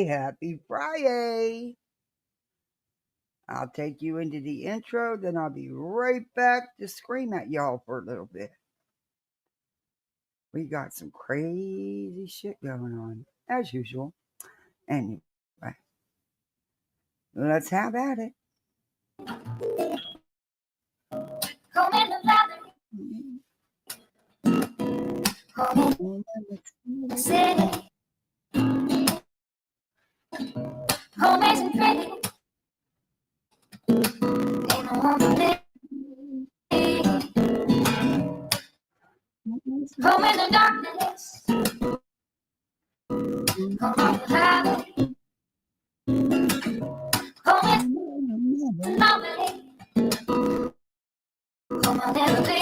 Happy Friday. I'll take you into the intro, then I'll be right back to scream at y'all for a little bit. We got some crazy shit going on, as usual. Anyway, let's have at it. Home in the valley. Home in the city. Home isn't pretty. Ain't no home for me. Home in the darkness. Home in the valley. Home is nobody. Home I'll never be.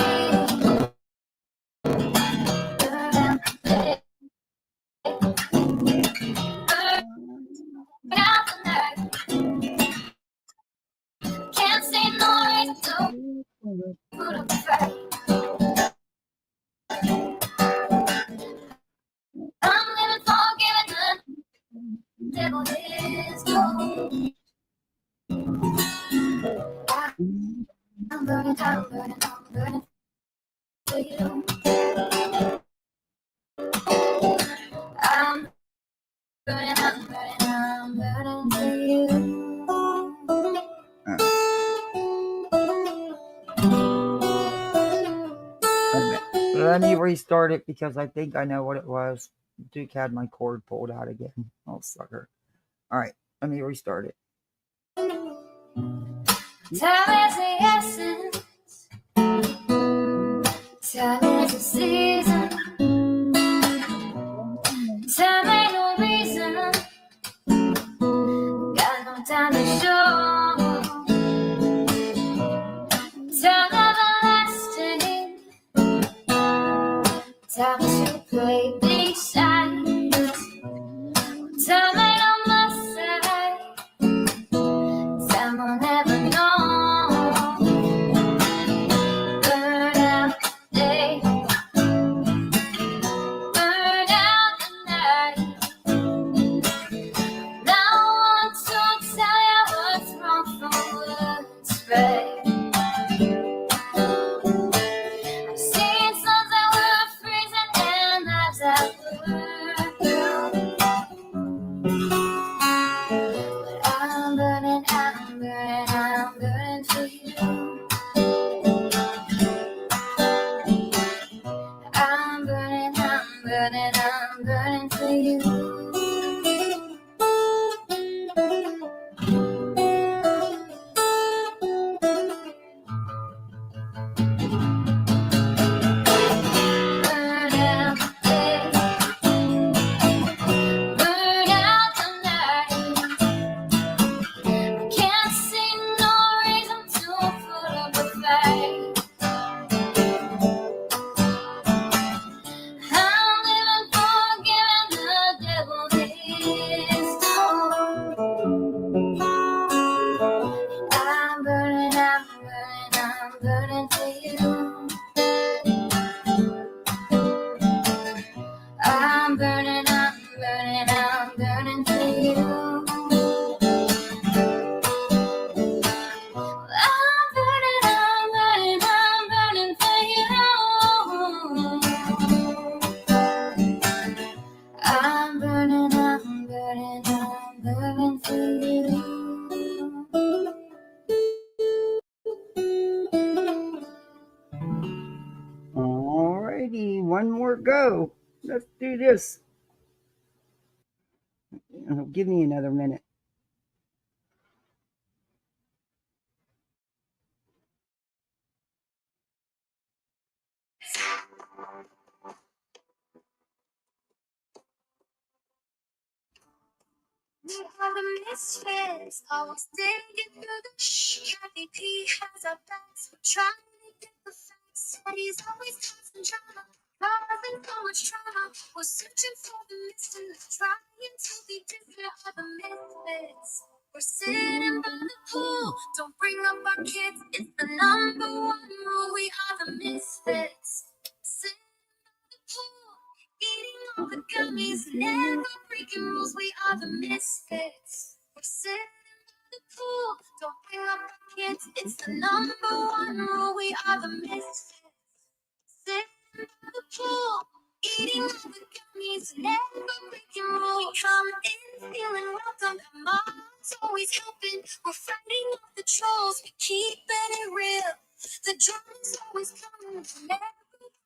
Out the night. Can't see no reason to put up a fight. I'm living forgiven, the devil is gone. I'm burning for you. I'm burning for you. Let me restart it because I think I know what it was. Duke had my cord pulled out again. Oh, sucker. All right, let me restart it. Time is the essence. Time is the season. Time ain't no reason. Got no time to show. Time everlasting. Time to play these sides. Time ain't on my side. Time will never know. Burn out the day. Burn out the night. Now I want to tell you what's wrong from what's right. I've seen suns that were freezing and lives that were blue. But I'm burning for you. I'm burning for you. Burn out the day. Burn out the night. I can't see no reason to put up a fight. I'm living forgiven, the devil is gone. I'm burning for you. I'm burning for you. I'm burning for you. I'm burning for you. Alrighty, one more go. Let's do this. Give me another minute. We are the misfits, always digging through the Kathy P has our backs. We're trying to get the facts, and he's always causing drama, causing so much trauma. We're searching for the missing, trying to be different. Are the misfits. We're sitting by the pool, don't bring up our kids. It's the number one rule. We are the misfits. Sitting by the pool, eating all the gummies, never breaking rules. We are the misfits. We're sitting by the pool. Don't bring up our kids. It's the number one rule. We are the misfits. Sitting by the pool, eating all the gummies, never breaking rules. We come in feeling welcome. Our mom's always helping. We're fighting off the trolls. We keeping it real. The drama's always coming. Never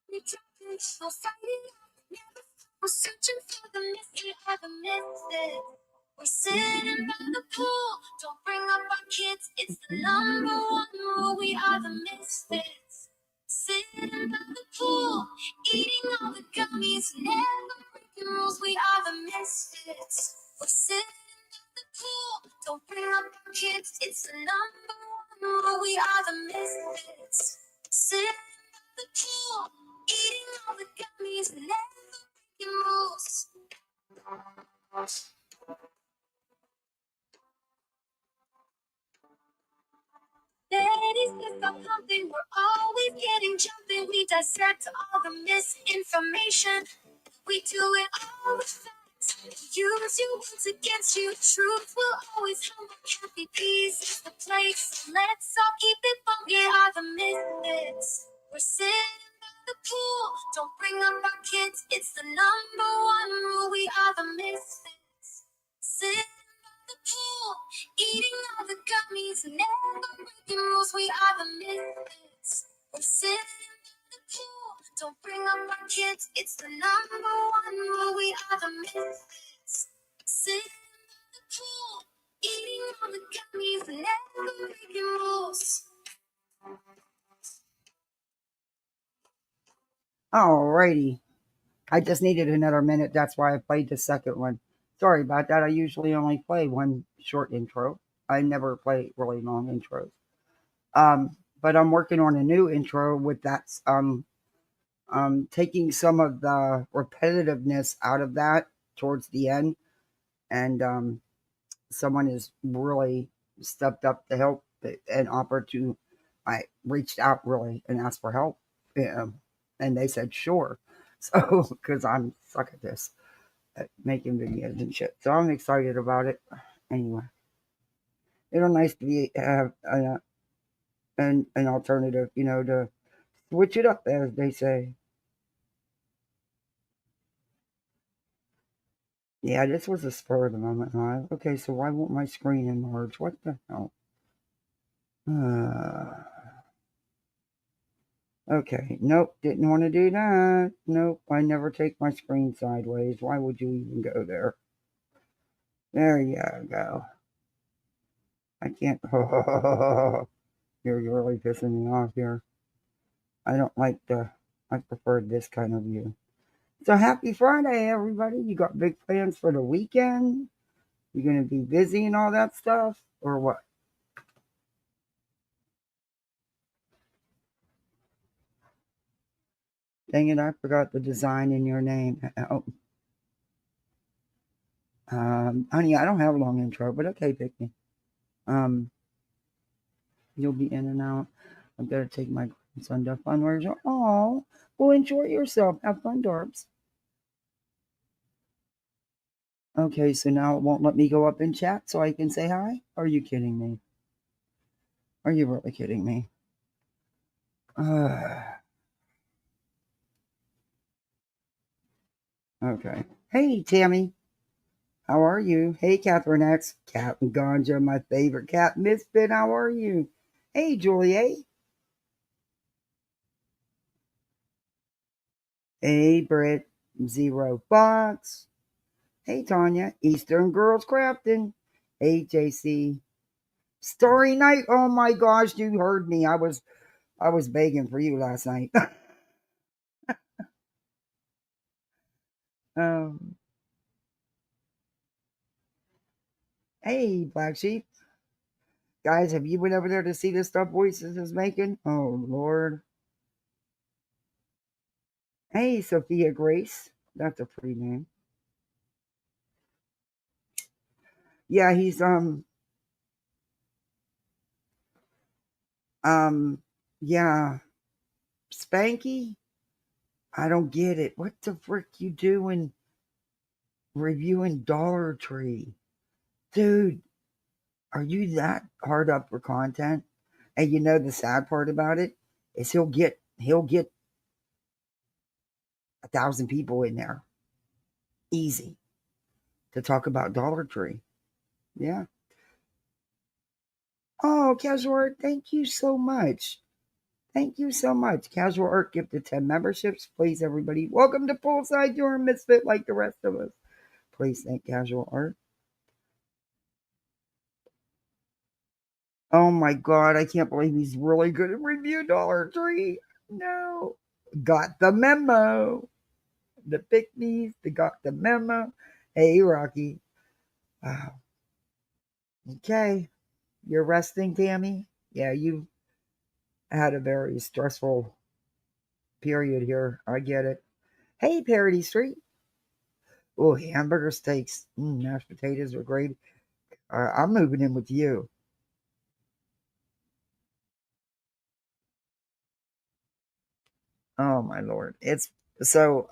be dropping. We'll fight it off. Never. We're searching for the mystery of the misfit. We're sitting by the pool. Don't bring up our kids. It's the number one rule. We are the misfits. Sitting by the pool, eating all the gummies, never breaking rules. We are the misfits. We're sitting by the pool. Don't bring up our kids. It's the number one rule. We are the misfits. Sitting by the pool, eating all the gummies, never breaking rules. Ladies, let's stop pumping. We're always getting jumping. We dissect all the misinformation. We do it all with facts. Use your words against you. Truth will always humble. Happy peace is the place. Let's all keep it funky. We are the misfits. We're sitting by the pool. Don't bring up our kids. It's the number one rule. We are the misfits. Sitting by the pool, eating all the gummies, never breaking rules. We are the misfits. We're sitting by the pool. Don't bring up our kids. It's the number one rule. We are the misfits. Sitting by the pool, eating all the gummies, never breaking rules. Alrighty. I just needed another minute. That's why I played the second one. Sorry about that. I usually only play one short intro. I never play really long intros. But I'm working on a new intro with that. Taking some of the repetitiveness out of that towards the end, and someone has really stepped up to help and offered to. I reached out really and asked for help, and they said sure. So because I'm stuck at this, at making videos and shit, so I'm excited about it. Anyway, it's nice to be have an alternative, to switch it up, as they say. Yeah, this was a spur of the moment live. Okay, so why won't my screen enlarge? What the hell? Okay, nope, didn't want to do that. Nope, I never take my screen sideways. Why would you even go there? There you go. I can't. You're really pissing me off here. I don't like the. I prefer this kind of view. So happy Friday, everybody. You got big plans for the weekend? You gonna be busy and all that stuff? Or what? Dang it, I forgot the design in your name. Oh, honey, I don't have a long intro, but okay, pick me. Um, you'll be in and out. I'm gonna take my grandson to fun. Where's your? Oh, well, enjoy yourself. Have fun, Darbs. Okay, so now it won't let me go up in chat so I can say hi. Are you kidding me? Are you really kidding me? Okay. Hey, Tammy. How are you? Hey, Catherine X. Captain Ganja, my favorite cat misfit. How are you? Hey, Julie. Hey, Britt. Zero Box. Hey, Tanya. Eastern Girls Crafting. Hey, JC. Story night. Oh my gosh, you heard me. I was begging for you last night. um, hey, Black Sheep. Guys, have you been over there to see the stuff Voices is making? Oh Lord. Hey, Sophia Grace. That's a pretty name. Yeah, he's um yeah. Spanky? I don't get it. What the frick you doing? reviewing Dollar Tree. Dude, are you that hard up for content? And you know the sad part about it is he'll get 1,000 people in there. Easy to talk about Dollar Tree. Yeah. Oh, Casual Art, thank you so much. Thank you so much. Casual Art gifted 10 memberships. Please, everybody, welcome to Poolside. You're a misfit like the rest of us. Please thank Casual Art. Oh my God, I can't believe he's really good at review Dollar Tree. No. Got the memo. The pick me's, they got the memo. Hey, Rocky. Wow. Okay. You're resting, Tammy? Yeah, you had a very stressful period here. I get it. Hey, Parody Street. Oh, hamburger steaks. Mashed potatoes are great. I'm moving in with you. Oh my lord. It's so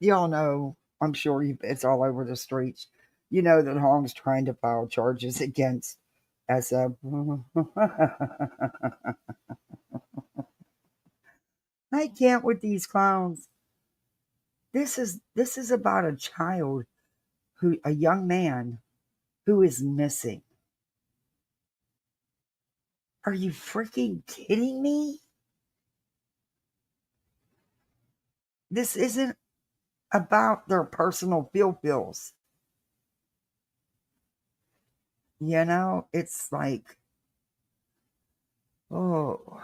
y'all know, I'm sure it's all over the streets. You know that Hong's trying to file charges against SF. I can't with these clowns. This is about a child a young man who is missing. Are you freaking kidding me? This isn't about their personal feels. You know, it's like, oh,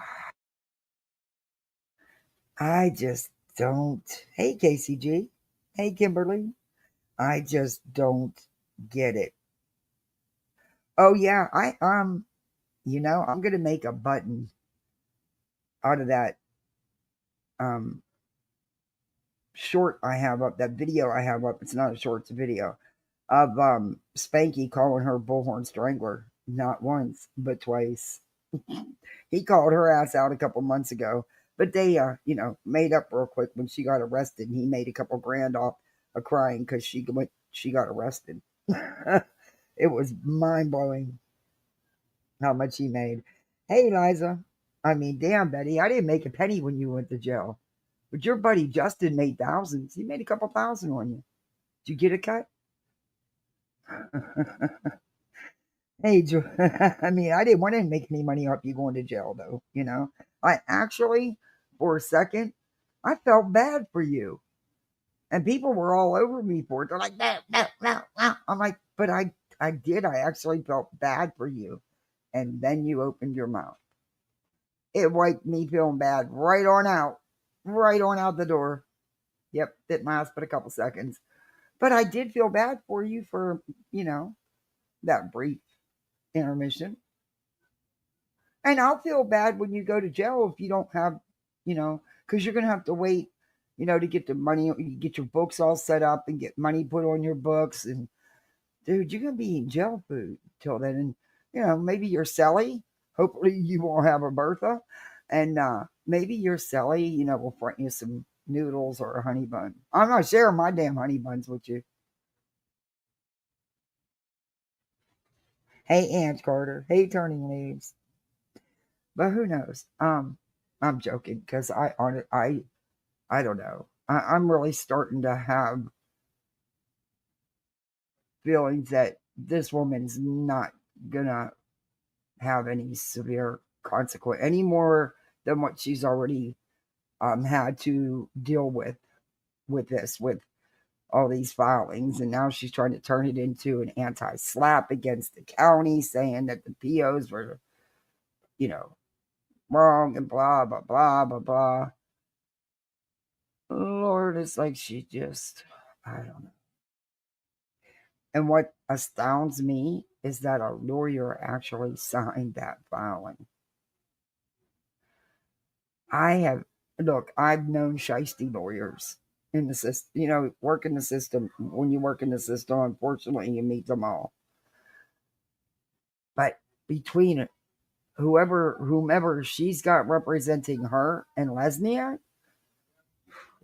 I just don't. Hey, KCG. Hey, Kimberly. I just don't get it. Oh yeah, I'm gonna make a button out of that um short I have up, that video I have up. It's not a short, it's a video of Spanky calling her Bullhorn Strangler, not once but twice. He called her ass out a couple months ago, but they made up real quick when she got arrested, and he made a couple grand off of crying because she got arrested. It was mind blowing how much he made. Hey, Liza. I mean, damn, Betty, I didn't make a penny when you went to jail. But your buddy Justin made thousands. He made a couple thousand on you. Did you get a cut? Hey, I mean, I didn't want to make any money off you going to jail, though. I actually, for a second, I felt bad for you, and people were all over me for it. They're like, no, no, no, no. I'm like, but I did. I actually felt bad for you, and then you opened your mouth. It wiped me feeling bad right on out the door. Yep, didn't last but a couple seconds, but I did feel bad for you for you know that brief intermission. And I'll feel bad when you go to jail if you don't have, because you're going to have to wait, to get the money, get your books all set up and get money put on your books. And dude, you're going to be eating jail food till then. And, maybe you're Sally. Hopefully you won't have a Bertha. And maybe your Sally, will front you some noodles or a honey bun. I'm not sharing my damn honey buns with you. Hey, Aunt Carter. Hey, Turning Leaves. But who knows? I'm joking because I don't know. I'm really starting to have feelings that this woman's not gonna have any severe consequence any more than what she's already had to deal with all these filings, and now she's trying to turn it into an anti-slap against the county, saying that the POs were, you know, wrong and blah blah blah blah blah. Lord, it's like she just, I don't know. And what astounds me is that a lawyer actually signed that filing. I have, look, I've known shisty lawyers in the system, work in the system. When you work in the system, unfortunately, you meet them all. But between whomever she's got representing her and Lesniak,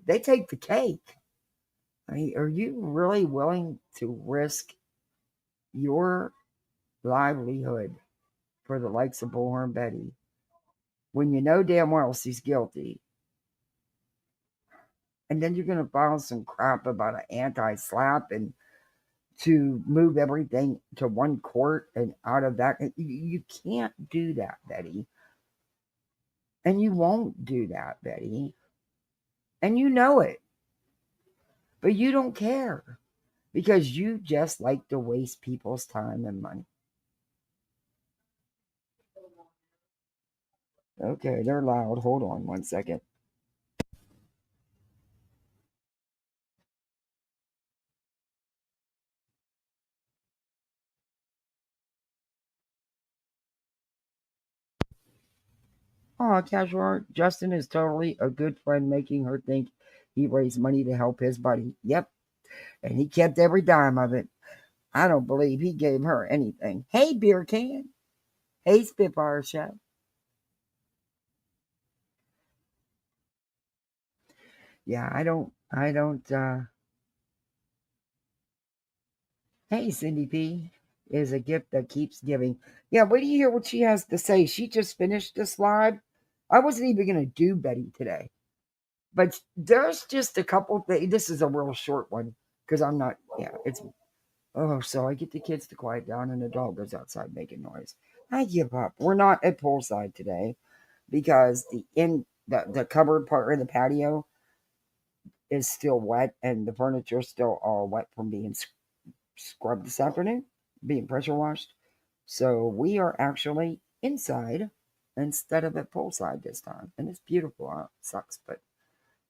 they take the cake. I mean, are you really willing to risk your livelihood for the likes of Bullhornbetty when you know damn well she's guilty? And then you're going to file some crap about an anti-slap and to move everything to one court and out of that. You can't do that, Betty. And you won't do that, Betty. And you know it. But you don't care because you just like to waste people's time and money. Okay, they're loud. Hold on one second. Oh, casual art. Justin is totally a good friend, making her think he raised money to help his buddy. Yep. And he kept every dime of it. I don't believe he gave her anything. Hey, beer can. Hey, Spitfire Chef. Yeah, I don't. Hey, Cindy P is a gift that keeps giving. Yeah, wait do you hear what she has to say? She just finished this live. I wasn't even going to do Betty today, but there's just a couple things. This is a real short one because I'm not, yeah, it's, oh, so I get the kids to quiet down and the dog goes outside making noise. I give up. We're not at poolside today because the cupboard part of the patio is still wet and the furniture is still all wet from being scrubbed this afternoon, being pressure washed. So we are actually inside instead of at poolside this time. And it's beautiful. It sucks, but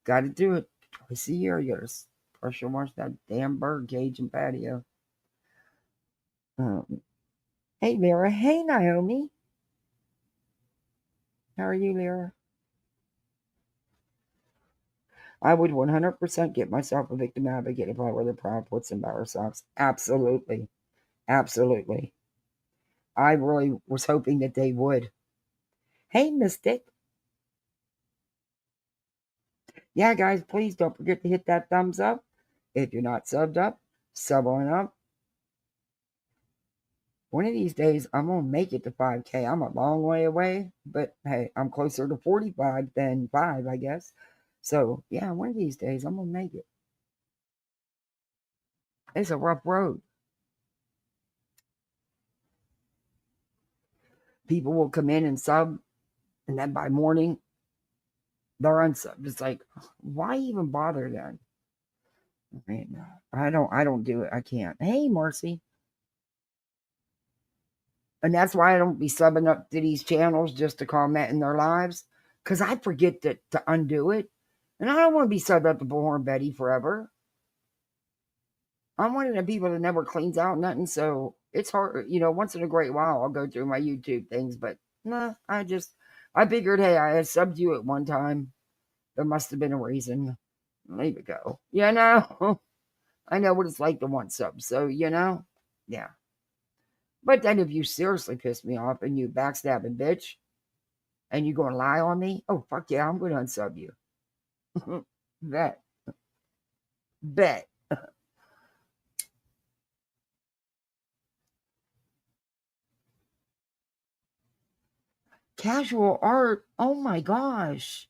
got to do it twice a year. You got to pressure wash that damn bird cage and patio. Um, hey, Lyra. Hey, Naomi. How are you, Lyra? I would 100% get myself a victim advocate if I were the proud puts and bar socks. Absolutely. Absolutely. I really was hoping that they would. Hey, Mystic. Yeah, guys, please don't forget to hit that thumbs up. If you're not subbed up, sub on up. One of these days, I'm going to make it to 5K. I'm a long way away, but hey, I'm closer to 45 than 5, I guess. So, yeah, one of these days, I'm going to make it. It's a rough road. People will come in and sub, and then by morning, they're unsubbed. It's like, why even bother then? I mean, I don't do it. I can't. Hey, Marcy. And that's why I don't be subbing up to these channels just to comment in their lives. Because I forget to undo it. And I don't want to be subbed up to Bullhornbetty forever. I'm one of the people that never cleans out nothing. So it's hard, once in a great while I'll go through my YouTube things. But nah, I figured, hey, I had subbed you at one time. There must have been a reason. Leave it go. I know what it's like to want subs. So, yeah. But then if you seriously piss me off and you backstabbing bitch, and you going to lie on me? Oh, fuck yeah, I'm going to unsub you. Bet. Bet. Casual art. Oh my gosh.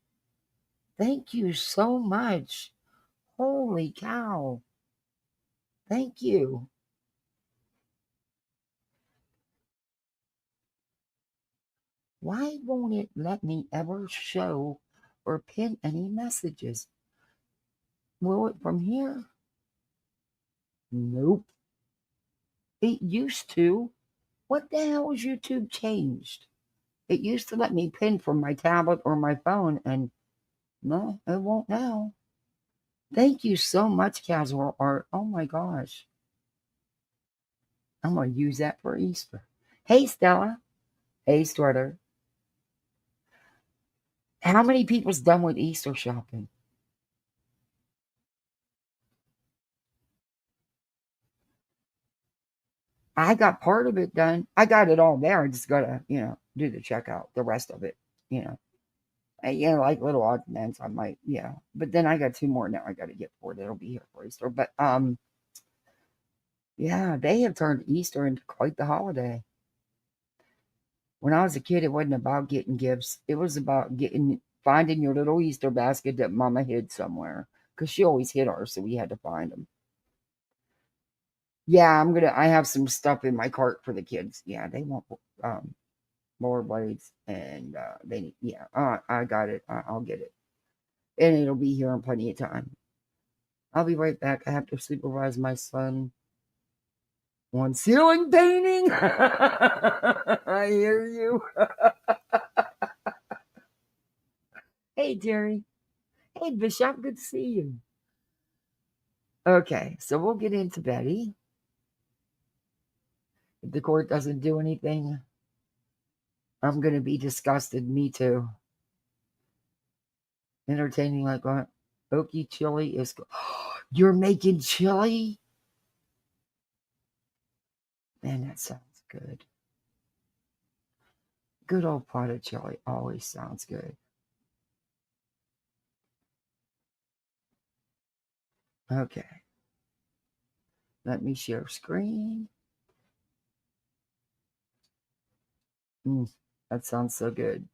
Thank you so much. Holy cow. Thank you. Why won't it let me ever show or pin any messages? Will it from here? Nope. It used to. What the hell has YouTube changed? It used to let me pin from my tablet or my phone, and no, it won't now. Thank you so much, Casual Art. Oh my gosh. I'm going to use that for Easter. Hey, Stella. Hey, Sweater. How many people's done with Easter shopping? I got part of it done. I got it all there. I just got to, do the checkout, the rest of it, you know. Like little odd ments, I might, yeah. But then I got two more now I got to get for it. It'll be here for Easter. But yeah, they have turned Easter into quite the holiday. When I was a kid, it wasn't about getting gifts. It was about getting finding your little Easter basket that Mama hid somewhere because she always hid ours, so we had to find them. Yeah, I'm gonna. I have some stuff in my cart for the kids. Yeah, they want um rollerblades, and they need. Yeah, I got it. I'll get it, and it'll be here in plenty of time. I'll be right back. I have to supervise my son on ceiling painting. I hear you. Hey, Jerry. Hey, Bishop. Good to see you. Okay, so we'll get into Betty. If the court doesn't do anything, I'm going to be disgusted. Me too. Entertaining like what? Okie chili is. You're making chili? Man, that sounds good. Good old pot of chili always sounds good. Okay, let me share screen. Mm, that sounds so good.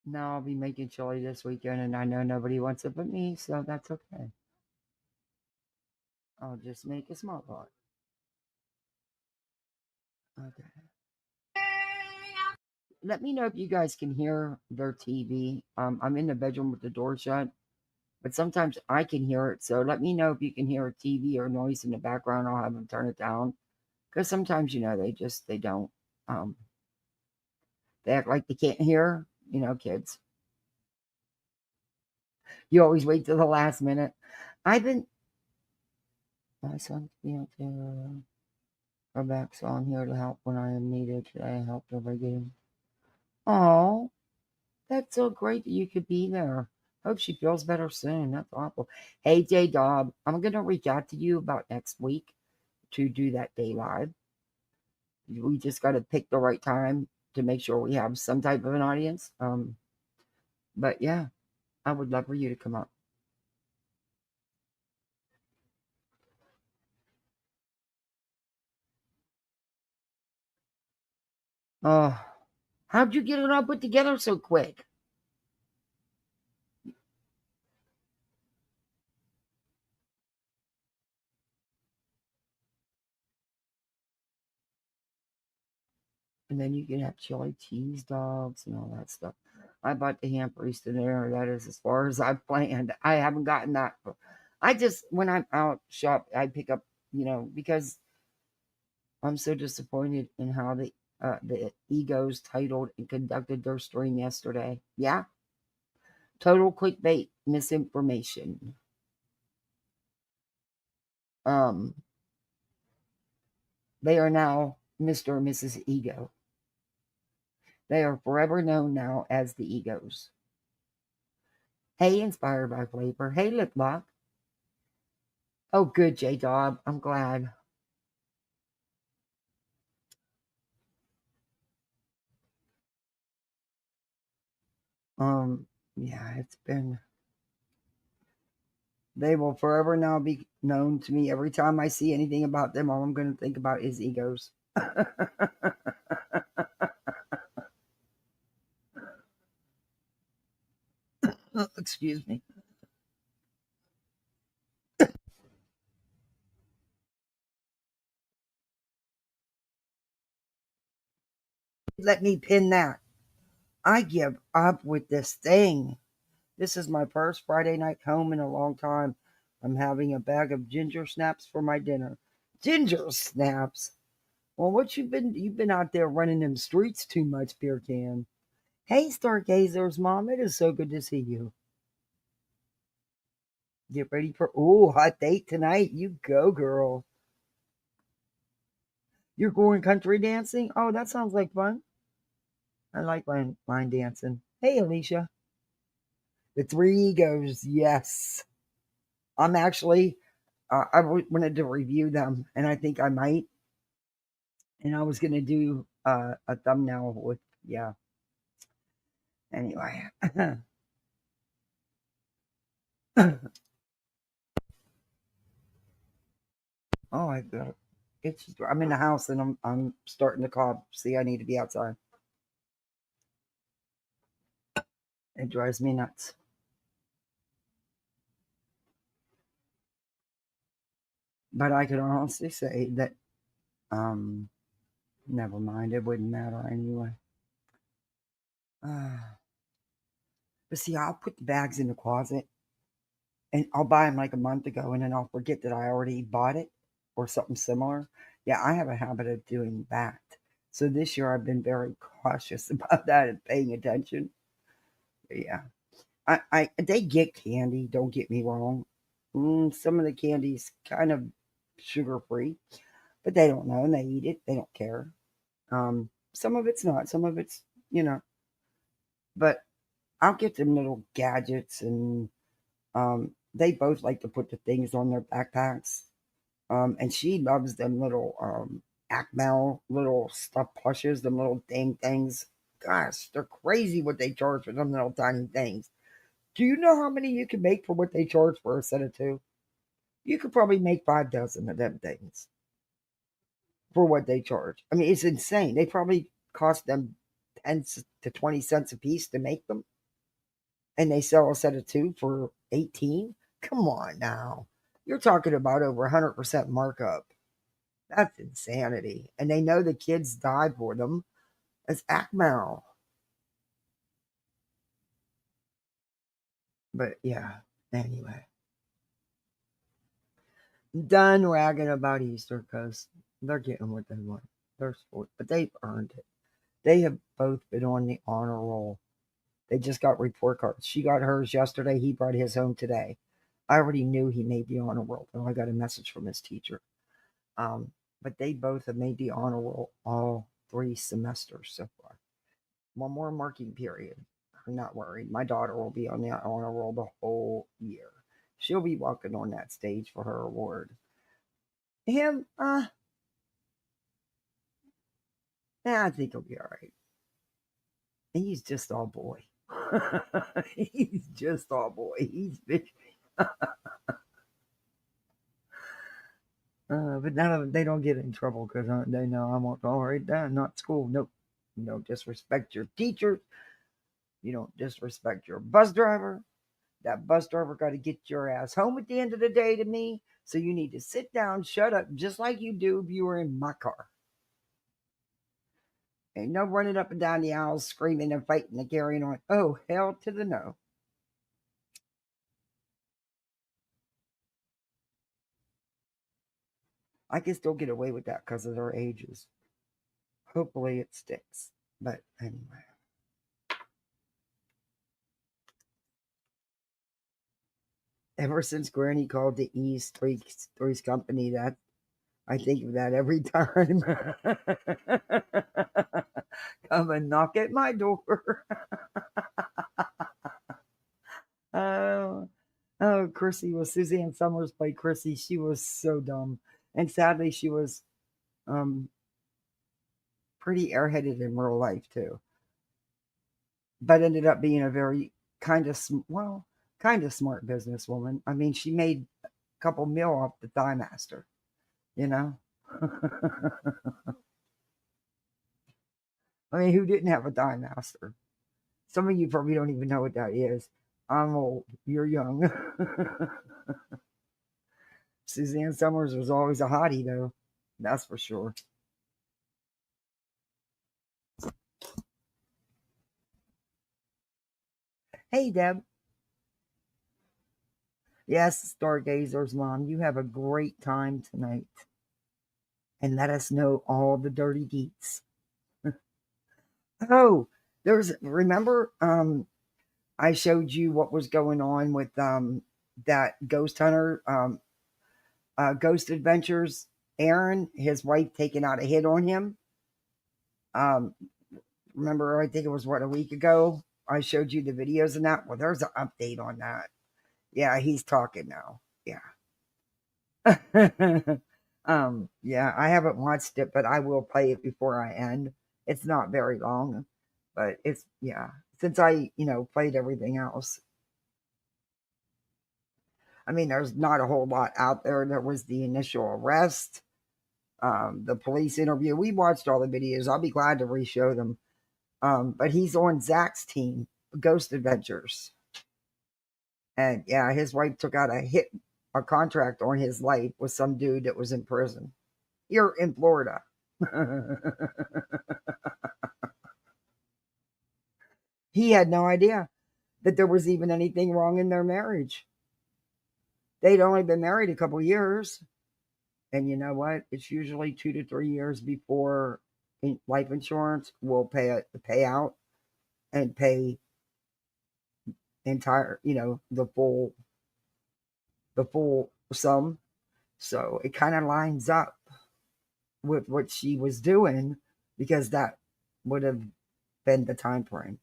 Now I'll be making chili this weekend, and I know nobody wants it but me, so that's okay. I'll just make a small pot. Okay. Let me know if you guys can hear their TV. I'm in the bedroom with the door shut, but sometimes I can hear it. So let me know if you can hear a TV or noise in the background. I'll have them turn it down because sometimes they don't. Um, they act like they can't hear. Kids. You always wait till the last minute. I've been my son's being to our back's on here to help when I am needed. I helped over again. Oh, that's so great that you could be there. Hope she feels better soon. That's awful. Hey, J Dob, I'm going to reach out to you about next week to do that day live. We just got to pick the right time to make sure we have some type of an audience. But yeah, I would love for you to come up. Oh, how'd you get it all put together so quick? And then you can have chili cheese dogs and all that stuff. I bought the ham priest in there. That is as far as I've planned. I haven't gotten that. I just, when I'm out shop, I pick up, because I'm so disappointed in how the egos titled and conducted their stream yesterday. Yeah, total clickbait, misinformation. Um, they are now Mr. and Mrs. Ego. They are forever known now as the egos. Hey, inspired by flavor. Hey, lip lock. Oh, good, J Dob. I'm glad. Um, yeah, it's been. They will forever now be known to me. Every time I see anything about them, all I'm going to think about is egos. Excuse me. Let me pin that. I give up with this thing. This is my first Friday night home in a long time. I'm having a bag of ginger snaps for my dinner. Ginger snaps. Well, what you've been out there running them streets too much, beer can. Hey, Stargazers, Mom, it is so good to see you. Get ready for hot date tonight. You go, girl. You're going country dancing? Oh, that sounds like fun. I like line dancing. Hey, Alicia. The Three Egos. Yes. I'm actually, wanted to review them, and I think I might. And I was going to do a thumbnail with, yeah. Anyway. Oh, I got it's. I'm in the house and I'm starting to cough. See, I need to be outside. It drives me nuts. But I could honestly say that, um, never mind. It wouldn't matter anyway. But see, I'll put the bags in the closet and I'll buy them like a month ago, and then I'll forget that I already bought it or something similar. Yeah, I have a habit of doing that. So this year I've been very cautious about that and paying attention. Yeah, they get candy. Don't get me wrong. Some of the candy's kind of sugar free, but they don't know and they eat it. They don't care. Some of it's not. Some of it's, you know. But I'll get them little gadgets, and they both like to put the things on their backpacks. And she loves them little Acmel little stuffed plushes, them little dang things. Gosh, they're crazy what they charge for them little tiny things. Do you know how many you can make for what they charge for a set of two? You could probably make 5 dozen of them things for what they charge. I mean, it's insane. They probably cost them 10 to 20 cents a piece to make them, and they sell a set of two for 18. Come on now. You're talking about over 100% markup. That's insanity. And they know the kids die for them. It's Acmal. But yeah, anyway. Done ragging about Easter because they're getting what they want. They're sport, but they've earned it. They have both been on the honor roll. They just got report cards. She got hers yesterday. He brought his home today. I already knew he made the honor roll, though. I got a message from his teacher. Um, but they both have made the honor roll all 3 semesters so far. One more marking period. I'm not worried. My daughter will be on the honor roll the whole year. She'll be walking on that stage for her award. Him, I think he'll be all right. He's just all boy. He's just all boy. He's big. But none of them, they don't get in trouble because they know I'm all right. Not school. Nope. You don't disrespect your teacher. You don't disrespect your bus driver. That bus driver got to get your ass home at the end of the day to me. So you need to sit down, shut up, just like you do if you were in my car. Ain't no running up and down the aisles screaming and fighting and carrying on. Oh, hell to the no. I can still get away with that because of their ages. Hopefully it sticks. But anyway. Ever since Granny called the East Three's company, that I think of that every time. Come and knock at my door. Oh, oh, Chrissy was Suzanne Summers played Chrissy. She was so dumb, and sadly, she was um pretty airheaded in real life too. But ended up being a very kind of smart businesswoman. I mean, she made a couple mil off the Thigh Master, you know. I mean, who didn't have a Thigh Master? Some of you probably don't even know what that is. I'm old. You're young. Suzanne Summers was always a hottie, though. That's for sure. Hey, Deb. Yes, Stargazer's mom. You have a great time tonight. And let us know all the dirty deets. Oh, remember, I showed you what was going on with that ghost hunter, Ghost Adventures, Aaron, his wife taking out a hit on him. Um, Remember, I think it was what, a week ago? I showed you the videos and that. Well, there's an update on that. Yeah, he's talking now. Yeah. Yeah, I haven't watched it, but I will play it before I end. It's not very long, but it's yeah. Since I, played everything else. I mean, there's not a whole lot out there. There was the initial arrest, the police interview. We watched all the videos. I'll be glad to re-show them. But he's on Zach's team, Ghost Adventures. And yeah, his wife took out a contract on his life with some dude that was in prison here in Florida. He had no idea that there was even anything wrong in their marriage. They'd only been married a couple years. And you know what? It's usually 2 to 3 years before life insurance will pay out and pay entire, the full sum. So it kind of lines up with what she was doing because that would have been the time frame.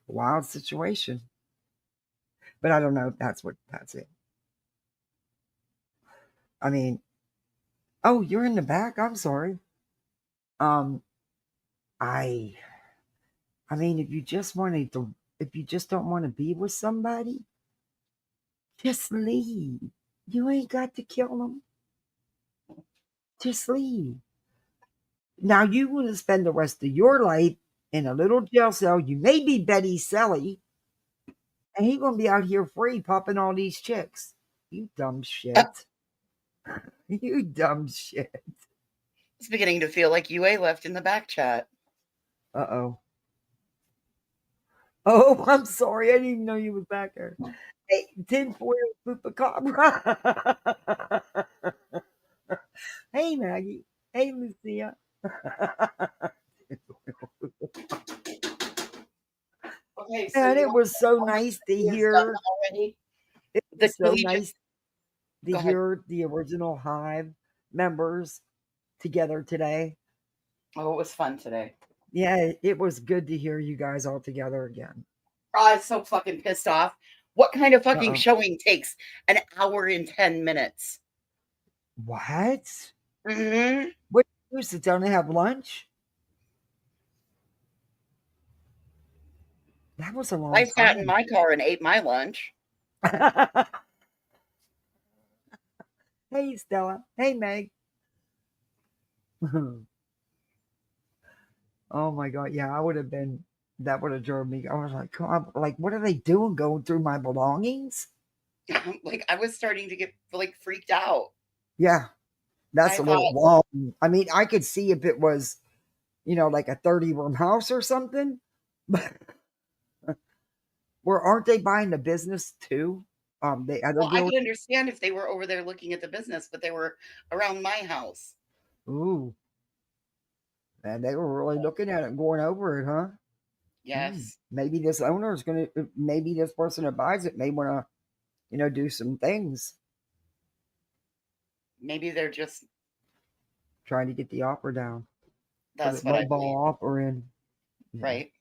Wild situation. But I don't know if that's it. I mean, oh, you're in the back. I'm sorry. Um, I I mean, if you just don't want to be with somebody, just leave. You ain't got to kill them. Just leave. Now you want to spend the rest of your life in a little jail cell. You may be Betty Selly, and he gonna be out here free popping all these chicks. You dumb shit. You dumb shit. It's beginning to feel like UA left in the back chat. Uh-oh. Oh, I'm sorry. I didn't even know you was back there. Hey, tinfoil chupacabra. Hey, Maggie. Hey, Lucia. Okay, so And you it want was so how much nice to is done hear. already? It The was so Legion. nice to Go ahead. hear the original Hive members together today. Oh, it was fun today. Yeah, it was good to hear you guys all together again. Oh, I was so fucking pissed off. What kind of fucking Uh-oh. showing takes an hour and 10 minutes? What? Mm-hmm. What did you sit down and have lunch? That was a I long sat in time. my car and ate my lunch. Hey, Stella. Hey, Meg. Oh my god, yeah, I would have been. That would have drove me. I was like, "God, like, what are they doing? Going through my belongings?" Like I was starting to get like freaked out. Yeah, that's I a little thought, long. I mean, I could see if it was, like a 30-room house or something. But where aren't they buying the business too? The other well, I building. could understand if they were over there looking at the business, but they were around my house. Ooh, and they were really looking at it, going over it, huh? Yes. Maybe this owner is gonna. Maybe this person that buys it may want to, do some things, Maybe they're just trying to get the offer down. Put that's it what I lowball believe. offer in. Yeah. Right.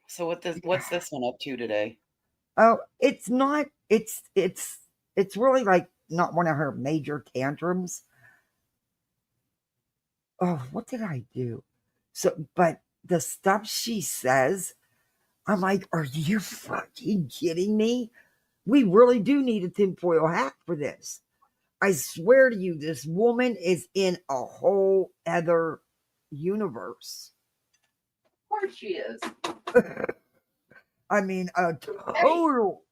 So what's this one up to today? Oh, it's not. It's really like not one of her major tantrums. Oh, what did I do? So, but the stuff she says, I'm like, are you fucking kidding me? We really do need a tinfoil hat for this. I swear to you, this woman is in a whole other universe. Of course she is. I mean, a Betty. total.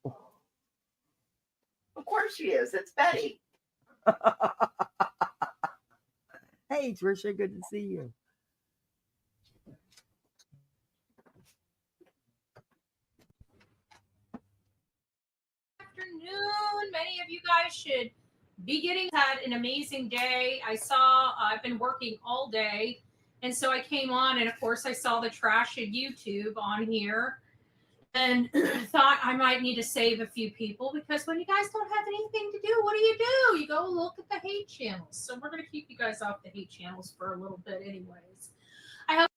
Of course she is. It's Betty. Hey, Trisha, good to see you. Afternoon. Many of you guys should be getting had an amazing day. I've been working all day, and so I came on, and of course I saw the trash at YouTube on here, and thought I might need to save a few people because when you guys don't have anything to do, what do? You go look at the hate channels. So we're going to keep you guys off the hate channels for a little bit, anyways. I hope.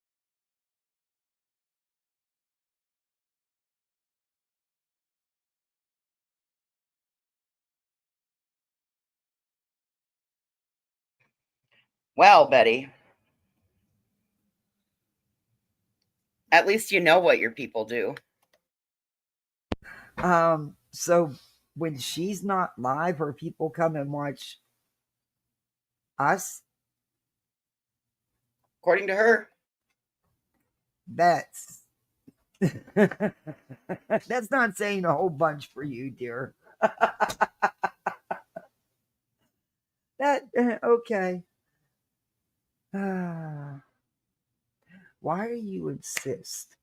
Well, Betty, at least you know what your people do. So when she's not live, her people come and watch us. According to her. That's that's not saying a whole bunch for you, dear. That okay. Why do you insist?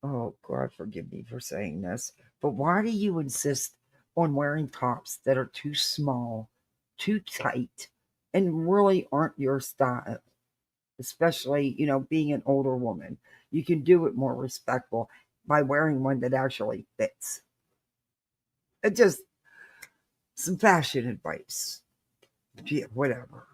Oh God, forgive me for saying this, but why do you insist on wearing tops that are too small, too tight, and really aren't your style? Especially, being an older woman, you can do it more respectful by wearing one that actually fits. It just some fashion advice. Yeah, whatever.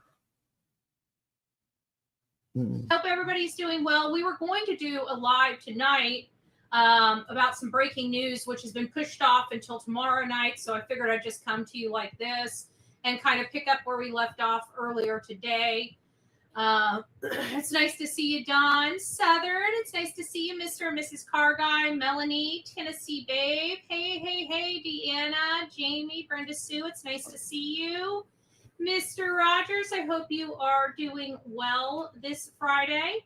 Hope everybody's doing well. We were going to do a live tonight about some breaking news, which has been pushed off until tomorrow night. So I figured I'd just come to you like this and kind of pick up where we left off earlier today. It's nice to see you, Don Southern. It's nice to see you, Mr. and Mrs. Carguy, Melanie, Tennessee Babe. Hey, Deanna, Jamie, Brenda Sue. It's nice to see you. Mr. Rogers, I hope you are doing well this Friday.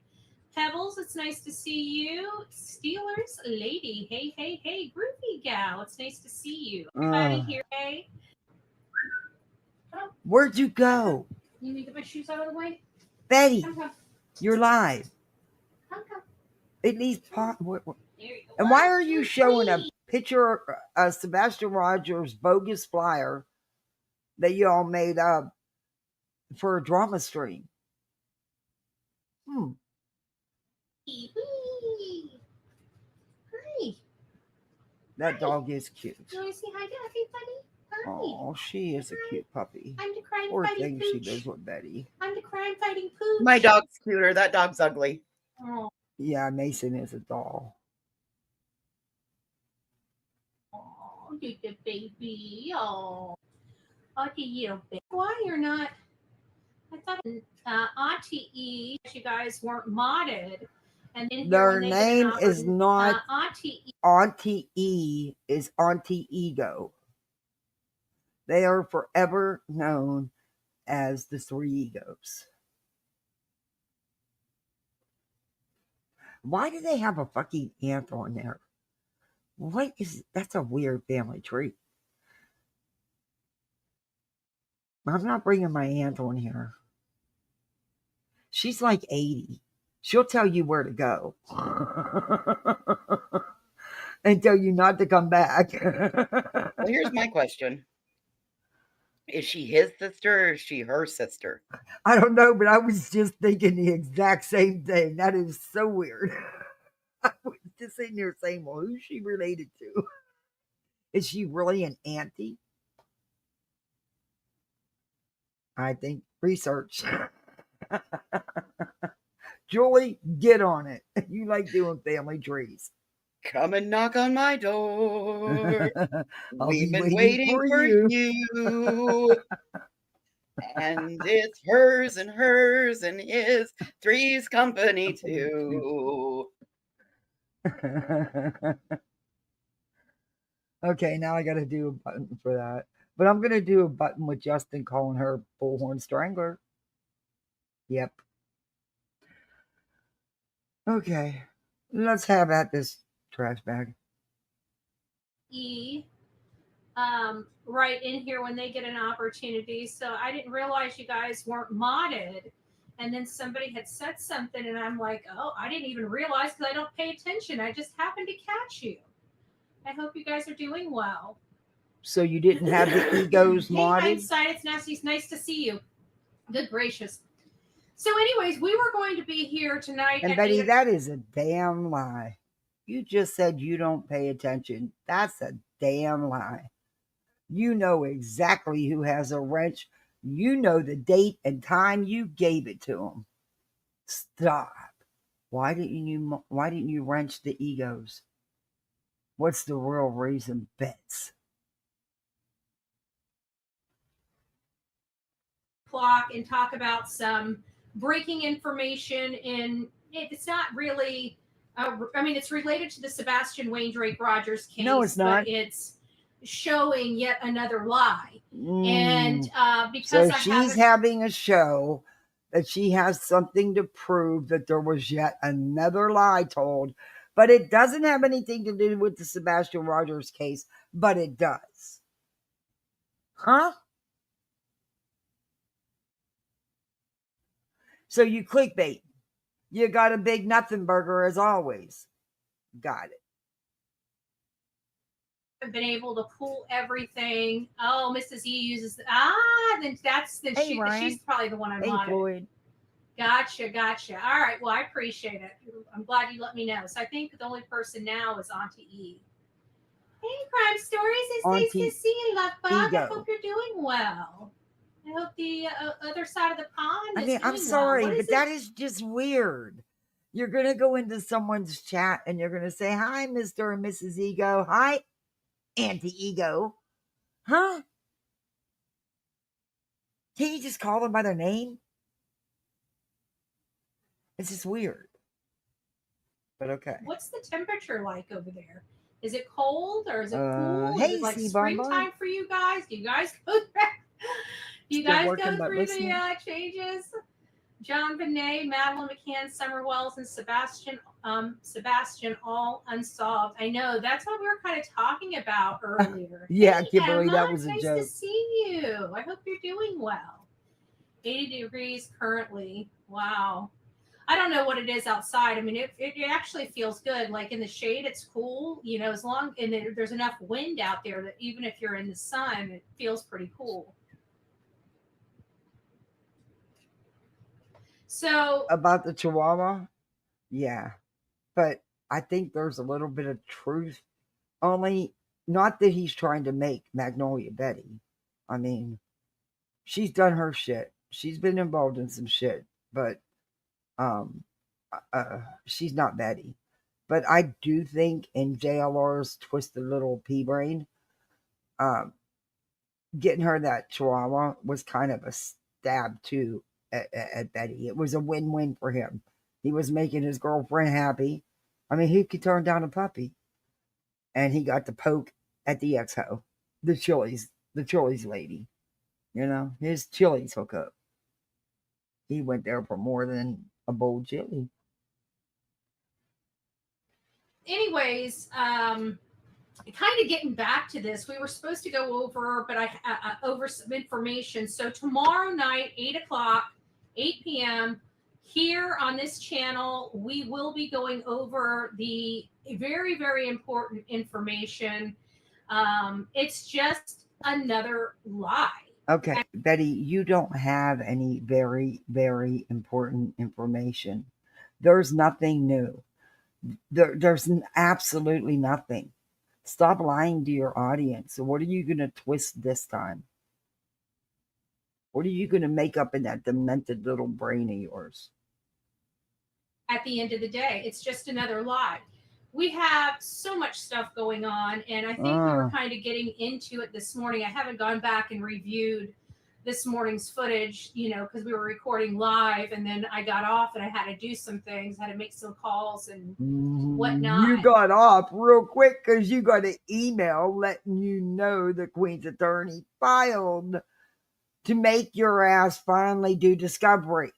Pebbles, it's nice to see you. Steelers lady, hey, groovy gal, it's nice to see you. Everybody here, hey. Where'd you go? You need to get my shoes out of the way? Betty, Come. you're live. Come. It needs pot. And why are you showing a picture of Sebastian Rogers' bogus flyer that you all made up for a drama stream? Hi. That dog is cute. You want to say hi to everybody? Hi. Oh, she is a cute puppy. I'm the crime Poor fighting thing she pooch. lives with Betty. I'm the crime fighting pooch. My dog's cuter. That dog's ugly. Oh. Yeah, Mason is a doll. Oh, little baby. Oh, the little baby. Why you're not? I thought Auntie E, you guys weren't modded. And then their name is not Auntie E. Auntie E is Auntie Ego. They are forever known as the Three Egos. Why do they have a fucking ant on there? That's a weird family tree. I'm not bringing my aunt on here. She's like 80. She'll tell you where to go and tell you not to come back. Well, here's my question. Is she his sister or is she her sister? I don't know, but I was just thinking the exact same thing. That is so weird. I was just sitting there saying, well, who's she related to? Is she really an auntie? I think research. Julie, get on it. You like doing family trees. Come and knock on my door. We've been waiting for you. And it's hers and his. Three's company too. Okay, now I got to do a button for that. But I'm going to do a button with Justin calling her Bullhorn Strangler. Yep. Okay, let's have at this trash bag. Right in here when they get an opportunity. So I didn't realize you guys weren't modded. And then somebody had said something, and I'm like, oh, I didn't even realize because I don't pay attention. I just happened to catch you. I hope you guys are doing well. So you didn't have the egos modded? Hey, Einstein, it's nasty. It's nice to see you. Good gracious. So anyways, we were going to be here tonight. And Betty, that is a damn lie. You just said you don't pay attention. That's a damn lie. You know exactly who has a wrench. You know the date and time you gave it to him. Stop. Why didn't you wrench the egos? What's the real reason, Bets? Clock and talk about some breaking information in it's not really I mean it's related to the Sebastian Wayne Drake Rogers case, No, it's not. but it's showing yet another lie. And So because I she's haven't having a show that she has something to prove that there was yet another lie told, but it doesn't have anything to do with the Sebastian Rogers case, but it does. Huh? So you clickbait. You got a big nothing burger as always. Got it. been able to pull everything. Oh, Mrs. E uses then Hey, she's Ryan. probably the one I Hey, wanted. Floyd. Gotcha. All right. Well, I appreciate it. I'm glad you let me know. So I think the only person now is Auntie E. Hey, Crime Stories. It's nice Auntie to see you, Love Bug. I Ego. hope you're doing well. I hope the other side of the pond I is mean, I'm doing sorry, well. What but is that it? is just weird. You're going to go into someone's chat and you're going to say, "Hi, Mr. and Mrs. Ego. Hi, Auntie Ego." Huh? Can you just call them by their name? It's just weird. But okay. What's the temperature like over there? Is it cold or is it cool? Is Hey, it like C Bonbon. springtime for you guys? Do you guys go Still working, but through listening. the changes? John Benet, Madeline McCann, Summer Wells, and Sebastian all unsolved. I know that's what we were kind of talking about earlier. Yeah, Hey, Kimberly, Emma, that was a nice joke. to see you. I hope you're doing well. 80 degrees currently. Wow. I don't know what it is outside. I mean, it actually feels good. Like in the shade, it's cool. You know, as long and there's enough wind out there that even if you're in the sun, it feels pretty cool. So About the Chihuahua? Yeah. But I think there's a little bit of truth. Only not that he's trying to make Magnolia Betty. I mean, she's done her shit. She's been involved in some shit, but um she's not Betty. But I do think in JLR's twisted little pea brain, um, getting her that Chihuahua was kind of a stab too at Betty. It was a win-win for him. He was making his girlfriend happy. I mean, who could turn down a puppy? And he got to poke at the ex-ho, the Chili's lady. You know, his Chili's hookup. He went there for more than a bowl of chili. anyways, kind of getting back to this, we were supposed to go over, but I over some information. So tomorrow night, 8 o'clock, 8 p.m. here on this channel, we will be going over the very, very important information. It's just another lie. Okay, Betty, you don't have any very, very important information. There's nothing new. There's absolutely nothing. Stop lying to your audience. So, what are you going to twist this time? What are you going to make up in that demented little brain of yours? At the end of the day, it's just another lie. We have so much stuff going on, and I think we were kind of getting into it this morning. I haven't gone back and reviewed this morning's footage, you know, because we were recording live, and then I got off and I had to do some things, had to make some calls and whatnot. You got off real quick because you got an email letting you know the Queen's attorney filed to make your ass finally do discovery.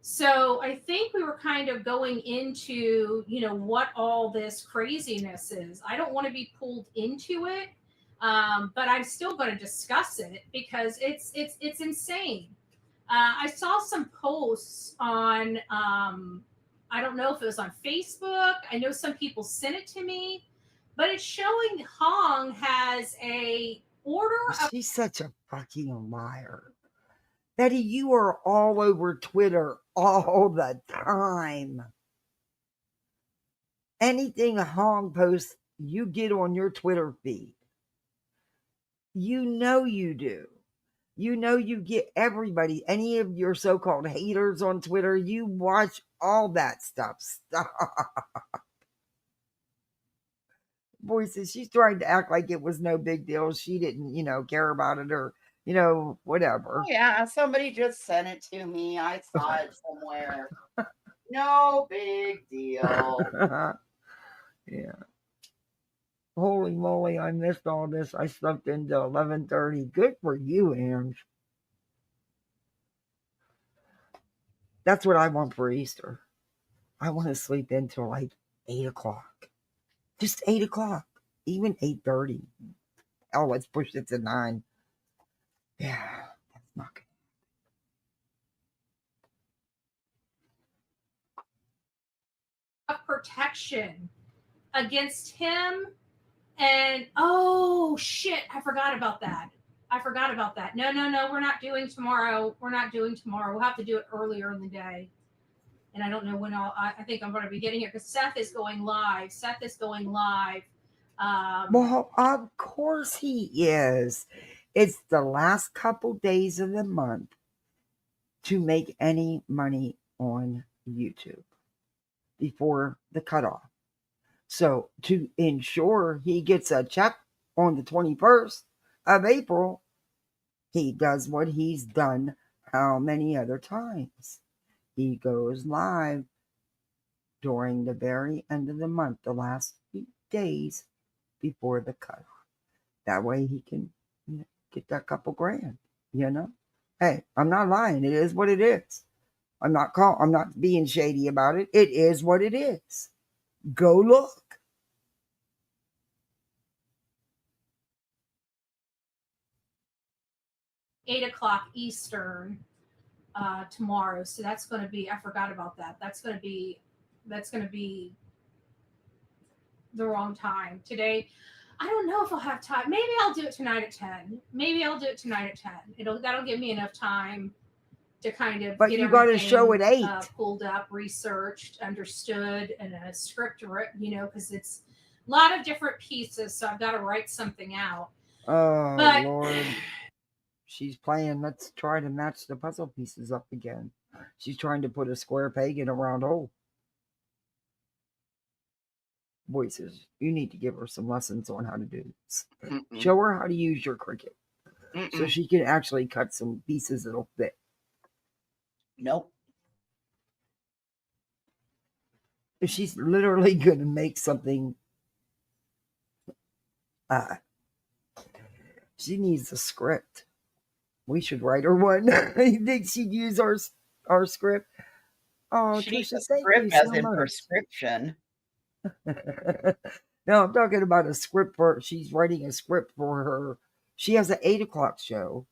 So I think we were kind of going into, you know, what all this craziness is. I don't want to be pulled into it, but I'm still going to discuss it because it's insane. I saw some posts on, I don't know if it was on Facebook. I know some people sent it to me, but it's showing Hong has a order of She's such a fucking liar. Betty, you are all over Twitter all the time. Anything Hong posts, you get on your Twitter feed. You know you do. You know you get everybody, any of your so-called haters on Twitter, you watch all that stuff. Stop. Voices, she's trying to act like it was no big deal. She didn't, care about it or, whatever. Oh, yeah, somebody just sent it to me. I saw it somewhere. No big deal. Yeah. Holy moly, I missed all this. I slept into 11:30. Good for you, Ange. That's what I want for Easter. I want to sleep until like 8 o'clock. Just 8 o'clock. Even 8:30. Oh, let's push it to 9. Yeah, that's not good. Protection against him. And oh shit, I forgot about that. No, we're not doing tomorrow. We'll have to do it earlier in the day. And I don't know when I think I'm going to be getting here because Seth is going live. Well, of course he is. It's the last couple days of the month to make any money on YouTube before the cutoff. So to ensure he gets a check on the 21st of April, he does what he's done how many other times. He goes live during the very end of the month, the last few days before the cutoff. That way he can get that couple grand, Hey, I'm not lying. It is what it is. I'm not being shady about it. It is what it is. Go look. $8 Eastern tomorrow. So that's going to be. I forgot about that. That's going to be the wrong time today. I don't know if I'll have time. Maybe I'll do it tonight at 10. That'll give me enough time to kind of but get you got to show it 8 pulled up, researched, understood, and a script, because it's a lot of different pieces. So I've got to write something out. Oh, but, Lord. She's playing, let's try to match the puzzle pieces up again. She's trying to put a square peg in a round hole. Voices, you need to give her some lessons on how to do this. Show her how to use your Cricut. So she can actually cut some pieces that'll fit. Nope. If she's literally going to make something, she needs a script. We should write her one. You think she'd use our script? Oh, she needs a script as in prescription. No, I'm talking about a script she's writing a script for her. She has an 8 o'clock show,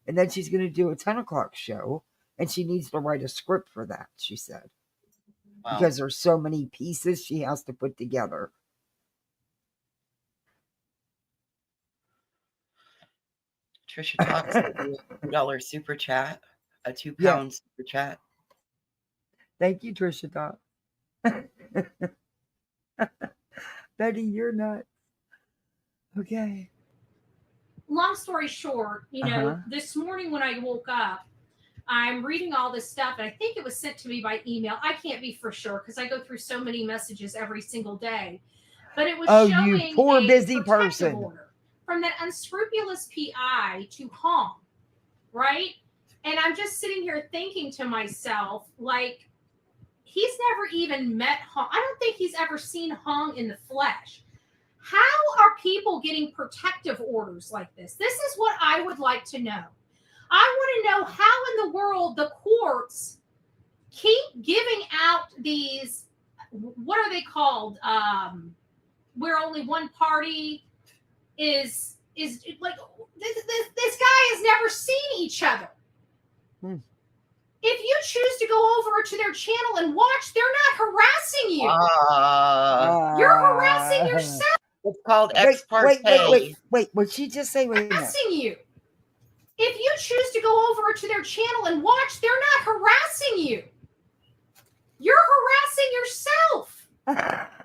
and then she's going to do a 10 o'clock show, and she needs to write a script for that, she said. Wow. Because there's so many pieces she has to put together. Trisha Talks a $2 super chat, a £2 super chat. Thank you, Trisha Talk. Betty, you're nuts. Okay. Long story short, this morning when I woke up, I'm reading all this stuff, and I think it was sent to me by email. I can't be for sure because I go through so many messages every single day. But it was showing you poor busy person. Order from that unscrupulous PI to Hong, right? And I'm just sitting here thinking to myself, like, he's never even met Hong. I don't think he's ever seen Hong in the flesh. How are people getting protective orders like this? This is what I would like to know. I want to know how in the world the courts keep giving out these, what are they called? Where only one party is like, this guy has never seen each other. If you choose to go over to their channel and watch, they're not harassing you. You're harassing yourself. It's called ex parte. Wait. What she just say? Harassing you. If you choose to go over to their channel and watch, they're not harassing you. You're harassing yourself.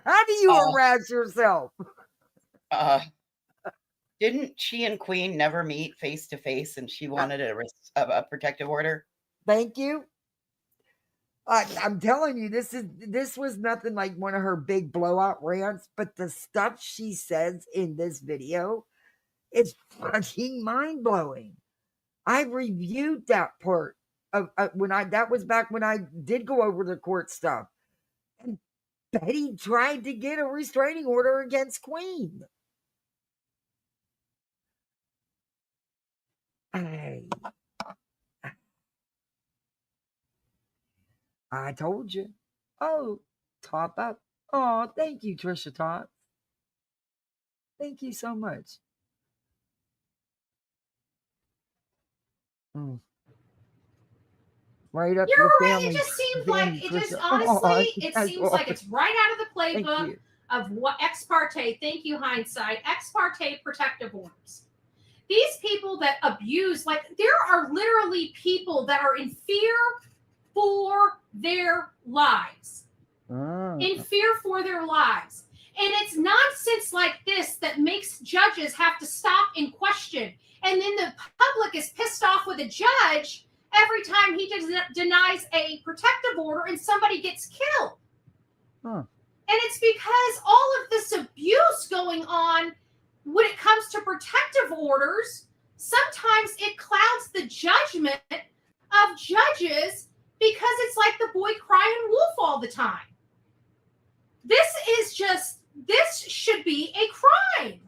How do you harass yourself? Didn't she and Queen never meet face to face, and she wanted a protective order? Thank you. I'm telling you, this was nothing like one of her big blowout rants, but the stuff she says in this video is fucking mind blowing. I reviewed that part of that was back when I did go over the court stuff, and Betty tried to get a restraining order against Queen. I told you. Oh, top up. Oh, thank you, Trisha Top. Thank you so much. Right up You're your right. family. It just seems family, like it Trisha. just honestly, it that's seems like awesome. it's right out of the Thank playbook you. of what ex parte. Thank you, hindsight. Ex parte protective orders. These people that abuse, like there are literally people that are in fear for their lives. In fear for their lives. And it's nonsense like this that makes judges have to stop and question. And then the public is pissed off with a judge every time he denies a protective order and somebody gets killed. And it's because all of this abuse going on when it comes to protective orders, sometimes it clouds the judgment of judges because it's like the boy crying wolf all the time. This should be a crime.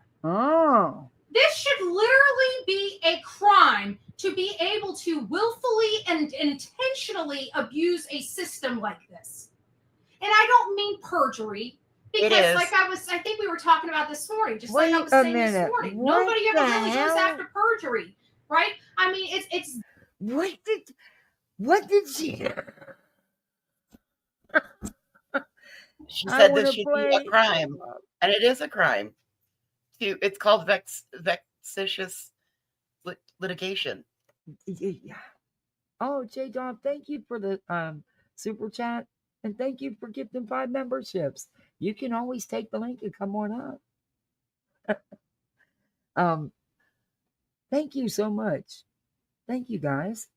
This should literally be a crime to be able to willfully and intentionally abuse a system like this. And I don't mean perjury, because I think we were talking about this morning, just like I was saying this morning. Nobody ever really goes after perjury, right? I mean, it's what did she She said this should be a crime, and it is a crime. It's called vexatious litigation. Yeah. Oh, J. Don, thank you for the super chat, and thank you for gifting 5 memberships. You can always take the link and come on up. Thank you so much. Thank you, guys.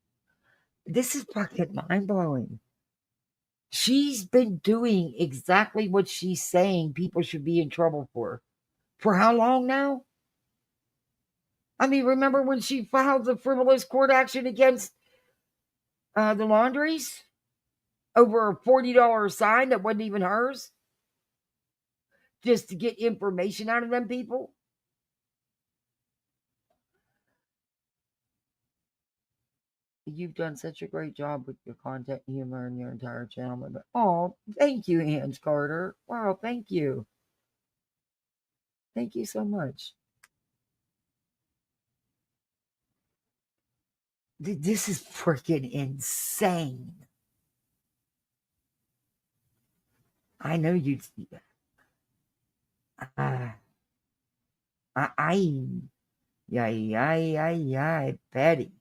This is fucking mind blowing. She's been doing exactly what she's saying people should be in trouble for. For how long now? I mean, remember when she filed the frivolous court action against the laundries over a $40 sign that wasn't even hers? Just to get information out of them people? You've done such a great job with your content and humor and your entire channel. Oh, thank you, Hans Carter. Wow, thank you. Thank you so much. This is freaking insane. I know you. Betty.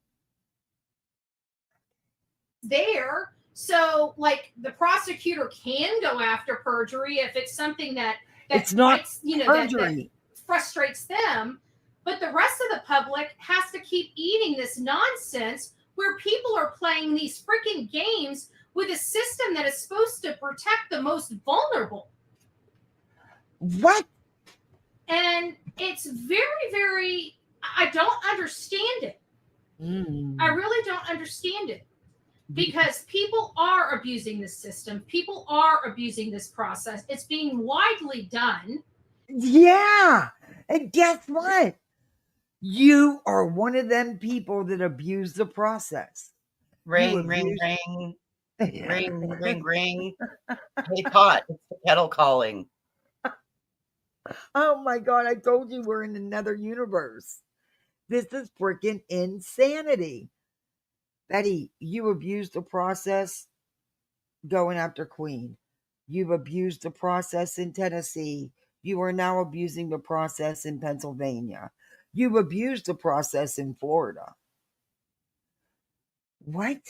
There, so like the prosecutor can go after perjury if it's something that it's not fights, perjury. that frustrates them, but the rest of the public has to keep eating this nonsense where people are playing these freaking games with a system that is supposed to protect the most vulnerable. What? And it's very, very, I don't understand it. I really don't understand it. Because people are abusing this system. People are abusing this process. It's being widely done. Yeah. And guess what? You are one of them people that abuse the process. Ring, ring, ring. Ring, ring, ring. Hey, pot. It's the kettle calling. Oh my God. I told you we're in another universe. This is freaking insanity. Betty, you abused the process going after Queen. You've abused the process in Tennessee. You are now abusing the process in Pennsylvania. You've abused the process in Florida. What?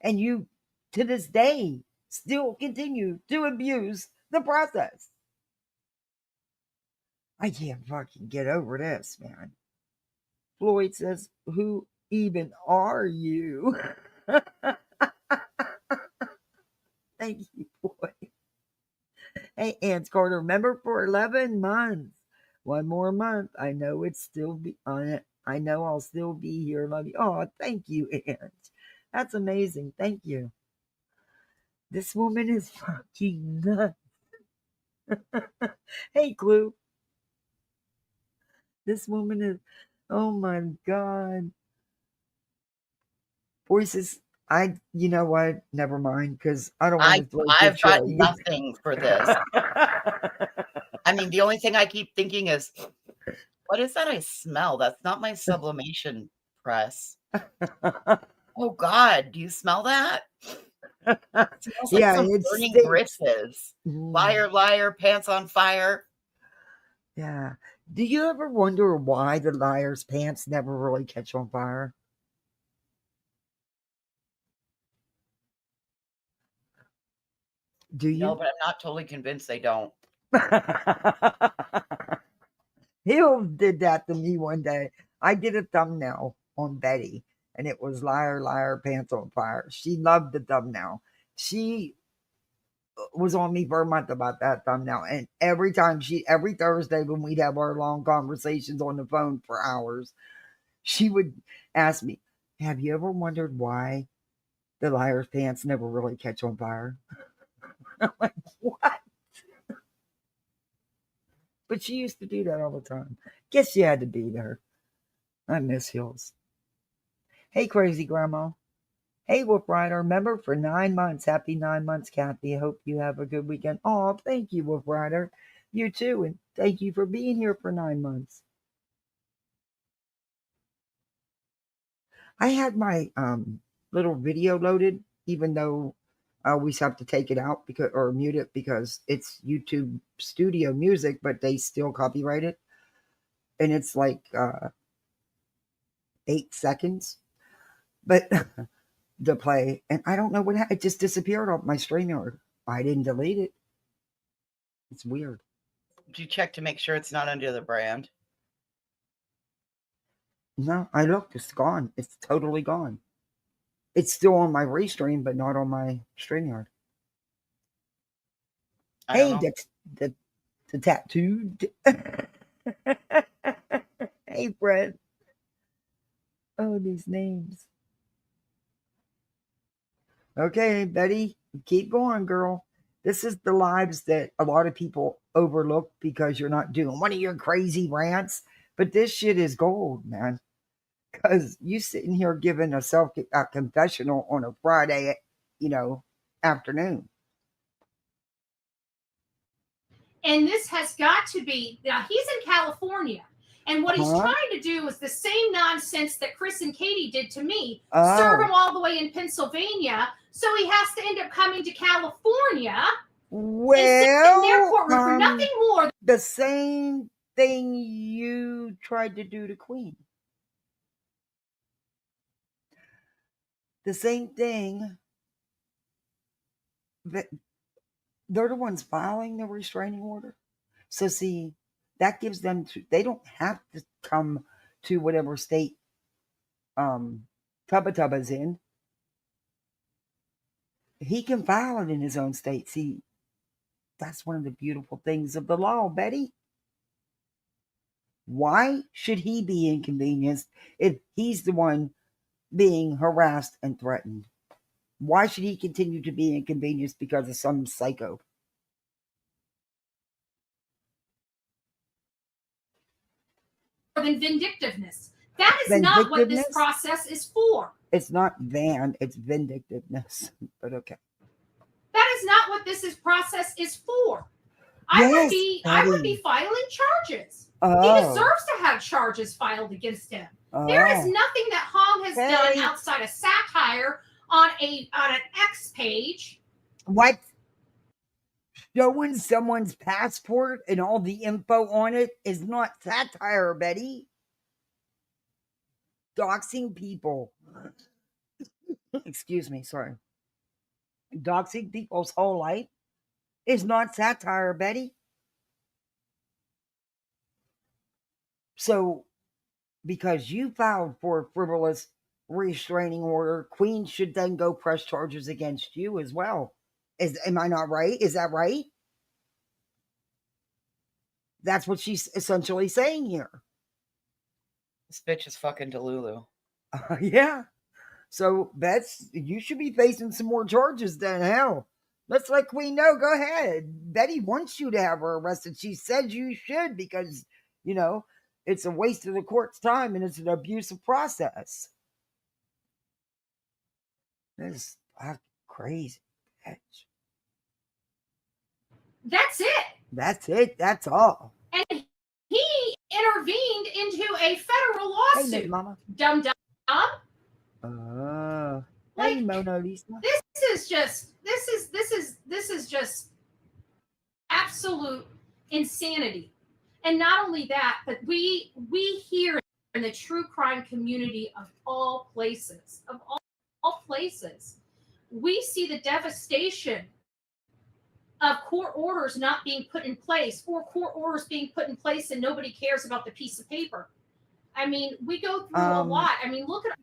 And you, to this day, still continue to abuse the process. I can't fucking get over this, man. Floyd says, "Who even are you?" Thank you, Floyd. Hey, Aunt Carter, remember for 11 months. One more month. I know it's still be on it. I know I'll still be here. Love you. Oh, thank you, Aunt. That's amazing. Thank you. This woman is fucking nuts. Hey, Clue. This woman is, oh my God. Voices, you know what? Never mind, because I don't want to throw I've picture got at you. nothing for this. I mean, the only thing I keep thinking is, what is that I smell? That's not my sublimation press. Oh God, do you smell that? It smells like Yeah, some it burning stinks. britches. Mm, Liar, liar, pants on fire. yeah. Do you ever wonder why the liar's pants never really catch on fire? Do No, you? but I'm not totally convinced they don't. Hill did that to me one day. I did a thumbnail on Betty, and it was liar, liar, pants on fire. She loved the thumbnail. She was on me for a month about that thumbnail. And every Thursday when we'd have our long conversations on the phone for hours, she would ask me, "Have you ever wondered why the liar's pants never really catch on fire?" I'm like, what? But she used to do that all the time. Guess you had to be there. I miss Hills. Hey, crazy grandma. Hey, Wolf Rider. Remember for 9 months. Happy 9 months, Kathy. I hope you have a good weekend. Oh, thank you, Wolf Rider. You too. And thank you for being here for 9 months. I had my little video loaded, even though I always have to take it out because or mute it because it's YouTube Studio Music, but they still copyright it, and it's like 8 seconds, but to play, and I don't know what happened. It just disappeared off my StreamYard. I didn't delete it. It's weird. Did you check to make sure it's not under the brand? No, I looked. It's gone. It's totally gone. It's still on my restream, but not on my StreamYard. I don't Hey, know. the tattooed. Hey, Fred. Oh, these names. Okay, Betty, keep going, girl. This is the lives that a lot of people overlook because you're not doing one of your crazy rants. But this shit is gold, man. Because you sitting here giving a confessional on a Friday, you know, afternoon. And this has got to be, now he's in California. And what he's Huh? trying to do is the same nonsense that Chris and Katie did to me, serve Oh, him all the way in Pennsylvania. So he has to end up coming to California and sitting in their well, courtroom for nothing more. the same thing you tried to do to Queen. The same thing that they're the ones filing the restraining order. So see, that gives them they don't have to come to whatever state Tubba Tubba's in. He can file it in his own state. See, that's one of the beautiful things of the law, Betty. Why should he be inconvenienced if he's the one being harassed and threatened? Why should he continue to be inconvenienced because of some psycho? than vindictiveness. That is not what this Vindictiveness? process is for. It's not it's vindictiveness. But okay. That is not what this process is for. I Yes, would be Betty. filing charges. He Oh, deserves to have charges filed against him. There is oh. nothing that Hong has done Hey, outside of satire on an X page. what? Showing someone's passport and all the info on it is not satire, Betty. Doxing people. Excuse me, sorry. Doxing people's whole life is not satire, Betty. So, because you filed for a frivolous restraining order, Queen should then go press charges against you as well. Am I not right? Is that right? That's what she's essentially saying here. This bitch is fucking Delulu. Yeah. So that's you should be facing some more charges then. Hell, let's let Queen know. Go ahead. Betty wants you to have her arrested. She said you should because you know it's a waste of the court's time and it's an abusive process. This is crazy. Bitch. That's it. That's it. That's all. And he intervened into a federal Hey, lawsuit. Mama. Dum dum. Hey, Mona Lisa. This is just absolute insanity. And not only that, but we hear in the true crime community of all places, we see the devastation of court orders not being put in place, or court orders being put in place and nobody cares about the piece of paper. I mean, we go through a lot. I mean, look at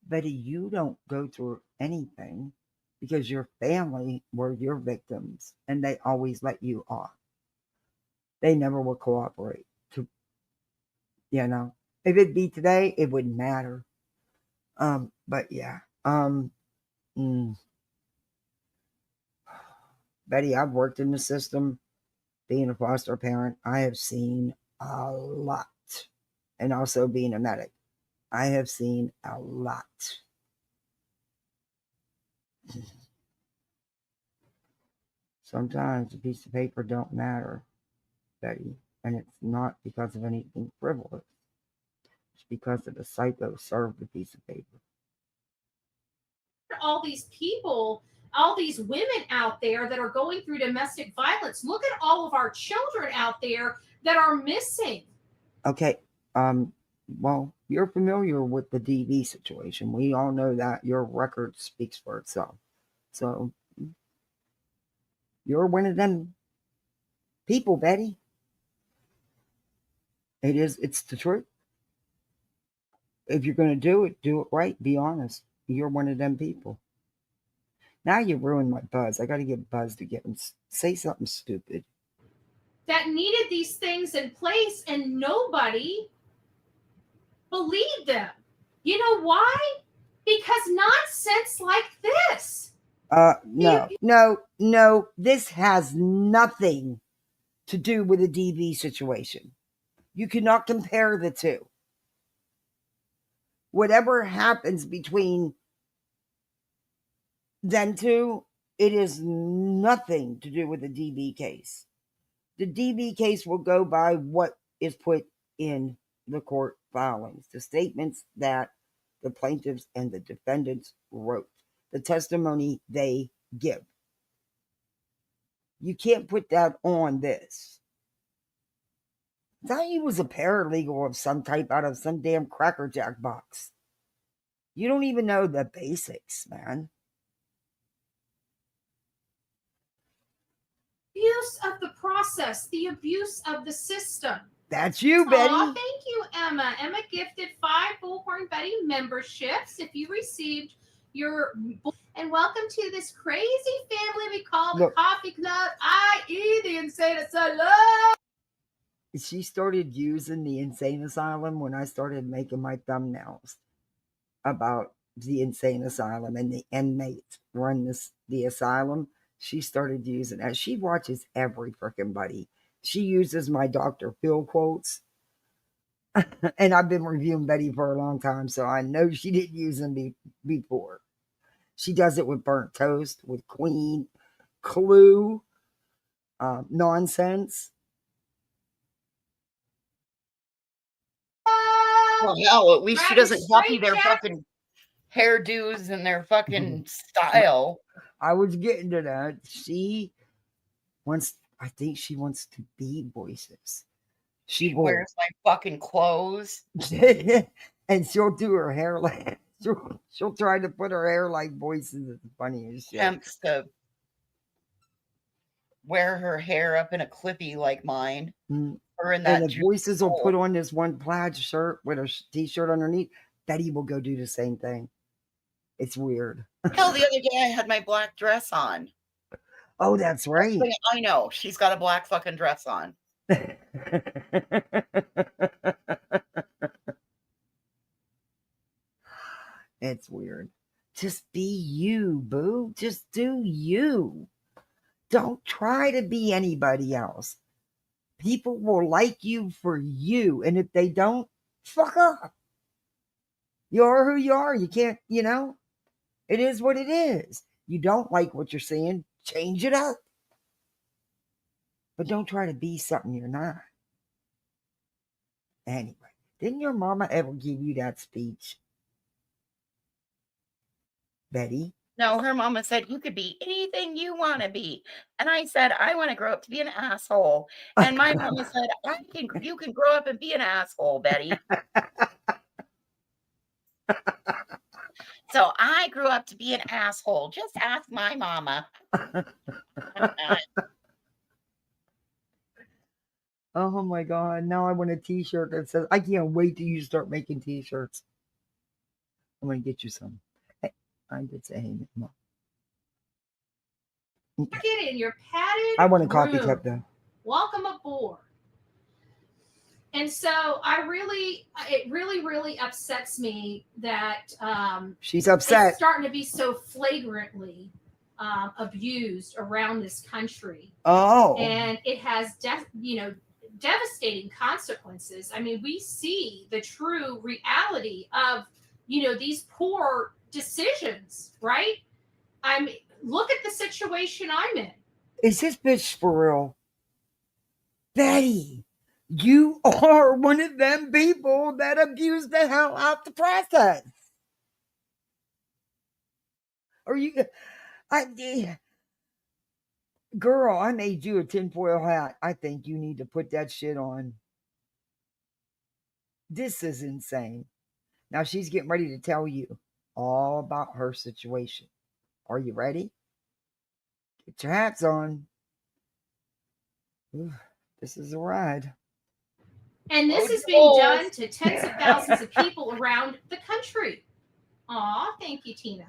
Betty, you don't go through anything because your family were your victims and they always let you off. They never will cooperate. If it'd be today, it wouldn't matter. But yeah. Betty, I've worked in the system, being a foster parent. I have seen a lot. And also being a medic. I have seen a lot. Sometimes a piece of paper don't matter, Betty, and it's not because of anything frivolous. It's because of the psycho served the piece of paper. all these people, all these women out there that are going through domestic violence. Look at all of our children out there that are missing. Okay, well, you're familiar with the DV situation. We all know that your record speaks for itself. So you're one of them people, Betty. It's the truth. If you're going to do it right. Be honest. You're one of them people. Now you ruined my buzz. I got to get Buzz to get and say something stupid. That needed these things in place and nobody believed them. You know why? Because nonsense like this. No. This has nothing to do with the DV situation. You cannot compare the two. Whatever happens between them two, it is nothing to do with the DV case. The DV case will go by what is put in the court filings, the statements that the plaintiffs and the defendants wrote, the testimony they give. You can't put that on this. I thought he was a paralegal of some type out of some damn Cracker Jack box. You don't even know the basics, man. Abuse of the process, the abuse of the system. That's you, Betty. Aw, thank you, Emma. Emma gifted 5 Bullhornbetty memberships. If you received your... And welcome to this crazy family we call the Coffee Club, i.e. the Insane Asylum. She started using the Insane Asylum when I started making my thumbnails about the Insane Asylum and the inmates run the asylum. She started using that. She watches every freaking buddy. She uses my Dr. Phil quotes. And I've been reviewing Betty for a long time, so I know she didn't use them before. She does it with Burnt Toast, with Queen, Clue, Nonsense. Well, hell, at least she doesn't copy their fucking hairdos and their fucking style. I was getting to that. I think she wants to be voices. She She will. wears my fucking clothes. And she'll do her hair like she'll try to put her hair like voices. It's funny as shit. Attempts to wear her hair up in a clippy like mine. Mm. Or in And that the juicy voices will put bowl. on this one plaid shirt with a t-shirt underneath. Betty will go do the same thing. It's weird. Hell, the other day I had my black dress on. Oh, that's right. I know. She's got a black fucking dress on. It's weird. Just be you, boo. Just do you. Don't try to be anybody else. People will like you for you. And if they don't, fuck up. You are who you are. You can't, it is what it is. You don't like what you're seeing, change it up. But don't try to be something you're not. Anyway, didn't your mama ever give you that speech, Betty? No, her mama said, you could be anything you want to be. And I said, I want to grow up to be an asshole. And my mama said, you can grow up and be an asshole, Betty. So I grew up to be an asshole. Just ask my mama. Oh my God. Now I want a t shirt that says, I can't wait till you start making t shirts. I'm going to get you some. Hey, I did say, hey, Mom. Get in your padded I want a coffee room. cup though. Welcome aboard. And so it really upsets me that She's upset. it's starting to be so flagrantly abused around this country. Oh. And it has devastating consequences. I mean, we see the true reality of these poor decisions, right? I mean, look at the situation I'm in. Is this bitch for real? Betty, you are one of them people that abuse the hell out the process. Are you? Girl, I made you a tinfoil hat. I think you need to put that shit on. This is insane. Now she's getting ready to tell you all about her situation. Are you ready? Get your hats on. Ooh, this is a ride. And this is being done to tens of thousands of people around the country. Aw, thank you, Tina.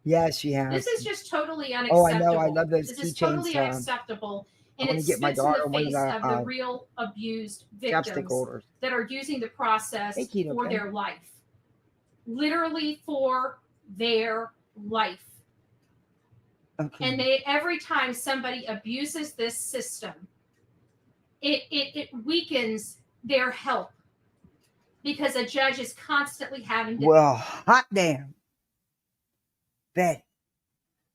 Yes, she has. This is just totally unacceptable. Oh, I know. I love those This is keychains. totally unacceptable. And it get my spits in daughter the one of face the, of the real abused chapstick victims holders. that are using the process Hey, Keto for Pen. their life. Literally for their life. Okay. And every time somebody abuses this system, it weakens their help because a judge is constantly having to. Well, hot damn. Betty,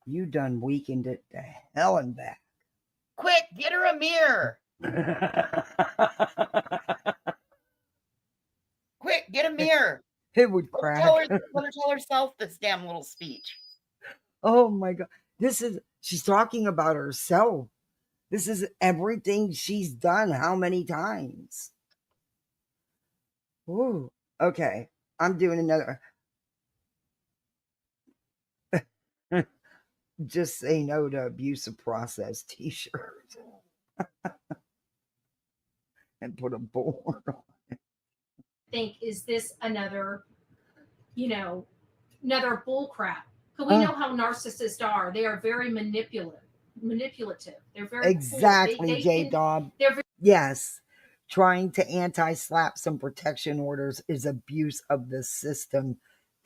you done weakened it to hell and back. Quick, get her a mirror. Quick, get a mirror. It would crack. Let her tell herself this damn little speech. Oh my God. She's talking about herself. This is everything she's done. How many times? Ooh. Okay. I'm doing another. Just say no to abusive process t-shirt. And put a board on it. Think, is this another bull crap? Because we know how narcissists are. They are very manipulative. They're very exactly, J-Dog. Yes. Trying to anti-slap some protection orders is abuse of the system.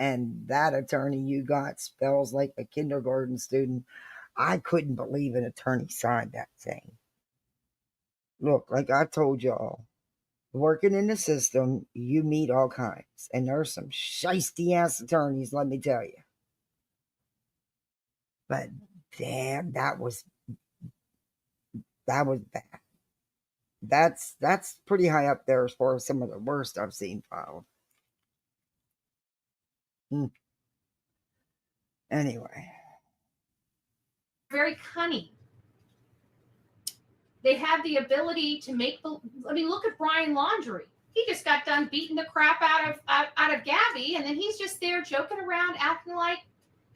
And that attorney you got spells like a kindergarten student. I couldn't believe an attorney signed that thing. Look, like I told y'all, working in the system, you meet all kinds. And there's some shiesty ass attorneys, let me tell you. But damn, that was bad. That's pretty high up there as far as some of the worst I've seen filed. Anyway. Very cunning. They have the ability to make the. I mean, look at Brian Laundrie. He just got done beating the crap out of Gabby, and then he's just there joking around, acting like,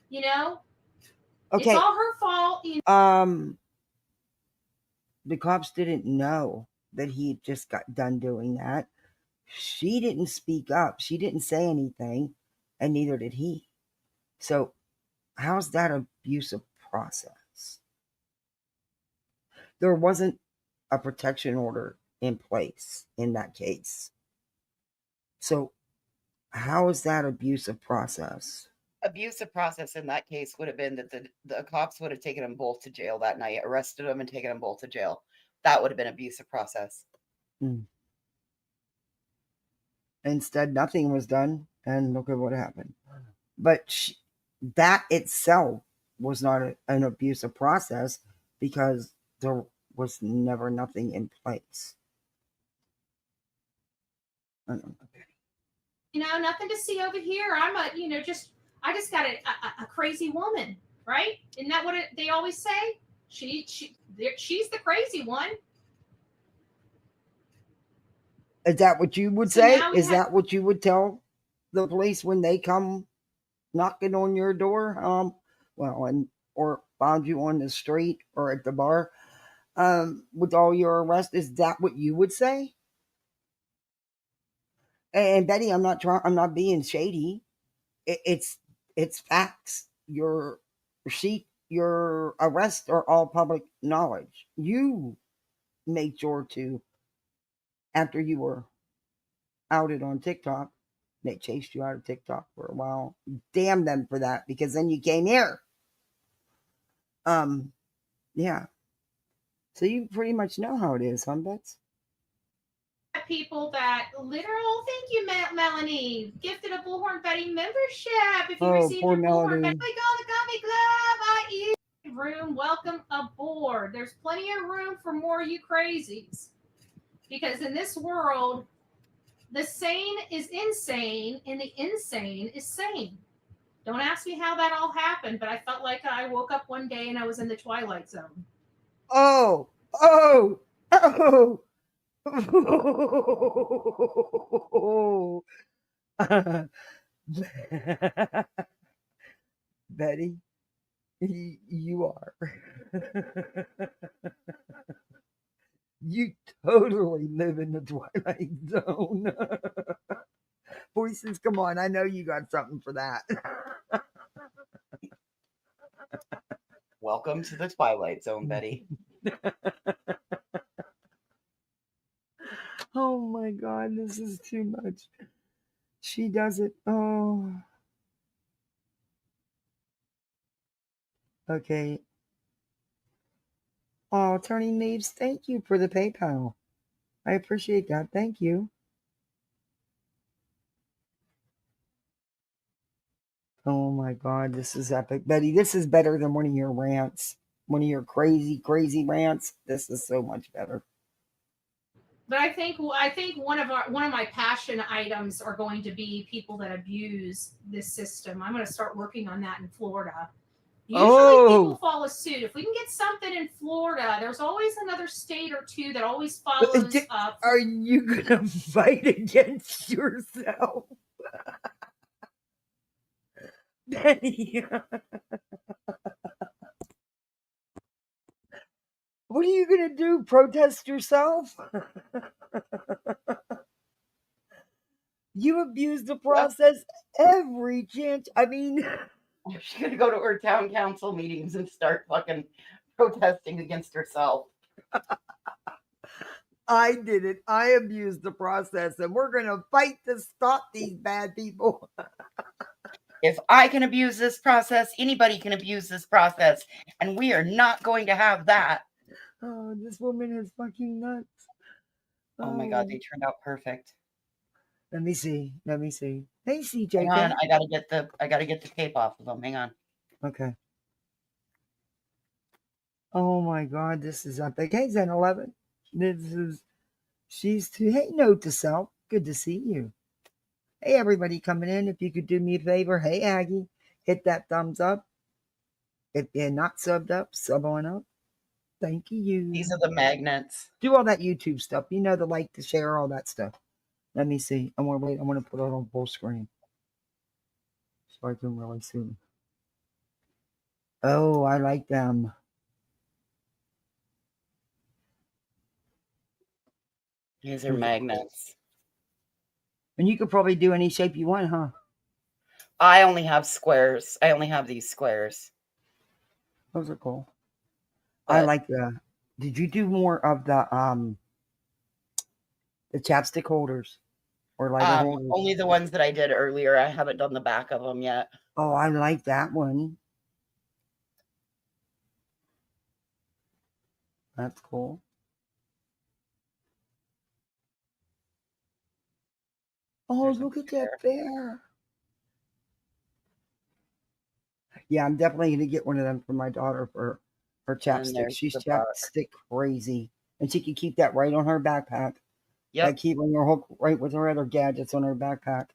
you know, it's Okay. all her fault. The cops didn't know that he had just got done doing that. She didn't speak up. She didn't say anything, and neither did he. So, how's that abusive process? There wasn't a protection order in place in that case. So, how is that abusive process? Abusive process in that case would have been that the cops would have taken them both to jail that night, arrested them and taken them both to jail. That would have been abusive process. Instead, nothing was done, and look at what happened. But that itself was not an abusive process because there was never nothing in place. I don't know. You know, nothing to see over here. I'm a, you know, I just got a crazy woman, right? Isn't that what they always say? She's the crazy one. Is that what you would So say? now we Is have- that what you would tell the police when they come knocking on your door? Or found you on the street or at the bar with all your arrests? Is that what you would say? And Betty, I'm not being shady. It's facts. Your receipt, your arrests are all public knowledge. You made sure to, after you were outed on TikTok, they chased you out of TikTok for a while. Damn them for that, because then you came here. Yeah. So you pretty much know how it is, huh, Bets? People that literal, thank you, Melanie, gifted a Bullhornbetty membership. If you Oh, received poor your Melody. Bullhornbetty, we go to Gummy Club. Room, welcome aboard. There's plenty of room for more you crazies, because in this world, the sane is insane and the insane is sane. Don't ask me how that all happened, but I felt like I woke up one day and I was in the Twilight Zone. Oh, oh. Betty, you are. You totally live in the Twilight Zone. Voices, come on. I know you got something for that. Welcome to the Twilight Zone, Betty. Oh my God, this is too much. She does it. Oh. Okay. Oh, Turning Leaves, thank you for the PayPal. I appreciate that. Thank you. Oh my God, this is epic. Betty, this is better than one of your rants. One of your crazy, crazy rants. This is so much better. But I think one of my passion items are going to be people that abuse this system. I'm going to start working on that in Florida. Usually people follow suit. If we can get something in Florida, there's always another state or two that always follows up. Are you going to fight against yourself? Betty. What are you going to do? Protest yourself? You abuse the process every chance. I mean, she's going to go to her town council meetings and start fucking protesting against herself. I did it. I abused the process, and we're going to fight to stop these bad people. If I can abuse this process, anybody can abuse this process, and we are not going to have that. Oh, this woman is fucking nuts. Oh my God, they turned out perfect. Let me see. Hey, CJ. Hang on, I gotta get the tape off of them. Hang on. Okay. Oh my God, this is epic. Hey, Zen 11. Hey, note to self. Good to see you. Hey, everybody coming in. If you could do me a favor. Hey, Aggie, hit that thumbs up. If you're not subbed up, sub on up. Thank you. These are the magnets. Do all that YouTube stuff. You know, the like, the share, all that stuff. Let me see. I want to wait. I want to put it on full screen so I can really see. Oh, I like them. These are magnets. And you could probably do any shape you want, huh? I only have squares. I only have these squares. Those are cool. But I like the. Did you do more of the chapstick holders or lighter holders? only the ones that I did earlier. I haven't done the back of them yet. Oh, I like that one. That's cool. Oh, There's a look at that bear. Yeah, I'm definitely going to get one of them for my daughter for her chapstick. there's She's the back. chapstick crazy. And she can keep that right on her backpack. Yep. Like keeping her hook right with her other gadgets on her backpack.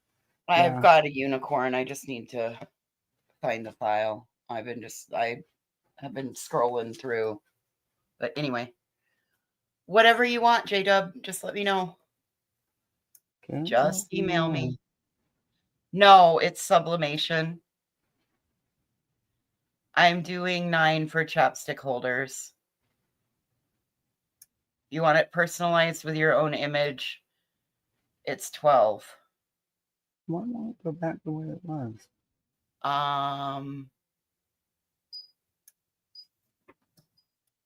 I've got a unicorn. I just need to find the file. I have been scrolling through. But anyway, whatever you want, J-Dub, just let me know. Okay, Just email me. No, it's sublimation. I'm doing 9 for chapstick holders. You want it personalized with your own image? It's 12. Why won't it go back the way it was?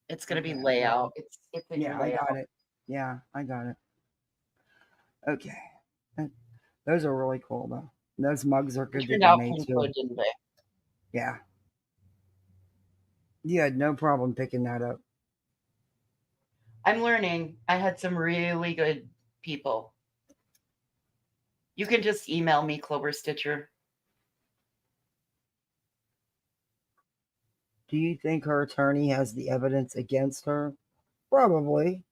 It's going to be layout. It's in your layout. I got it. Yeah, I got it. Okay. Those are really cool, though. Those mugs are good to Turned be out made, pretty too. good, didn't they? Yeah. You had no problem picking that up. I'm learning. I had some really good people. You can just email me, Clover Stitcher. Do you think her attorney has the evidence against her? Probably.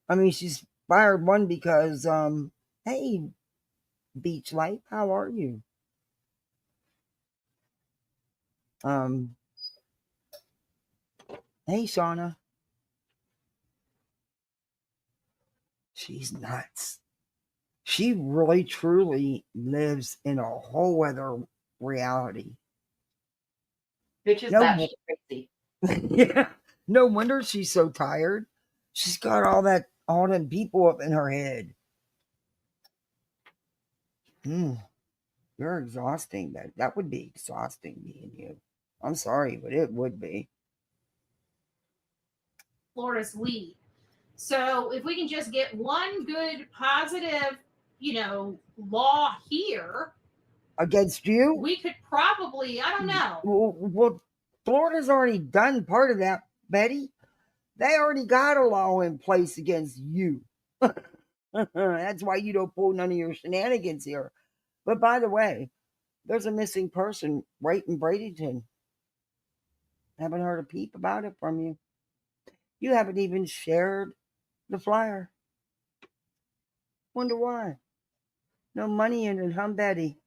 I mean, she's fired one because, hey, Beach Life, how are you? Hey, Shauna. She's nuts. She really, truly lives in a whole other reality. Bitch is batshit crazy. Yeah. No wonder she's so tired. She's got all them people up in her head. You're exhausting. That would be exhausting, me and you. I'm sorry, but it would be. Florida's lead. So if we can just get one good positive, law here against you, we could probably, I don't know. Well, Florida's already done part of that, Betty. They already got a law in place against you. That's why you don't pull none of your shenanigans here. But by the way, there's a missing person right in Bradenton. Haven't heard a peep about it from you. You haven't even shared the flyer. Wonder why. No money in it, huh, Betty?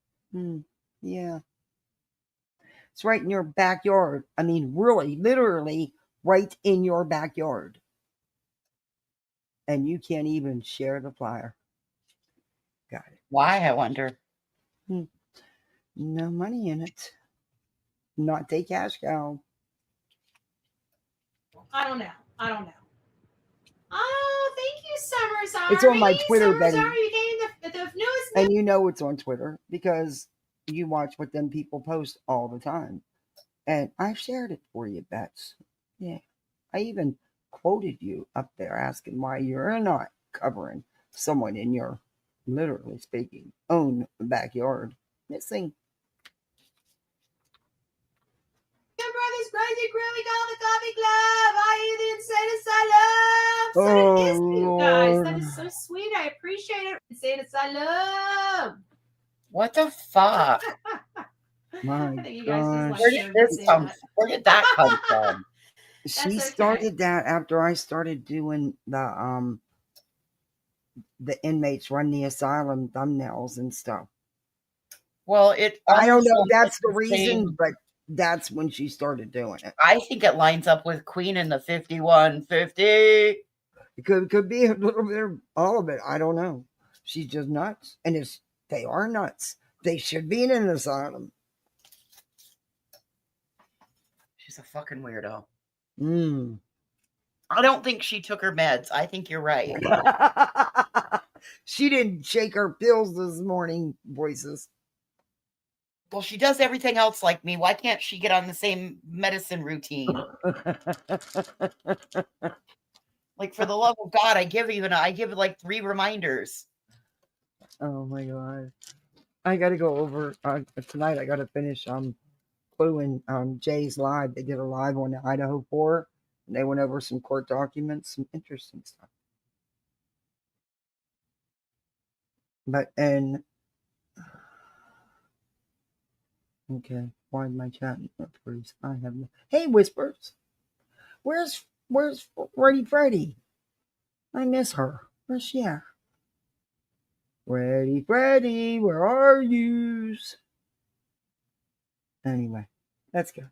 Yeah. It's right in your backyard. I mean, really, literally right in your backyard. And you can't even share the flyer. Got it. Why, I wonder? No money in it. Not a cash cow. I don't know. Oh, thank you, Summer's Army. It's on my Twitter, Summer's Betty. Army, you getting the newest. And you know it's on Twitter because you watch what them people post all the time. And I shared it for you, Bets. Yeah. I even quoted you up there asking why you're not covering someone in your, literally speaking, own backyard. Missing. Your brother's crazy growing all the coffee club. I the insane asylum. So it is for you guys. That is so sweet. I appreciate it. Insane asylum. What the fuck? My gosh. Where did that come from? She started that after I started doing the inmates run the asylum thumbnails and stuff. Well, I don't know if that's the reason, but That's when she started doing it. I think it lines up with Queen in the 5150. It could be a little bit of all of it. I don't know. She's just nuts, and they are nuts. They should be in an asylum. She's a fucking weirdo. Mm. I don't think she took her meds. I think you're right. She didn't shake her pills this morning, voices. Well, she does everything else like me. Why can't she get on the same medicine routine? Like, for the love of God, I give like 3 reminders. Oh my god. I gotta go over tonight. I gotta finish Clue and Jay's live. They did a live on the Idaho 4, and they went over some court documents, some interesting stuff. But okay, why am I chatting? Please, I have no. Hey, Whispers, where's Freddy? I miss her. Where's she at? Freddy, where are you? Anyway, let's go.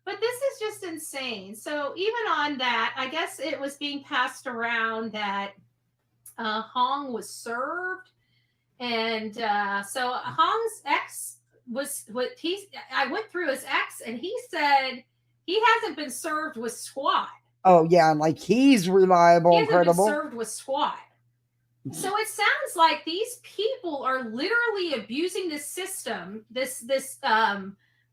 But this is just insane. So even on that, I guess it was being passed around that Hong was served, and so Hong's ex was what he's. I went through his ex, and he said he hasn't been served with squad. Oh yeah, like he's reliable, he hasn't incredible. been served with squad. So it sounds like these people are literally abusing this system, this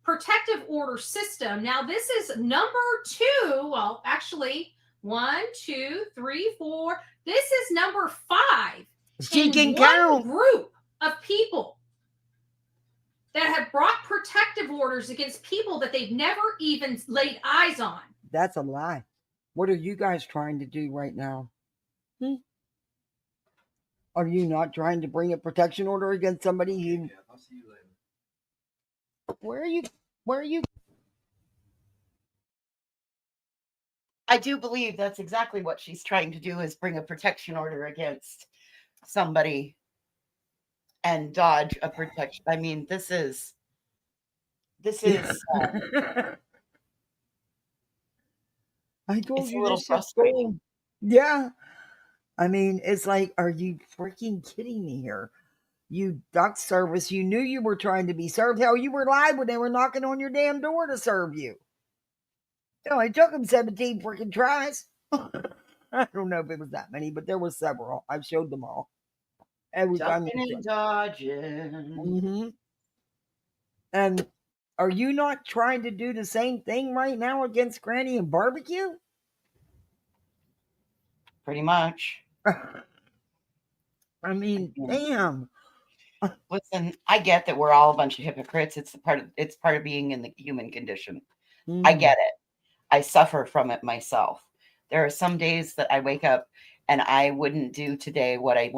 protective order system. Now this is number 2. Well, actually, 1, 2, 3, 4. This is number 5. She can count. Group of people that have brought protective orders against people that they've never even laid eyes on. That's a lie. What are you guys trying to do right now? Are you not trying to bring a protection order against somebody you... Yeah, I'll see you later. Where are you? I do believe that's exactly what she's trying to do, is bring a protection order against somebody and dodge a protection. I mean, this is I told it's you a little this shit's frustrating. cool. Yeah. I mean, it's like, are you freaking kidding me here? You duck service, you knew you were trying to be served. Hell, you were live when they were knocking on your damn door to serve you. It only took them 17 freaking tries. I don't know if it was that many, but there were several. I've showed them all. Every time. Ducking and dodging. Mm-hmm. And are you not trying to do the same thing right now against Granny and Barbecue? Pretty much. I mean, damn. Listen, I get that we're all a bunch of hypocrites. It's part of being in the human condition. I get it. I suffer from it myself. There are some days that I wake up and I wouldn't do today what I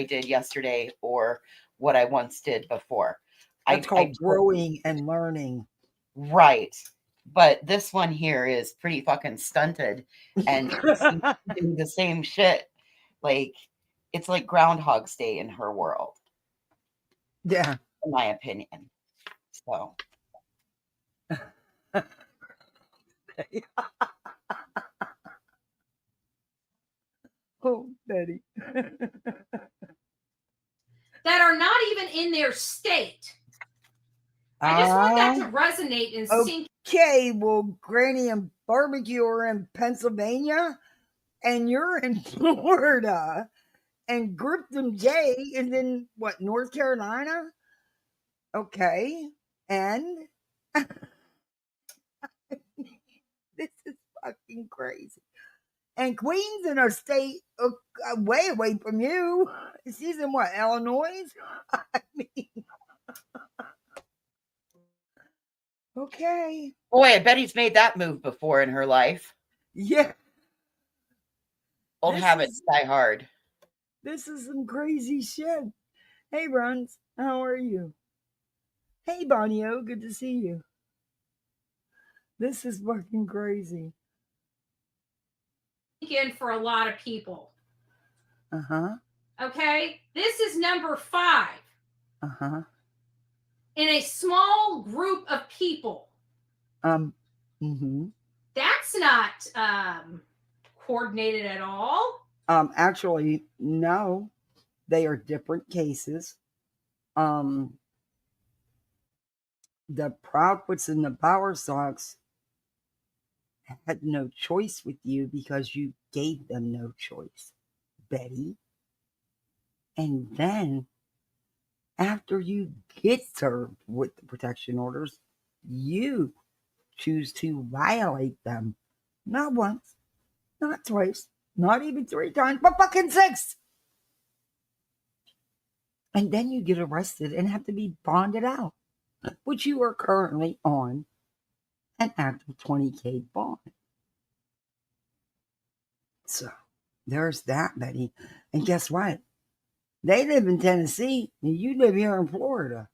did yesterday or what I once did before. That's called growing and learning. Right. But this one here is pretty fucking stunted and doing the same shit. Like, it's like Groundhog's Day in her world. Yeah. In my opinion. So. Oh, Betty. That are not even in their state. I just want that to resonate and sink. Okay, well, Granny and Barbecue are in Pennsylvania, and you're in Florida, and Griffin J is in, what, North Carolina? Okay, and this is fucking crazy. And Queen's in a state way away from you. She's in, what, Illinois? I mean... Okay. Boy, I bet he's made that move before in her life. Yeah. Old habits die hard. This is some crazy shit. Hey, Runs, how are you? Hey, Bonio, good to see you. This is fucking crazy. In for a lot of people. Uh-huh. Okay? This is number 5. Uh-huh. in a small group of people. Mm-hmm. That's not coordinated at all. Actually, no, they are different cases. Um, the Proudfoots and the Bowersocks had no choice with you because you gave them no choice, Betty. And then, after you get served with the protection orders, you choose to violate them. Not once, not twice, not even 3 times, but fucking 6. And then you get arrested and have to be bonded out, which you are currently on an active 20K bond. So there's that, Betty. And guess what? They live in Tennessee and you live here in Florida.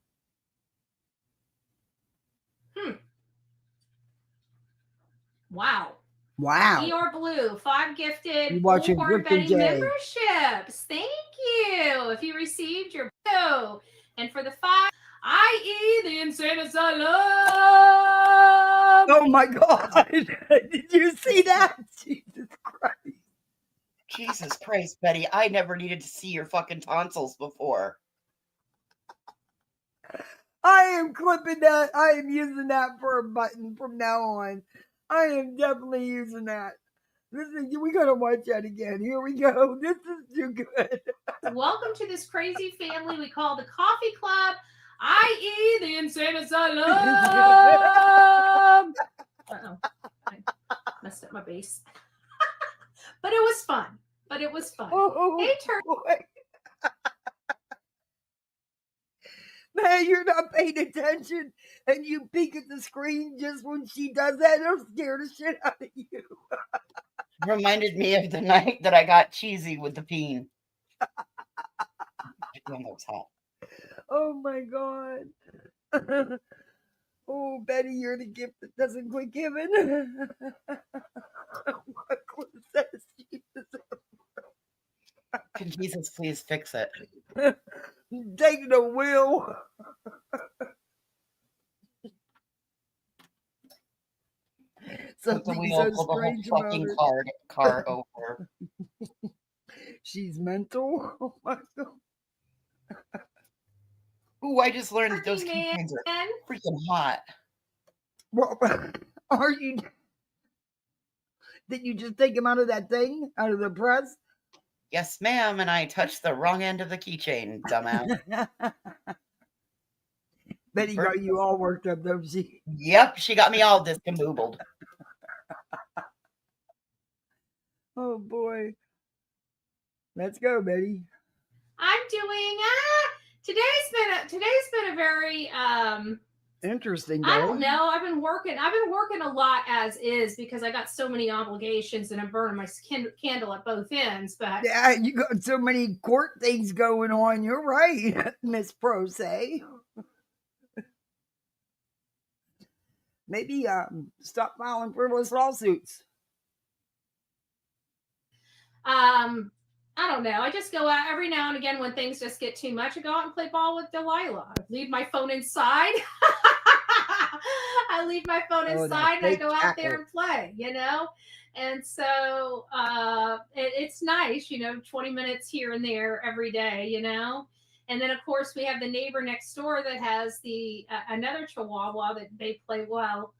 Wow. Wow. ER Blue, 5 gifted You watching Bullhornbetty Griffin J. memberships. Thank you. If you received your blue. And for the 5, i.e. the insane asylum. Oh my God. Did you see that? Jesus Christ. Jesus Christ, Betty, I never needed to see your fucking tonsils before. I am clipping that. I am using that for a button from now on. I am definitely using that. We gotta watch that again. Here we go. This is too good. Welcome to this crazy family we call the Coffee Club, i.e. the insane asylum. Uh-oh. I messed up my bass. But it was fun. Oh, Hey, Turtle. boy. Man, you're not paying attention and you peek at the screen just when she does that. It'll scare the shit out of you. Reminded me of the night that I got cheesy with the peen. That was hot. Oh my God. Oh, Betty, you're the gift that doesn't quit giving. What was that? Can Jesus please fix it? Taking a wheel. Put the Something wheel, so pull the whole strange about fucking her. car over. She's mental. Oh my God. Ooh, I just learned that those Turkey keychains are Man. freaking hot. Well, are you? Did you just take him out of that thing, out of the press? Yes, ma'am, and I touched the wrong end of the keychain, dumbass. Betty got you all worked up, don't she? Yep, she got me all discombobbled. Oh boy. Let's go, Betty. I'm doing today's been a very Interesting day. I don't know. I've been working a lot as is because I got so many obligations and I'm burning my candle at both ends. But yeah, you got so many court things going on. You're right, Miss Prose. Maybe stop filing frivolous lawsuits. I don't know. I just go out every now and again when things just get too much. I go out and play ball with Delilah. I leave my phone inside. I leave my phone inside and I go out there and play, And so it's nice, 20 minutes here and there every day, And then, of course, we have the neighbor next door that has the another Chihuahua that they play well.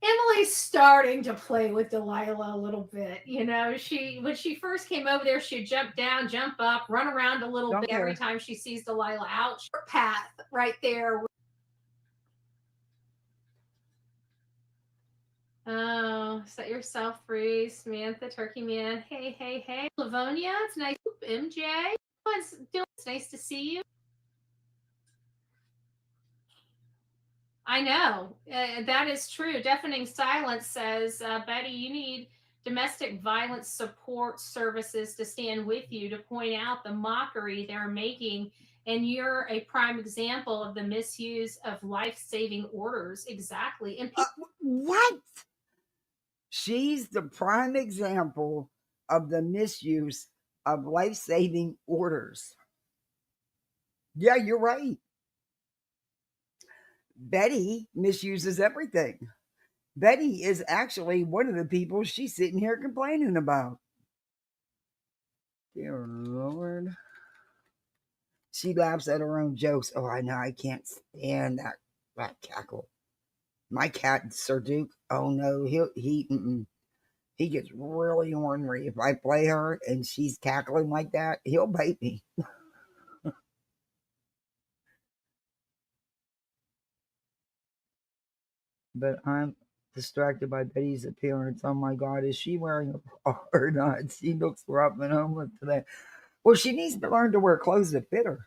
Emily's starting to play with Delilah a little bit. When she first came over there, she'd jump down, jump up, run around a little bit every time she sees Delilah out. Her path right there. Oh, set yourself free, Samantha, Turkey Man. Hey. Livonia, it's nice. MJ, it's nice to see you. I know. That is true. Deafening Silence says, Betty, you need domestic violence support services to stand with you to point out the mockery they're making. And you're a prime example of the misuse of life-saving orders. Exactly. And what? She's the prime example of the misuse of life-saving orders. Yeah, you're right. Betty misuses everything. Betty is actually one of the people she's sitting here complaining about. Dear Lord. She laughs at her own jokes. Oh, I know. I can't stand that cackle. My cat, Sir Duke. Oh no, he gets really ornery. If I play her and she's cackling like that, he'll bite me. But I'm distracted by Betty's appearance. Oh my God, is she wearing a bra or not? She looks rough and homeless today. Well, she needs to learn to wear clothes that fit her.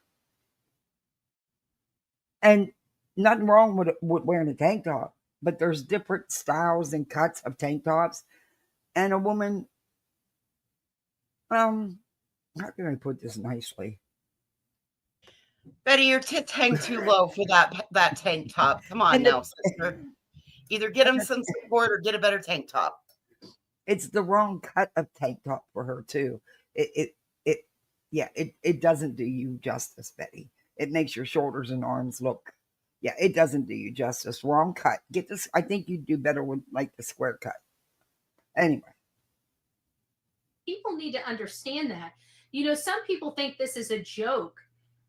And nothing wrong with wearing a tank top, but there's different styles and cuts of tank tops. And a woman, how can I put this nicely? Betty, your tits hang too low for that tank top. Come on And now, sister. Either get them some support or get a better tank top. It's the wrong cut of tank top for her too. It doesn't do you justice, Betty. It makes your shoulders and arms look. Yeah, it doesn't do you justice. Wrong cut. Get this. I think you'd do better with like the square cut. Anyway, people need to understand that. Some people think this is a joke,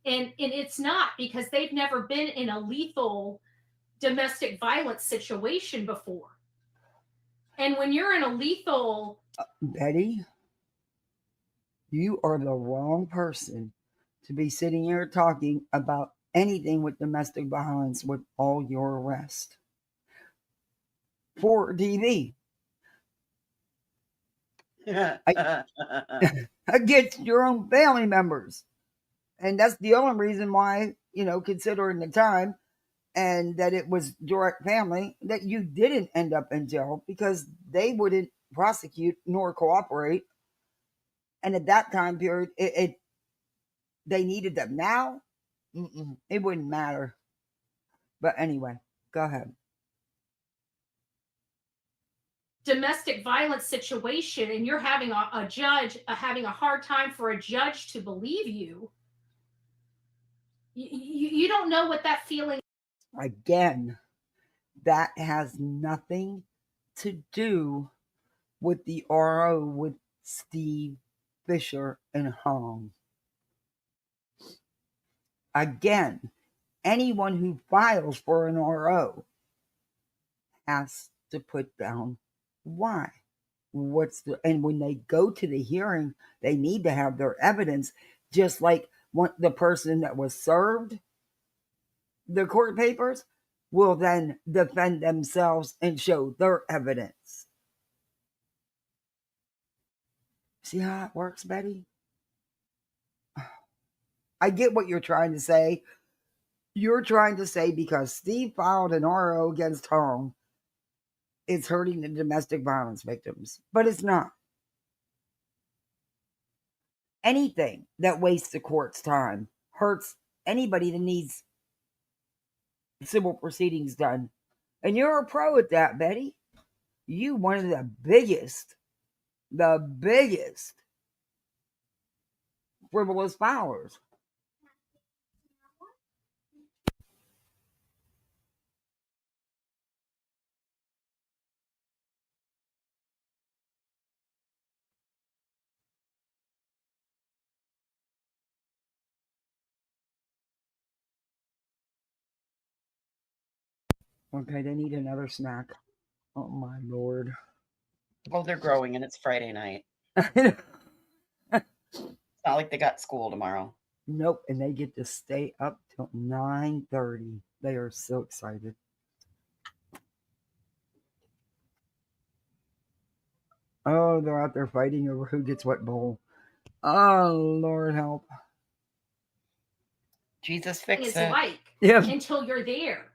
and it's not, because they've never been in a lethal domestic violence situation before. And when you're in a lethal Betty, you are the wrong person to be sitting here talking about anything with domestic violence with all your arrest for TV. Against your own family members. And that's the only reason why, considering the time and that it was direct family, that you didn't end up in jail, because they wouldn't prosecute nor cooperate. And at that time period, they needed them. Now, it wouldn't matter. But anyway, go ahead. domestic violence situation and you're having a judge having a hard time for a judge to believe you, you don't know what that feeling. Again, that has nothing to do with the RO with Steve Fisher and Hong. Again, anyone who files for an RO has to put down why. And when they go to the hearing, they need to have their evidence, just like the person that was served the court papers will then defend themselves and show their evidence. See how it works, Betty? I get what you're trying to say. You're trying to say because Steve filed an RO against Hong, it's hurting the domestic violence victims. But it's not. Anything that wastes the court's time hurts anybody that needs civil proceedings done. And you're a pro at that, Betty. You one of the biggest frivolous filers. Okay, they need another snack. Oh my Lord. Oh, they're growing and it's Friday night. It's not like they got school tomorrow. Nope, and they get to stay up till 9:30. They are so excited. Oh, they're out there fighting over who gets what bowl. Oh, Lord help. Jesus fix It's it. like until you're there.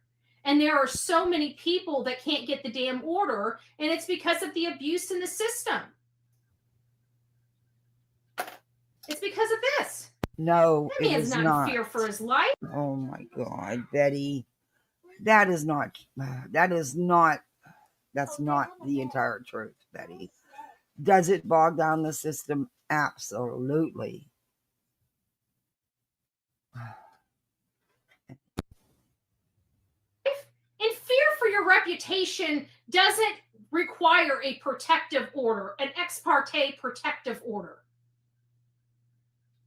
And there are so many people that can't get the damn order, and it's because of the abuse in the system. It's because of this. No, that man's not in fear for his life. Oh my God, Betty. That's not the entire truth, Betty. Does it bog down the system? Absolutely. your reputation doesn't require a protective order, an ex parte protective order.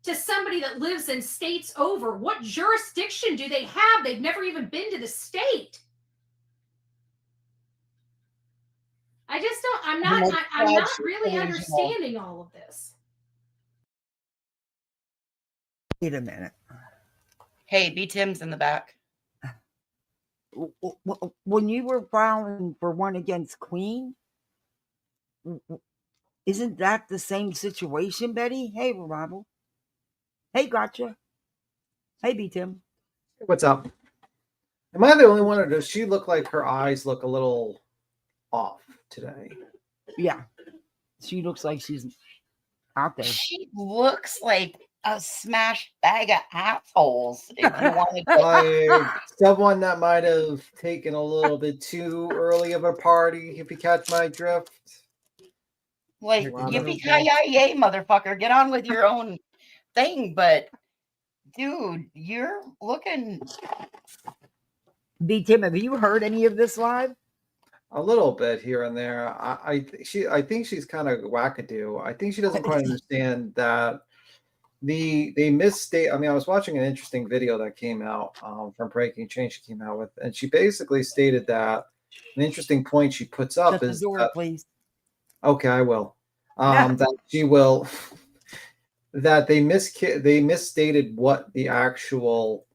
To somebody that lives in states over, what jurisdiction do they have? They've never even been to the state. I just don't, I'm not really understanding all of this. Wait a minute. Hey, B. Tim's in the back. When you were filing for one against Queen, isn't that the same situation, Betty? Hey, Revival. Hey, Gotcha. Hey, B. Tim. What's up? Am I the only one, or does she look like her eyes look a little off today? Yeah. She looks like she's out there. She looks like a smashed bag of assholes. If you want to Like someone that might have taken a little bit too early of a party, if you catch my drift. like Wow. yippee-ki-yay, motherfucker, get on with your own thing. But dude, you're looking. B. Tim, have you heard any of this live? A little bit here and there. I think she's kind of wackadoo. I think she doesn't quite understand that they misstate. I mean, I was watching an interesting video that came out from Breaking Change. She came out with, and she basically stated that an interesting point she puts up Shut is the door, that, please. okay, I will. That she will. That they misstated what the actual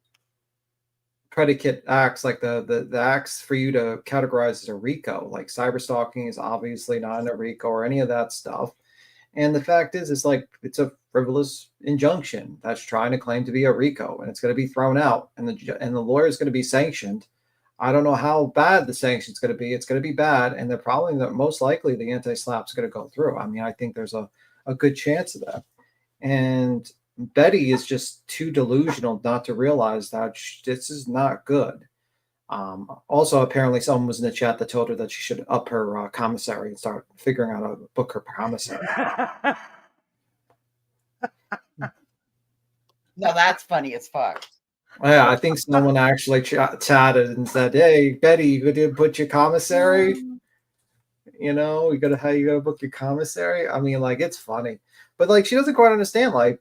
predicate acts, like the acts for you to categorize as a RICO, like cyber stalking is obviously not a RICO or any of that stuff. And the fact is, it's like it's a frivolous injunction that's trying to claim to be a RICO, and it's going to be thrown out, and the lawyer is going to be sanctioned. I don't know how bad the sanction is going to be. It's going to be bad, and they're probably most likely the anti-SLAPP is going to go through. I mean, I think there's a good chance of that. And Betty is just too delusional not to realize that this is not good. Also, apparently, someone was in the chat that told her that she should up her commissary and start figuring out how to book her commissary. No, that's funny as fuck. Yeah, I think someone actually chatted and said, "Hey, Betty, you did put your commissary. You know, how you gotta book your commissary." I mean, like, it's funny, but like, she doesn't quite understand. Like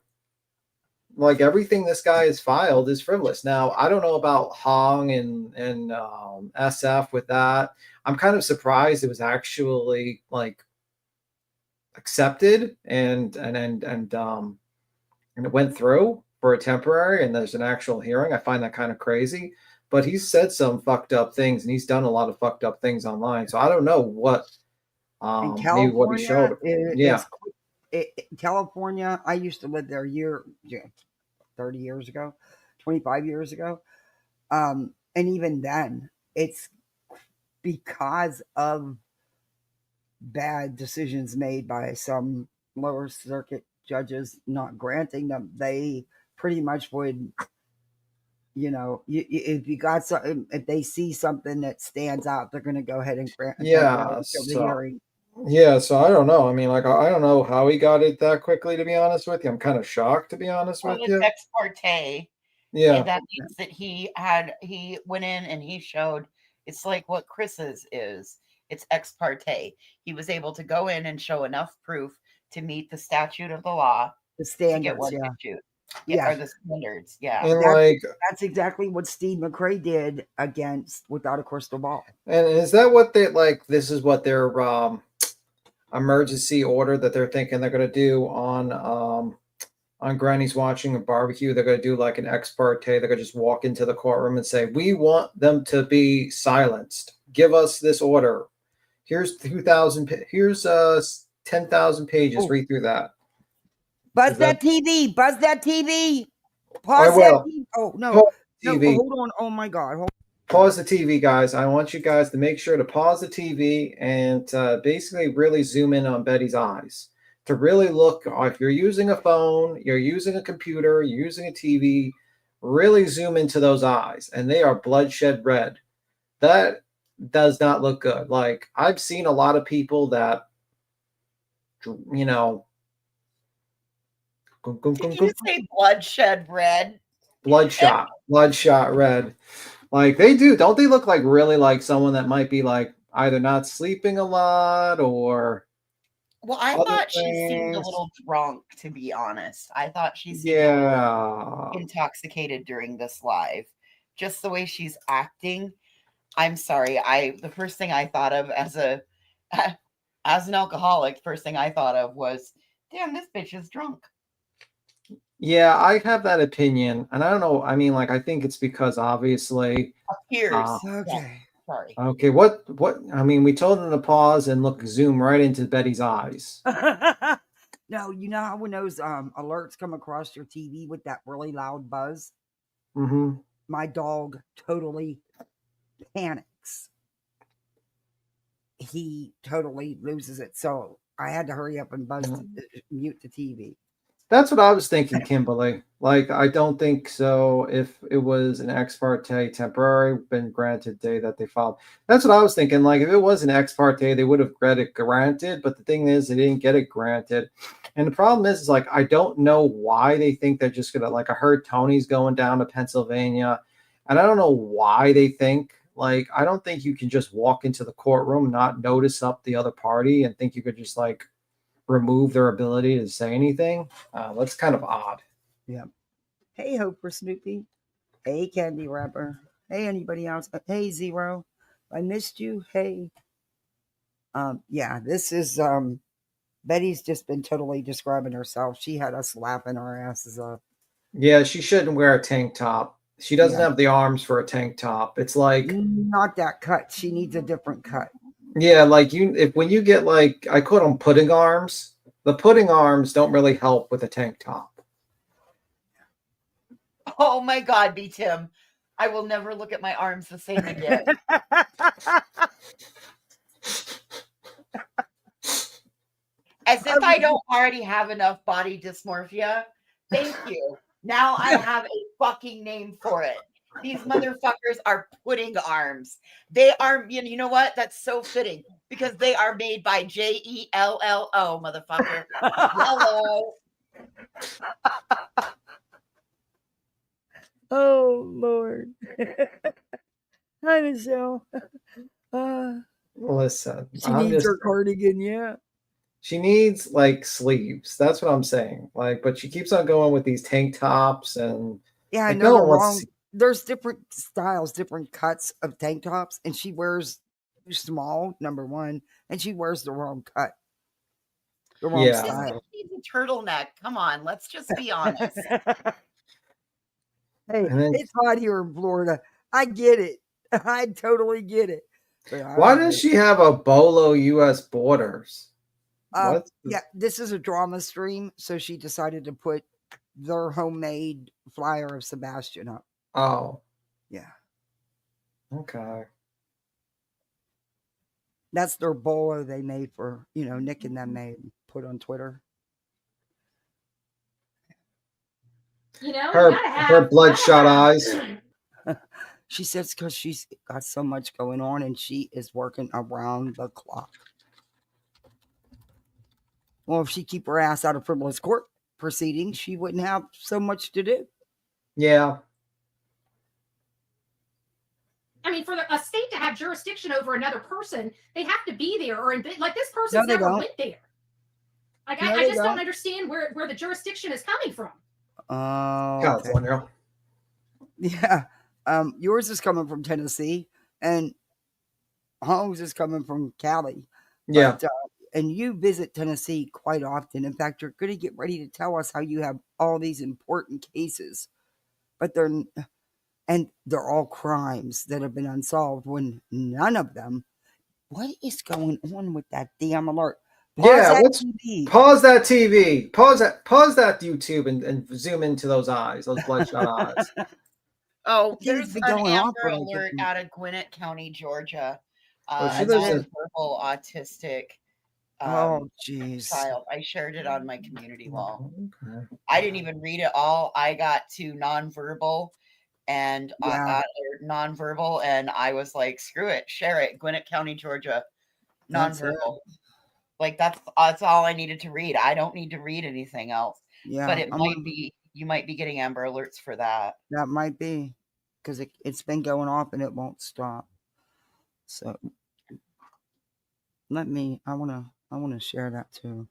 everything this guy has filed is frivolous. Now, I don't know about Hong and SF with that. I'm kind of surprised it was actually like accepted and it went through for a temporary, and there's an actual hearing. I find that kind of crazy. But he's said some fucked up things, and he's done a lot of fucked up things online. So I don't know what maybe what he showed. California, I used to live there 30 years ago, 25 years ago. And even then, it's because of bad decisions made by some lower circuit judges not granting them. They pretty much would, if you got something, if they see something that stands out, they're going to go ahead and grant. Yeah, so I don't know. I mean, like, I don't know how he got it that quickly, to be honest with you. I'm kind of shocked, to be honest with you. Ex parte. Yeah. That means that he went in and he showed, it's like what Chris's is. It's ex parte. He was able to go in and show enough proof to meet the statute of the law. The standards, to get one issue. Yeah. Or the standards, yeah. And that's exactly what Steve McRae did against Without a Crystal Ball. And is that what they like? This is what their emergency order that they're thinking they're going to do on Granny's Watching a Barbecue. They're going to do like an ex parte. They're going to just walk into the courtroom and say, "We want them to be silenced. Give us this order. Here's 2,000. Here's 10,000 pages. Read through that." Buzz that TV. Buzz that TV. Pause that TV. Oh, no. Pause TV. No, hold on. Oh, my God. Pause the TV, guys. I want you guys to make sure to pause the TV and basically really zoom in on Betty's eyes. To really look, if you're using a phone, you're using a computer, you're using a TV, really zoom into those eyes. And they are bloodshot red. That does not look good. Like, I've seen a lot of people that, Did you say bloodshot red? Bloodshot red. Like they do, don't they look like really like someone that might be like either not sleeping a lot or Well, I other thought she seemed a things? little drunk, to be honest. I thought she seemed a little Yeah. intoxicated during this live. Just the way she's acting. I'm sorry. The first thing I thought of as a as an alcoholic, first thing I thought of was, damn, this bitch is drunk. Yeah, I have that opinion. And I don't know. I mean, like, I think it's because obviously, uh, Appears. Yes, Okay. sorry. okay, I mean, we told them to pause and look, zoom right into Betty's eyes. No, you know how when those alerts come across your TV with that really loud buzz? Mm-hmm. My dog totally panics. He totally loses it. So I had to hurry up and mute the TV. That's what I was thinking, Kimberly. Like, I don't think so. If it was an ex parte temporary, been granted day that they filed. That's what I was thinking. Like, if it was an ex parte, they would have got it granted. But the thing is, they didn't get it granted. And the problem is like, I don't know why they think they're just gonna. Like, I heard Tony's going down to Pennsylvania, and I don't know why they think. Like, I don't think you can just walk into the courtroom, not notice up the other party, and think you could just like remove their ability to say anything. That's kind of odd. Yeah. Hey, Hope for Snoopy. Hey, Candy Wrapper. Hey, anybody else? Hey, Zero. I missed you. Hey. Yeah, this is Betty's just been totally describing herself. She had us laughing our asses off. Yeah, she shouldn't wear a tank top. She doesn't Yeah. have the arms for a tank top. It's like, Not that cut. She needs a different cut. yeah, like if when you get like I call them pudding arms, the pudding arms don't really help with a tank top. Oh my God, B Tim. I will never look at my arms the same again. As if I don't already have enough body dysmorphia. Thank you. Now I have a fucking name for it. These motherfuckers are pudding arms. They are, you know what? That's so fitting because they are made by Jello, motherfucker. Yellow. Oh, Lord. Hi, Michelle. Listen, She needs her cardigan, yeah. she needs like sleeves. That's what I'm saying. Like, but she keeps on going with these tank tops and Yeah, I like know no they're one wants wrong. There's different styles, different cuts of tank tops, and she wears too small, number one, and she wears the wrong cut, the wrong yeah. This style. bitch needs a turtleneck. Come on, let's just be honest. Hey, And then it's hot here in Florida. I get it. I totally get it. But I why don't does know. she have a Bolo US borders? What? Yeah, this is a drama stream, so she decided to put their homemade flyer of Sebastian up. Oh, Yeah. okay. That's their bolo they made for, Nick and them made put on Twitter. You know, Her you bloodshot gotta eyes. have. She says because she's got so much going on and she is working around the clock. Well, if she keep her ass out of frivolous court proceedings, she wouldn't have so much to do. Yeah. I mean, for a state to have jurisdiction over another person, they have to be there, or like this No, person's they never don't. went there. Like No, I they just don't don't. understand where the jurisdiction is coming from. Oh, okay. California. Yeah. Yours is coming from Tennessee, and Holmes is coming from Cali. Yeah. But and you visit Tennessee quite often. In fact, you're going to get ready to tell us how you have all these important cases, but they're all crimes that have been unsolved. When none of them. What is going on with that damn alert? Yeah, let's TV. pause that TV. Pause that YouTube and zoom into those eyes, those bloodshot eyes. Oh, It there's needs to be an going off Amber for like Alert out of Gwinnett County, Georgia. Oh, A she lives in nonverbal autistic Oh, jeez. child. I shared it on my community wall. Okay. I didn't even read it all. I got to nonverbal and Yeah, nonverbal, and I was like, screw it, share it. Gwinnett County, Georgia, that's it. nonverbal. Like that's all I needed to read. I don't need to read anything else. Yeah, But it might be you might be getting Amber Alerts for that. that might be because it's been going off and it won't stop. So I wanna share that too.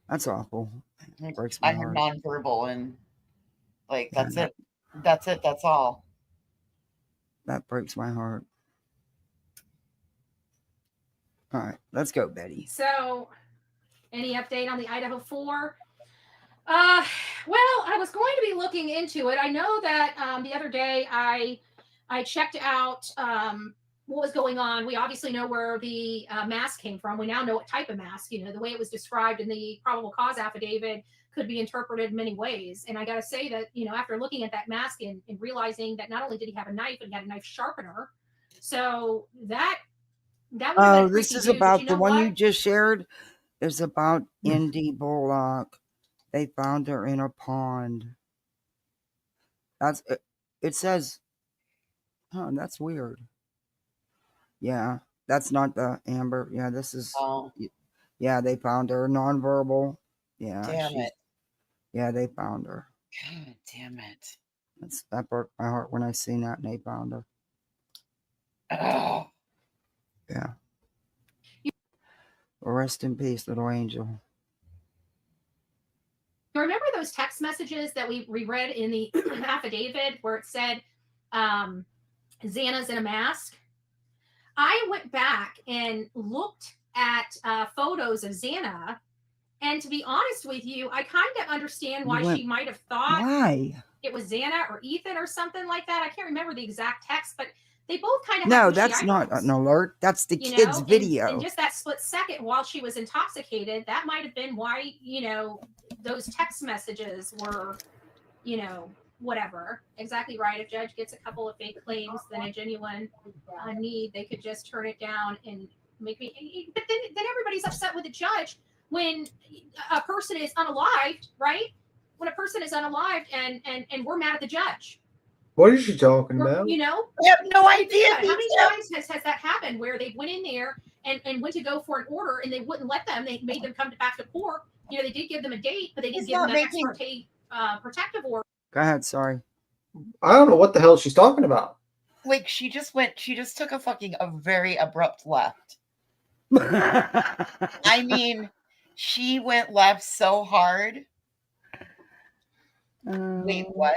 That's awful. It breaks my I'm heart. nonverbal, and like Yeah, that's it. That's it. That's all. that breaks my heart. All right, let's go, Betty. So, any update on the Idaho 4? Well, I was going to be looking into it. I know that the other day I checked out what was going on. We obviously know where the mask came from. We now know what type of mask. You know, the way it was described in the probable cause affidavit could be interpreted many ways. And I got to say that, you know, after looking at that mask and realizing that not only did he have a knife, but he had a knife sharpener. So that would have Oh, been this creepy is too. But you about the know one you what? just shared. Is about Indy Bullock. They found her in a pond. That's it. It says, "Huh, that's weird." Yeah, that's not the Amber. Yeah, this is. Oh, Yeah, they found her nonverbal. Yeah, damn she's. it! Yeah, they found her. God damn it! That broke my heart when I seen that and they found her. Oh, Yeah. Rest in peace, little angel. You remember those text messages that we reread in the affidavit where it said Xana's in a mask? I went back and looked at photos of Xana, and to be honest with you, I kind of understand why she might have thought Why? it was Xana or Ethan or something like that. I can't remember the exact text, but they both kind of No, have bushy that's not eyebrows. an alert. That's the You kid's know, video. and just that split second while she was intoxicated, that might have been why, you know, those text messages were, you know, whatever. Exactly right. If judge gets a couple of fake claims, then a genuine need, they could just turn it down and make me. But then everybody's upset with the judge when a person is unalived, right? When a person is unalived and we're mad at the judge. What is she talking about? You know, I have no idea. how many times has that happened where they went in there and went to go for an order and they wouldn't let them? They made them come back to court. You know, they did give them a date, but they didn't give them an ex parte protective order. Go ahead. Sorry. I don't know what the hell she's talking about. Like she just took a very abrupt left. I mean, she went left so hard. Wait, what?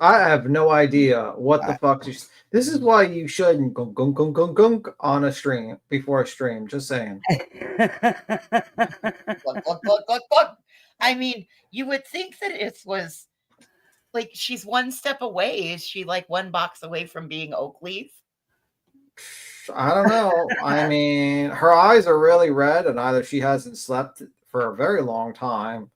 I have no idea what the fuck. This is why you shouldn't gunk gunk gunk gunk gunk on a stream before a stream. Just saying. Look. I mean, you would think that it was like she's one step away. Is she like one box away from being Oakleaf? I don't know. I mean, her eyes are really red, and either she hasn't slept for a very long time,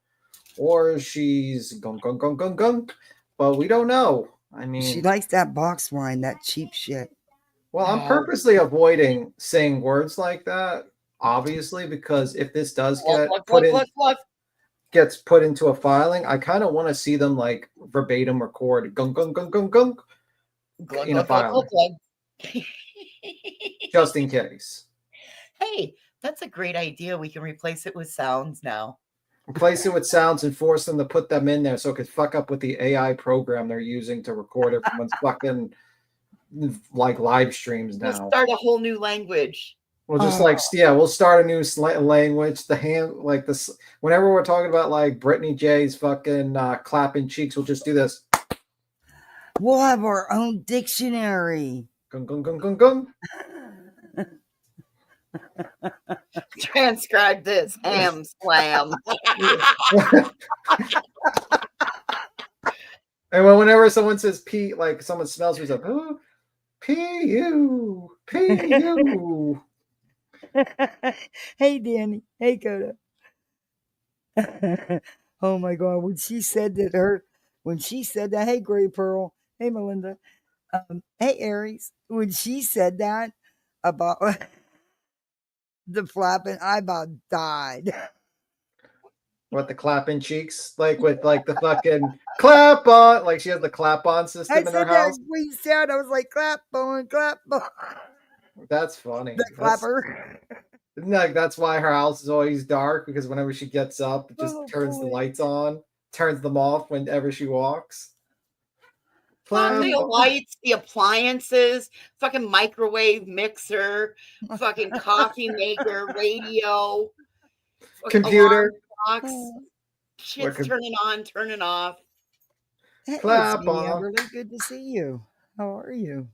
or she's gunk gunk gunk gunk gunk. But we don't know. I mean, she likes that box wine, that cheap shit. Well, I'm purposely avoiding saying words like that, obviously, because if this does get gets put into a filing, I kind of want to see them like verbatim record gunk gunk gunk gunk gunk in a filing, just in case. Hey, that's a great idea. We can replace it with sounds now. Replace it with sounds and force them to put them in there so it could fuck up with the AI program they're using to record everyone's fucking like live streams now. We'll start a whole new language. We'll just we'll start a new language. The hand, like this, whenever we're talking about like Brittany J's fucking clapping cheeks, we'll just do this. We'll have our own dictionary. Gung gung gung gung gung. Transcribe this ham slam. And whenever someone says P, like someone smells me, like, oh, P-U. Hey, Danny. Hey, Coda. Oh my God! When she said that, hey, Gray Pearl. Hey, Melinda. Hey, Aries. When she said that about the flapping, I about died. What, the clapping cheeks? Like with like the fucking clap on, like she has the clap on system in her house. We said I was like clap on. That's funny. The clapper. Like that's why her house is always dark, because whenever she gets up, it just turns the lights on. turns them off whenever she walks. The lights, the appliances, fucking microwave, mixer, fucking coffee maker, radio, Computer. alarm clocks, shit's turning on, turning off. Hey, it's Clap me, off. Everly. Good to see you. How are you?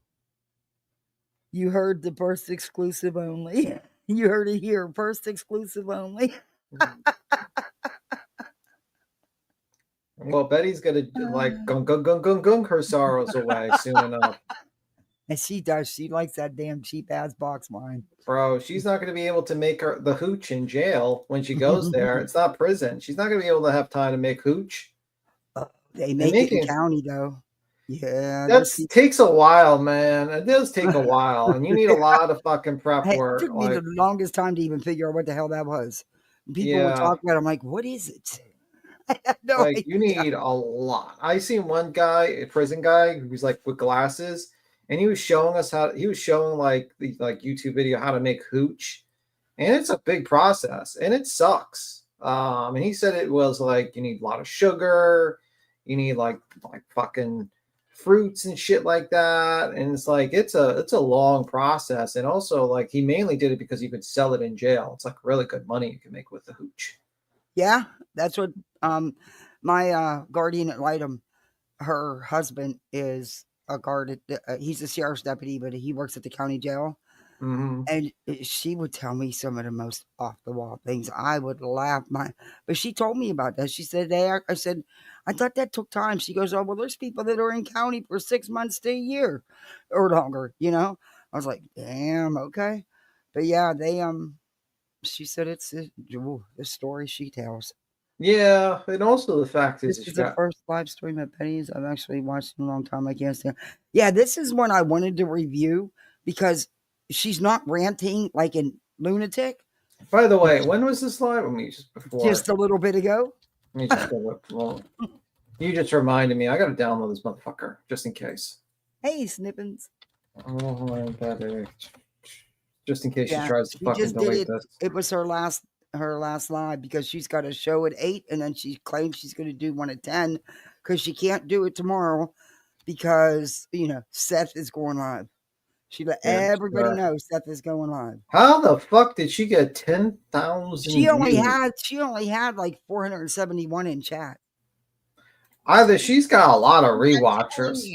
You heard the first exclusive only. You heard it here, first exclusive only. Well, Betty's gonna like gung gung gung gung gung her sorrows away soon enough. And she does. She likes that damn cheap ass box wine. Bro, she's not gonna be able to make her the hooch in jail when she goes there. It's not prison. She's not gonna be able to have time to make hooch. They make it in county though. Yeah, that takes a while, man. It does take a while, and you need a lot of fucking prep work. It took me the longest time to even figure out what the hell that was. People would talk about it. I'm like, what is it? I have no idea. You need a lot. I seen one guy, a prison guy, who was like with glasses, and he was showing us like the YouTube video how to make hooch, and it's a big process, and it sucks. And he said it was like you need a lot of sugar, you need like fucking fruits and shit like that, and it's like it's a long process. And also like he mainly did it because you could sell it in jail. It's like really good money you can make with the hooch. Yeah, that's what my guardian ad litem, her husband is a guard at, he's a sheriff's deputy, but he works at the county jail. Mm-hmm. And she would tell me some of the most off the wall things. I would laugh but she told me about that. She said, I said, I thought that took time. She goes, oh, well, there's people that are in county for 6 months to a year or longer, you know? I was like, damn, okay. But yeah, she said it's the story she tells. Yeah, and also the fact this is the first live stream at Penny's I've actually watched in a long time. I can't stand. Yeah, this is one I wanted to review because she's not ranting like a lunatic. By the way, when was this live? I mean, just a little bit ago. Let me just go look. Well, you just reminded me. I got to download this motherfucker just in case. Hey, Snippins. Oh, just in case she tries to fucking delete this. It was her last live because she's got a show at 8 and then she claims she's going to do one at 10 because she can't do it tomorrow because Seth is going live. She let everybody know Seth is going live. How the fuck did she get 10,000? She only had like 471 in chat. Either she's got a lot of rewatchers.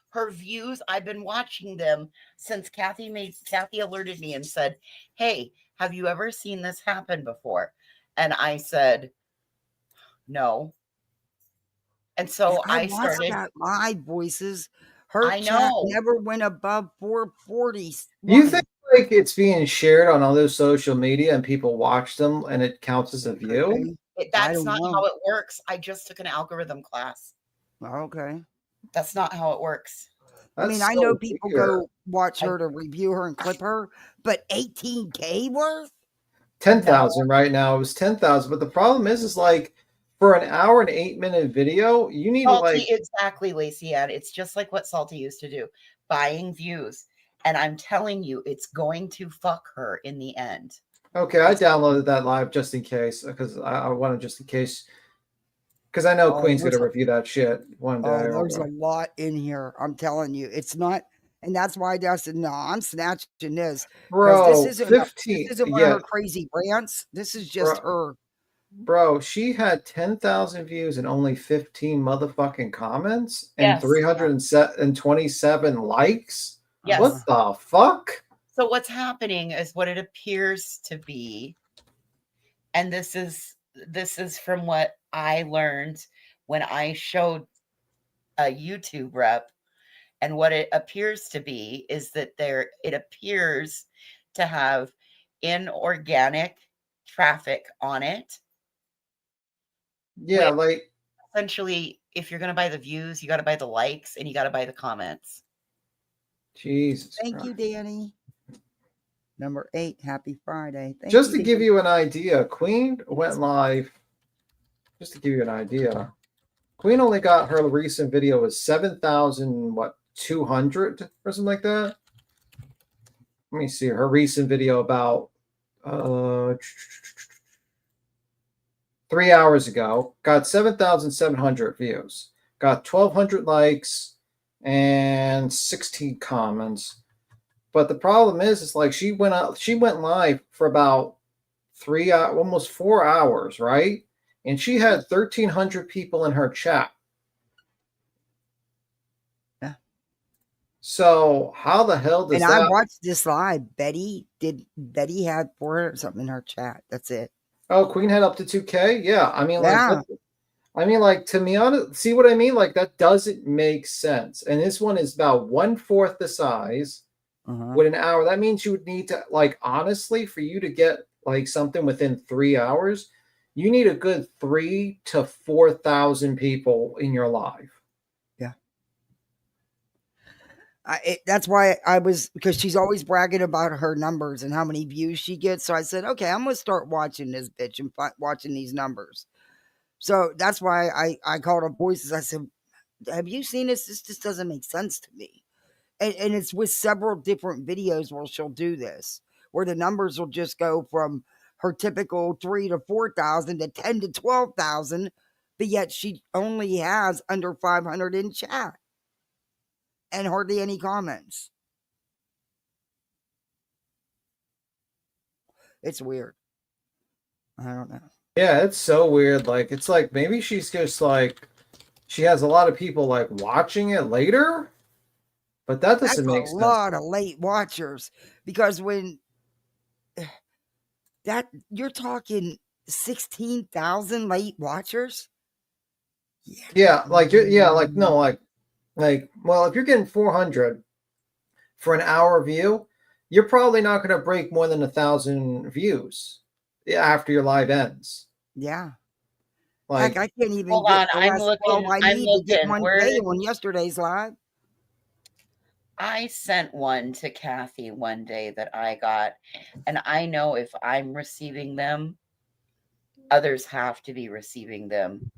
Her views, I've been watching them since Kathy alerted me and said, hey, have you ever seen this happen before? And I said, no. And so I started that live voices. Her chat never went above 440. You think like it's being shared on all those social media and people watch them and it counts as a view? That's not how it works. I just took an algorithm class. Okay. That's not how it works. I mean, I know people go watch her to review her and clip her, but 18K worth? 10,000 right now. It was 10,000. But the problem is like for an hour and 8-minute video, you need Salty, exactly, Lacey. And it's just like what Salty used to do, buying views. And I'm telling you, it's going to fuck her in the end. Okay, I downloaded that live just in case because I wanted just in case. Because I know Queen's going to review that shit one day. There's a lot in here. I'm telling you. It's not. And that's why I said, no, I'm snatching this. Bro, this isn't 15. This isn't one of her crazy rants. This is just her. Bro, she had 10,000 views and only 15 motherfucking comments and 327 likes. Yes. What the fuck? So what's happening is what it appears to be, and this is from what I learned when I showed a YouTube rep, and what it appears to be is that it appears to have inorganic traffic on it. Yeah, like essentially, if you're going to buy the views, you got to buy the likes and you got to buy the comments. Jesus. Thank you, Danny. Number 8, happy Friday. Just to give you an idea, Queen went live. Just to give you an idea, Queen only got her recent video was 7,200 or something like that. Let me see her recent video about 3 hours ago, got 7,700 views, got 1,200 likes, and 16 comments. But the problem is like she went live for about almost 4 hours, right? And she had 1,300 people in her chat. Yeah. So how the hell does And that? I watched this live. Betty had 400 something in her chat. That's it. Oh, Queen had up to 2K. Yeah, I mean, like, Yeah. like, to be honest, see what I mean? Like, that doesn't make sense. And this one is about 1/4 the size with an hour. That means you would need to, like, honestly, for you to get like something within 3 hours, you need a good 3,000 to 4,000 people in your live. Yeah. That's why because she's always bragging about her numbers and how many views she gets. So I said, okay, I'm going to start watching this bitch and watching these numbers. So that's why I called up Voices. I said, have you seen this? This just doesn't make sense to me. And it's with several different videos where she'll do this, where the numbers will just go from her typical 3,000 to 4,000 to 10,000 to 12,000, but yet she only has under 500 in chat and hardly any comments. It's weird. I don't know. Yeah, it's so weird. Like, it's like maybe she's just like she has a lot of people like watching it later, but that doesn't make sense. That's a lot of late watchers, because when that you're talking 16,000 late watchers. Yeah, like well, if you're getting 400 for an hour view, you're probably not going to break more than 1,000 views after your live ends. Yeah. Like, heck, I can't even Hold get on, the I'm last looking. 12 I I'm need to get looking. one Where day on yesterday's live. I sent one to Kathy one day that I got, and I know if I'm receiving them, others have to be receiving them.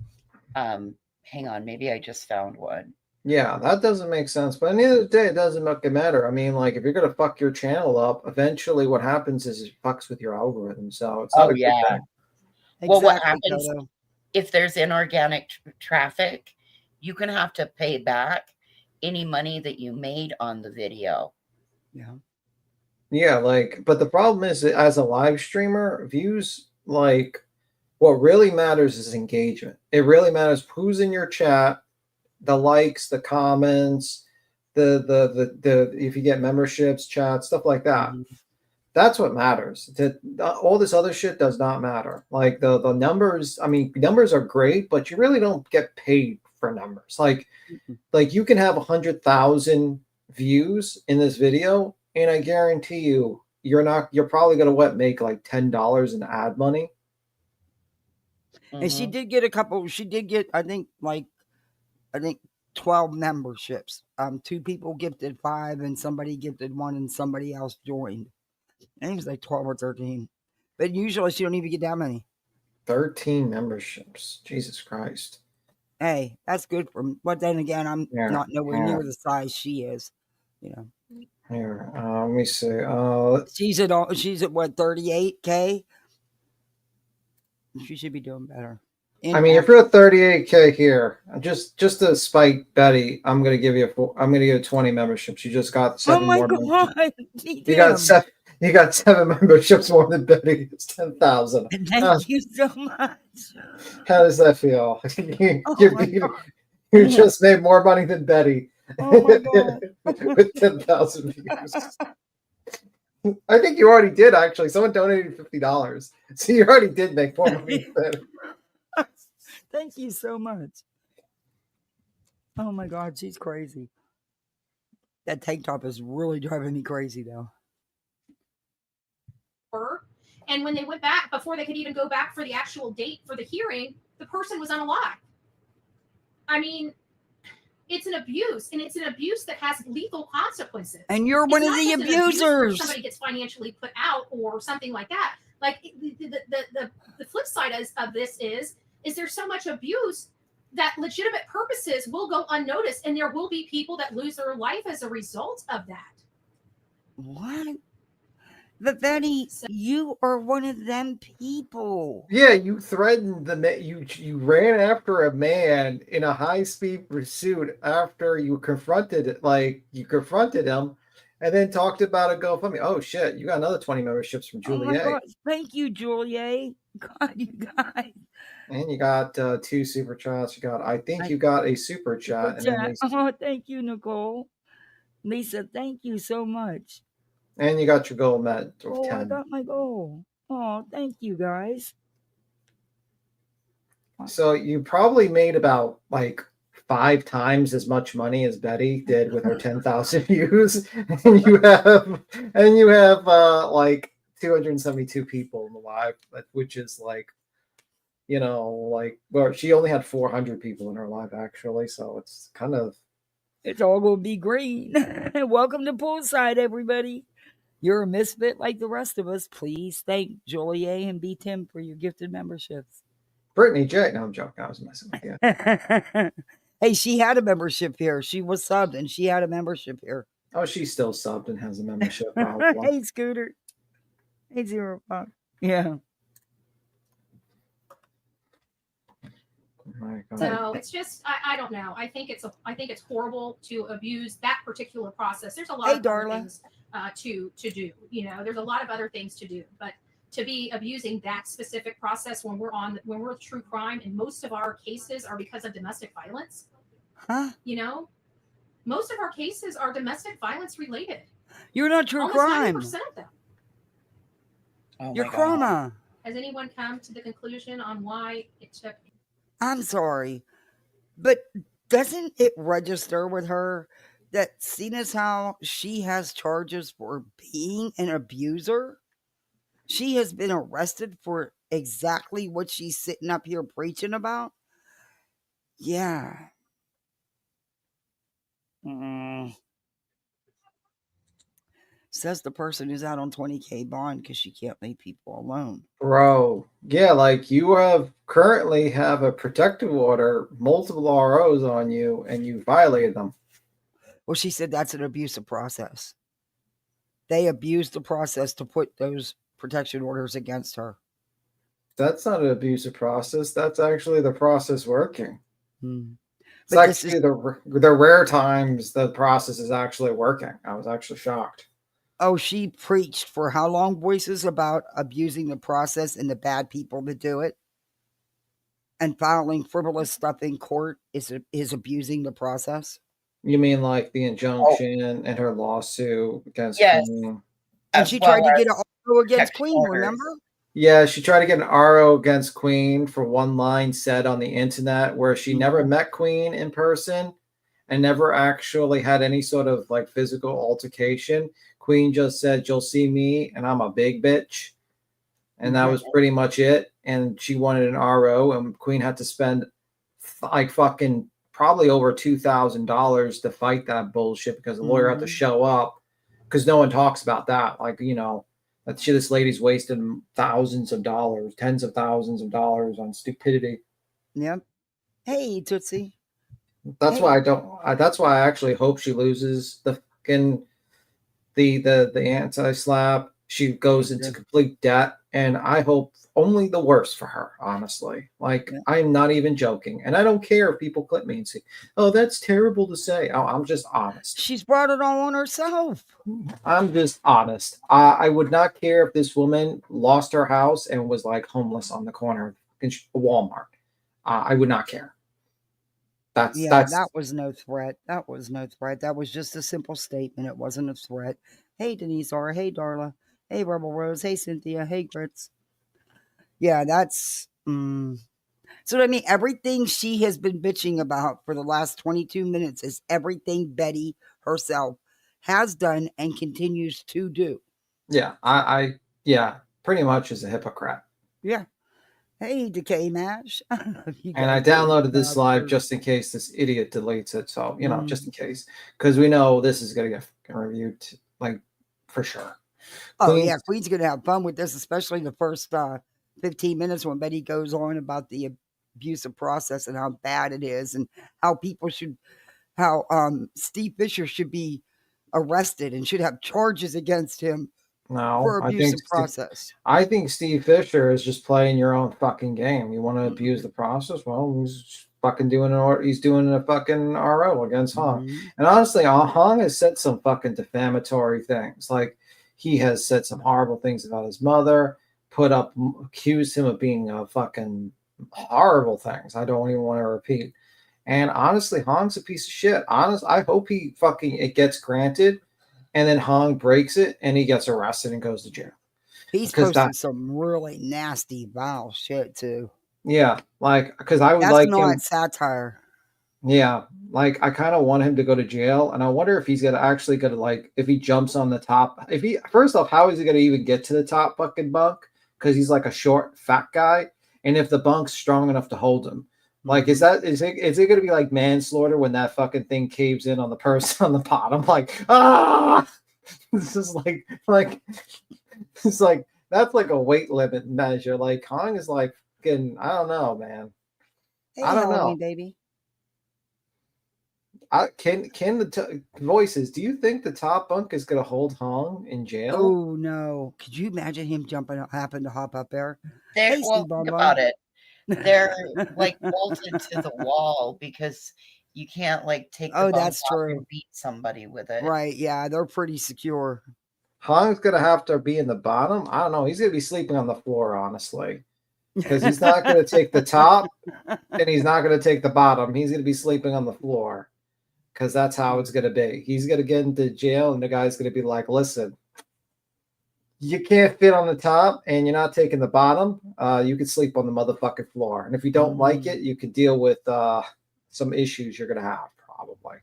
Hang on, maybe I just found one. yeah, that doesn't make sense. But at the end of the day, it doesn't fucking matter. I mean, like, if you're gonna fuck your channel up, eventually what happens is it fucks with your algorithm. So it's not Oh a good yeah. thing. Well, what Exactly, happens Toto. if there's inorganic traffic? You can have to pay back any money that you made on the video. Yeah. Yeah, like, but the problem is that as a live streamer, views, like, what really matters is engagement. It really matters who's in your chat, the likes, the comments, the if you get memberships, chats, stuff like that. Mm-hmm. That's what matters. All this other shit does not matter. Like the numbers, I mean, numbers are great, but you really don't get paid for numbers. Like you can have 100,000 views in this video, and I guarantee you, you're probably gonna make like $10 in ad money. And she did get I think 12 memberships. 2 people gifted 5 and somebody gifted 1 and somebody else joined. I think it was like 12 or 13. But usually she don't even get that many. 13 memberships. Jesus Christ. Hey, that's good for me. But then again, I'm not nowhere near the size she is. You know. Here, let me see. She's at what, 38K? She should be doing better. I mean, if you're at 38K here, just to spite Betty, I'm gonna give you 20 memberships. You just got 7 more. Oh my God! You got 7 memberships more than Betty. It's 10,000. Thank you so much. How does that feel? You just made more money than Betty. Oh my God! With 10,000 views. I think you already did, actually. Someone donated $50. So you already did make more money than Betty. Thank you so much. Oh my God, she's crazy. That tank top is really driving me crazy, though. And when they went back, before they could even go back for the actual date for the hearing, the person was unalive. I mean, it's an abuse, and it's an abuse that has lethal consequences. And you're one of the abusers. Somebody gets financially put out or something like that. Like the flip side of this is there's so much abuse that legitimate purposes will go unnoticed, and there will be people that lose their life as a result of that. What? But Betty, So, you are one of them people. Yeah, you threatened the man. You ran after a man in a high speed pursuit after you confronted him, and then talked about a GoFundMe. Oh shit, you got another 20 memberships from Oh my Juliet, God. Thank you, Julia. God, you guys. and you got two super chats. I think I you got a super super chat, and then chat. Oh, thank you, Nicole. Lisa, thank you so much. and you got your gold med of Oh, I 10. got my goal. Oh, thank you guys. So you probably made about like 5 times as much money as Betty did with her 10,000 views, and you have like 272 people in the live, which is like well, she only had 400 people in her live actually, so it's kind of It's all going to be green. Welcome to Poolside, everybody. You're a misfit like the rest of us. Please thank Julia and B. Tim for your gifted memberships. Brittany J. No, I'm joking. I was messing with you. Hey, she had a membership here. She was subbed and she had a membership here. Oh, she's still subbed and has a membership. Probably. Hey, Scooter. Hey, Zero Fox. Yeah. Oh my God. so it's just I don't know. I think it's horrible to abuse that particular process. There's a lot Hey, of other Darla. things to do. There's a lot of other things to do, but to be abusing that specific process when we're true crime, and most of our cases are because of domestic violence. Huh? Most of our cases are domestic violence related. You're not true Almost crime. 90% of them. Oh You're my God. chroma. Has anyone come to the conclusion on why it took? I'm sorry. But doesn't it register with her that seeing as how she has charges for being an abuser, she has been arrested for exactly what she's sitting up here preaching about? Yeah. Mm. Says the person who's out on 20K bond because she can't leave people alone. Bro, yeah, like you currently have a protective order, multiple ROs on you, and you violated them. Well, she said that's an abusive process. They abused the process to put those protection orders against her. That's not an abusive process. That's actually the process working. Hmm. It's But this is actually the rare times the process is actually working. I was actually shocked. Oh, she preached for how long, voices, about abusing the process and the bad people that do it? And filing frivolous stuff in court is abusing the process? You mean like the injunction and her lawsuit against Yes, Queen? And as she well tried to get as an arrow against protection Queen, orders. remember? Yeah, she tried to get an RO against Queen for one line said on the internet where she never met Queen in person and never actually had any sort of like physical altercation. Queen just said, "You'll see me, and I'm a big bitch." And that was pretty much it. And she wanted an RO, and Queen had to spend like fucking probably over $2,000 to fight that bullshit because the lawyer had to show up because no one talks about that. Like, this lady's wasted thousands of dollars, tens of thousands of dollars on stupidity. Yep. Hey, Tootsie. That's Hey. why I don't. That's why I actually hope she loses the fucking the anti-slap. She goes into complete debt, and I hope only the worst for her. Honestly, like I'm not even joking, and I don't care if people clip me and say, "Oh, that's terrible to say." Oh, I'm just honest. She's brought it all on herself. I'm just honest. I would not care if this woman lost her house and was like homeless on the corner in Walmart. I would not care. That was no threat. That was no threat. That was just a simple statement. It wasn't a threat. Hey, Denise R. Hey, Darla. Hey, Rebel Rose. Hey, Cynthia. Hey, Grits. Yeah, that's. So, I mean, everything she has been bitching about for the last 22 minutes is everything Betty herself has done and continues to do. Yeah, yeah, pretty much is a hypocrite. Yeah. Hey, Decay Mash. And I downloaded this live just in case this idiot deletes it. So, just in case. Because we know this is going to get reviewed, like, for sure. Yeah, Queen's going to have fun with this, especially the first 15 minutes when Betty goes on about the abusive process and how bad it is and how how Steve Fisher should be arrested and should have charges against him No, for abusive process. I think Steve Fisher is just playing your own fucking game. You want to abuse the process? Well, he's fucking he's doing a fucking RO against Hong. Mhm. And honestly, Hong has said some fucking defamatory things. Like he has said some horrible things about his mother, accused him of being a fucking horrible things. I don't even want to repeat. And honestly, Hong's a piece of shit. I hope it gets granted, and then Hong breaks it, and he gets arrested and goes to jail. He's Because posted some really nasty, vile shit too. yeah, like because I would That's like not him. satire. Yeah, like I kind of want him to go to jail, and I wonder if he's gonna like if he jumps on the top. If he First off, how is he gonna even get to the top fucking bunk? Because he's like a short, fat guy, and if the bunk's strong enough to hold him. Like, is it going to be like manslaughter when that fucking thing caves in on the person on the bottom? Like, ah, this is it's like that's like a weight limit measure. Like, Kong is like fucking, I don't know, man. Hey, I don't Halloween know. baby. Voices? Do you think the top bunk is going to hold Hong in jail? Oh no! Could you imagine him happen to hop up there? Well, Steve think Bonbon. about it. They're like bolted to the wall because you can't like take the bunk that's off true. and beat somebody with it. Right? Yeah, they're pretty secure. Hong's going to have to be in the bottom. I don't know. He's going to be sleeping on the floor, honestly, because he's not going to take the top and he's not going to take the bottom. He's going to be sleeping on the floor because that's how it's going to be. He's going to get into jail and the guy's going to be like, listen, you can't fit on the top and you're not taking the bottom. You can sleep on the motherfucking floor. And if you don't like it, you can deal with some issues you're going to have, probably.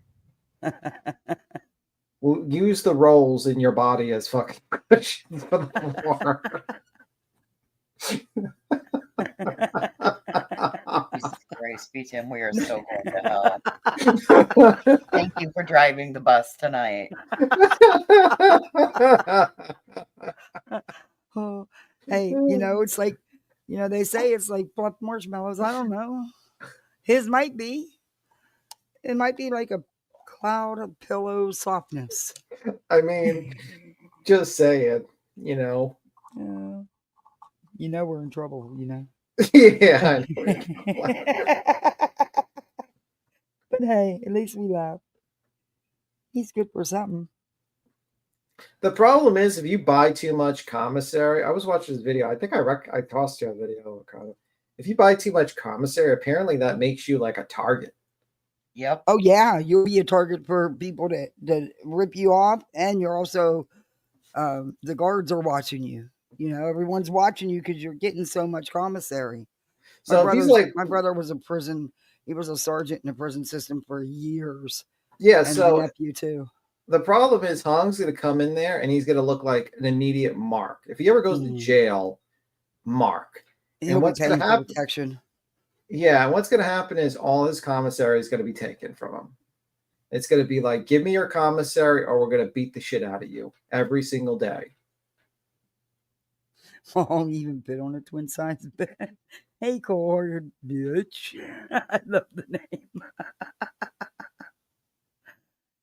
We'll use the rolls in your body as fucking cushions for the floor. Jesus Christ, BTM, we are so going to hell. Thank you for driving the bus tonight. Oh, hey, it's like, they say it's like plucked marshmallows. I don't know. His might be. It might be like a cloud of pillow softness. I mean, just say it, Yeah. We're in trouble, Yeah. But hey, at least we laugh. He's good for something. The problem is if you buy too much commissary. I was watching this video. I think I tossed you a video. If you buy too much commissary, apparently that makes you like a target. Yep. Oh yeah, you'll be a target for people to rip you off, and you're also the guards are watching you. Everyone's watching you because you're getting so much commissary. So my brother was a prison. He was a sergeant in the prison system for years. Yeah. And So my nephew too. The problem is Hong's going to come in there and he's going to look like an immediate mark. If he ever goes to jail, mark. And what's going to happen? Protection. Yeah, and what's going to happen is all his commissary is going to be taken from him. It's going to be like, give me your commissary or we're going to beat the shit out of you every single day. Oh, even fit on a twin size bed. Hey, cold bitch. I love the name.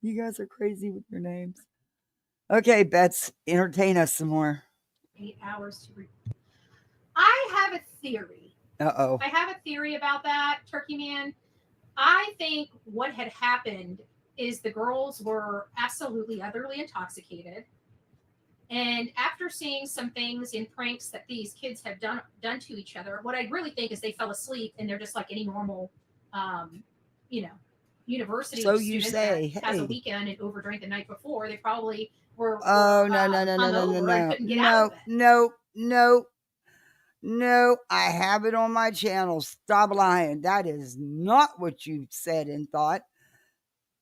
You guys are crazy with your names. Okay, Bets, entertain us some more. 8 hours to read. I have a theory. Uh-oh. I have a theory about that, Turkey Man. I think what had happened is the girls were absolutely, utterly intoxicated. And after seeing some things in pranks that these kids have done to each other, what I really think is they fell asleep and they're just like any normal, university student that has a weekend and overdrank the night before. They probably were. No. No, I have it on my channel. Stop lying. That is not what you said and thought.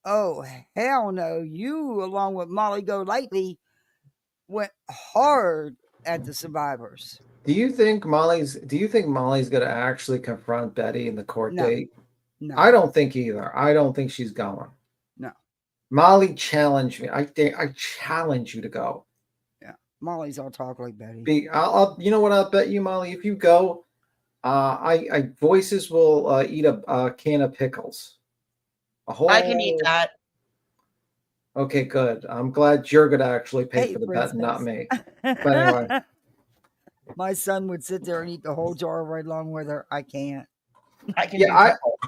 Oh, hell no. You, along with Molly Go Lightly, went hard at the survivors. Do you think Molly's going to actually confront Betty in the court date? No. I don't think either. I don't think she's going. No. Molly challenged me. I challenge you to go. Yeah. Molly's all talk like Betty. You know what? I'll bet you, Molly, if you go, Voices will eat a can of pickles. I can eat that. Okay, good. I'm glad you're going to actually pay Hey, for the bet and not princess. me. But anyway, My son would sit there and eat the whole jar right along with her. I can't. I can yeah, do double.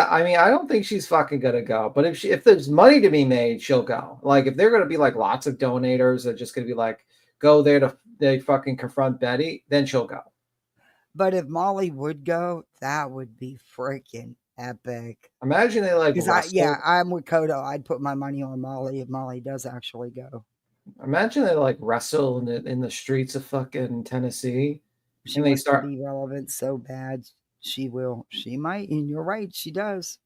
I mean, I don't think she's fucking gonna go. But if there's money to be made, she'll go. Like if they're gonna be like lots of donators that are just gonna be like go there to they fucking confront Betty, then she'll go. But if Molly would go, that would be freaking epic. Imagine they like Because wrestle. I'm with Kodo. I'd put my money on Molly if Molly does actually go. Imagine they like wrestle in the streets of fucking Tennessee, She and they wants to start. be relevant so bad. She will. She might. And you're right. She does.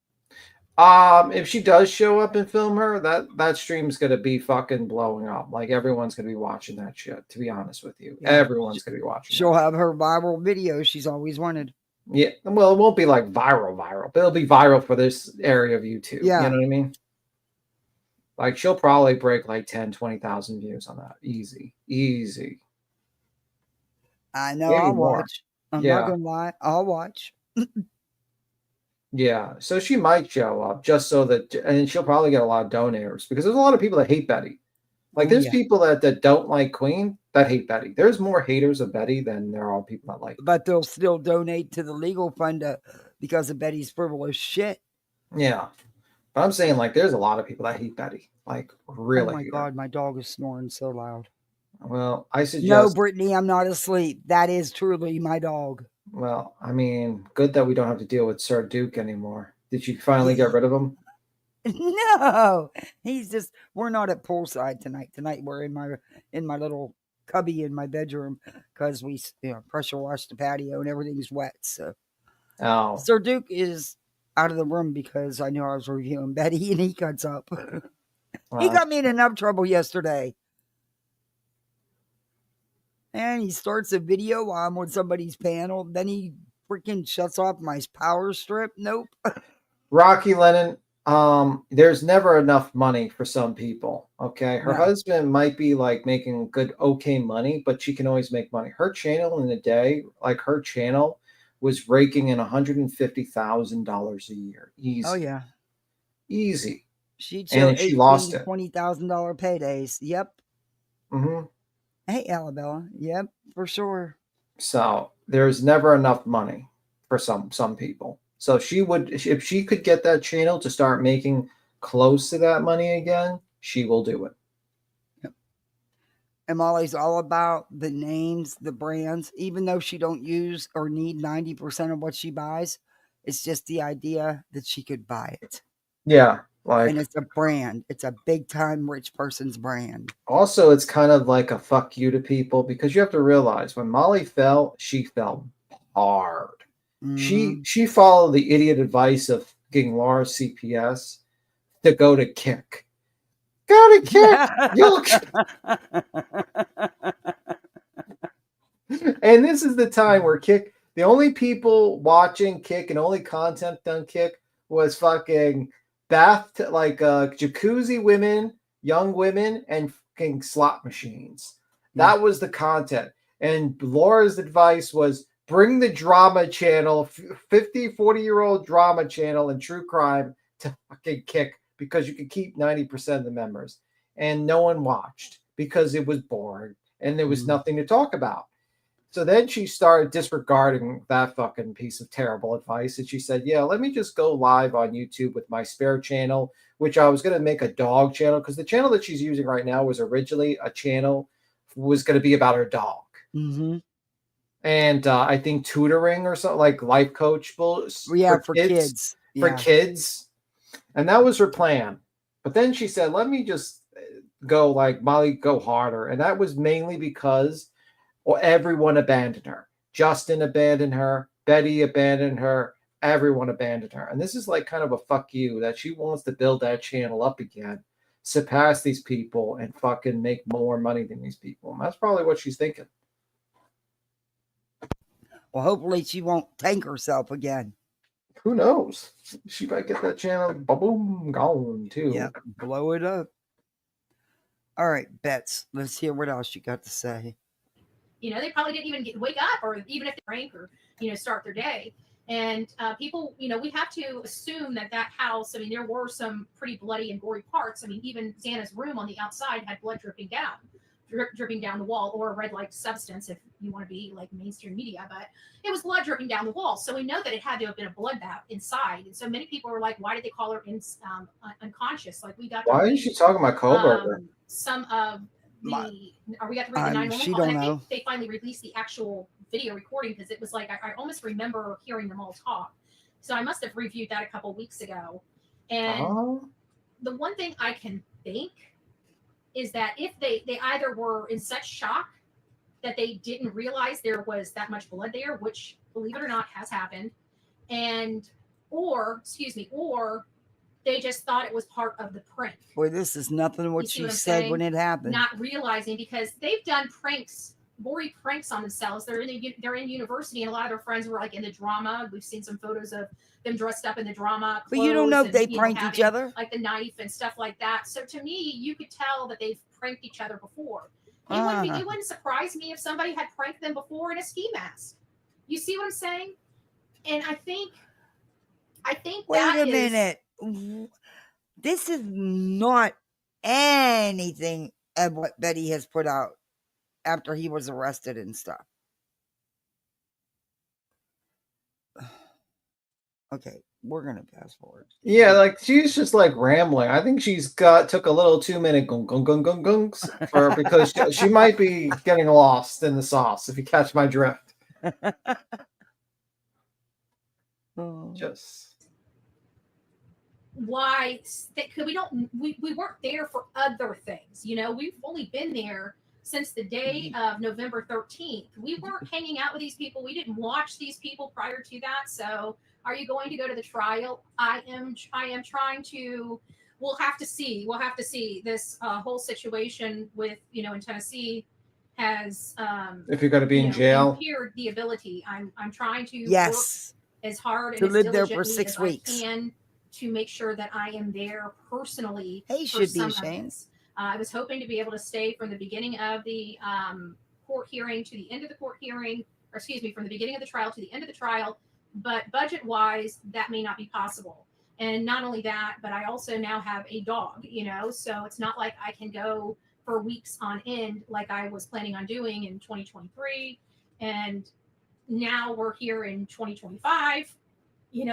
If she does show up and film her, that stream's gonna be fucking blowing up. Like everyone's gonna be watching that shit. To be honest with you, Yeah. everyone's gonna be watching. She'll have her viral video she's always wanted. Yeah, well, it won't be like viral, but it'll be viral for this area of YouTube. Yeah. You know what I mean? Like she'll probably break like 10, 20,000 views on that. Easy. I know. Maybe I'll more. watch. I'm Yeah. not gonna lie. I'll watch. Yeah. So she might show up just so that, and she'll probably get a lot of donors because there's a lot of people that hate Betty. Like there's people that don't like Queen that hate Betty. There's more haters of Betty than there are people that like. But they'll still donate to the legal fund because of Betty's frivolous shit. Yeah. But I'm saying like there's a lot of people that hate Betty. Like really. Oh my God, my dog is snoring so loud. Well, I suggest. No, Brittany, I'm not asleep. That is truly my dog. Well, I mean, good that we don't have to deal with Sir Duke anymore. Did you finally get rid of him? No, he's just. We're not at poolside tonight. Tonight we're in my little cubby in my bedroom because we pressure washed the patio and everything's wet. So, Sir Duke is out of the room because I knew I was reviewing Betty and he cuts up. He got me in enough trouble yesterday. And he starts a video while I'm on somebody's panel. Then he freaking shuts off my power strip. Nope. Rocky Lennon, there's never enough money for some people. Okay. Her husband might be like making good, okay money, but she can always make money. Her channel in a day, like her channel was raking in $150,000 a year. Easy. Oh, yeah. Easy. She lost it. $20,000 paydays. Yep. Mm-hmm. Hey, Alabella. Yep, for sure. So there's never enough money for some people. So if she could get that channel to start making close to that money again, she will do it. Yep. And Molly's all about the names, the brands, even though she don't use or need 90% of what she buys. It's just the idea that she could buy it. Yeah. And it's a brand. It's a big time rich person's brand. Also, it's kind of like a fuck you to people because you have to realize when Molly fell, she fell hard. Mm-hmm. She followed the idiot advice of getting Laura's CPS to go to Kick. Go to Kick. And this is the time where Kick, the only people watching Kick and only content on Kick was fucking jacuzzi women, young women, and fucking slot machines. That was the content. And Laura's advice was bring the drama channel, 40-year-old drama channel and true crime to fucking Kick because you could keep 90% of the members. And no one watched because it was boring and there was nothing to talk about. So then she started disregarding that fucking piece of terrible advice. And she said, yeah, let me just go live on YouTube with my spare channel, which I was going to make a dog channel because the channel that she's using right now was originally a channel was going to be about her dog. Mm-hmm. And I think tutoring or something like life coach for kids. For kids. And that was her plan. But then she said, let me just go like Molly, go harder. And that was mainly because everyone abandoned her. Justin abandoned her. Betty abandoned her. Everyone abandoned her. And this is like kind of a fuck you that she wants to build that channel up again, surpass these people, and fucking make more money than these people. And that's probably what she's thinking. Well, hopefully she won't tank herself again. Who knows? She might get that channel boom gone too. Yeah, blow it up. All right, Bets. Let's hear what else you got to say. They probably didn't even wake up, or even if they drank or, start their day. And people, we have to assume that house, I mean, there were some pretty bloody and gory parts. I mean, even Xana's room on the outside had blood dripping down the wall, or a red-like substance if you want to be like mainstream media, but it was blood dripping down the wall. So we know that it had to have been a bloodbath inside. And so many people were like, why did they call her unconscious? Like, we got to Why is she talking about Koberger? some of the, are we got to read the 911 she call? don't And I know. think they finally released the actual video recording, because it was like, I almost remember hearing them all talk. So I must have reviewed that a couple weeks ago. And the one thing I can think is that if they either were in such shock that they didn't realize there was that much blood there, which, believe it or not, has happened, or they just thought it was part of the prank. Boy, this is nothing what she said when it happened. Not realizing, because they've done gory pranks on themselves. They're in university, and a lot of their friends were like in the drama. We've seen some photos of them dressed up in the drama clothes, but you don't know if they pranked having, each other, like the knife and stuff like that. So to me, you could tell that they've pranked each other before. It wouldn't surprise me if somebody had pranked them before in a ski mask. You see what I'm saying? And I think wait a minute. This is not anything of what Betty has put out after he was arrested and stuff. Okay, we're gonna fast forward. Yeah, like she's just like rambling. I think she's took a little 2-minute gungs because she might be getting lost in the sauce, if you catch my drift. Just why? Because we weren't there for other things. We've only been there since the day of November 13th. We weren't hanging out with these people. We didn't watch these people prior to that. So are you going to go to the trial? I am trying to. We'll have to see. This whole situation with, in Tennessee has, if you're going to be in jail, impaired the ability. I'm trying to work as hard and to as live there for diligently 6 as weeks. I can to make sure that I am there personally. He for should some be ashamed. I was hoping to be able to stay from the beginning of the court hearing to the end of the court hearing, or excuse me, from the beginning of the trial to the end of the trial. But budget-wise, that may not be possible. And not only that, but I also now have a dog, so it's not like I can go for weeks on end like I was planning on doing in 2023. And now we're here in 2025.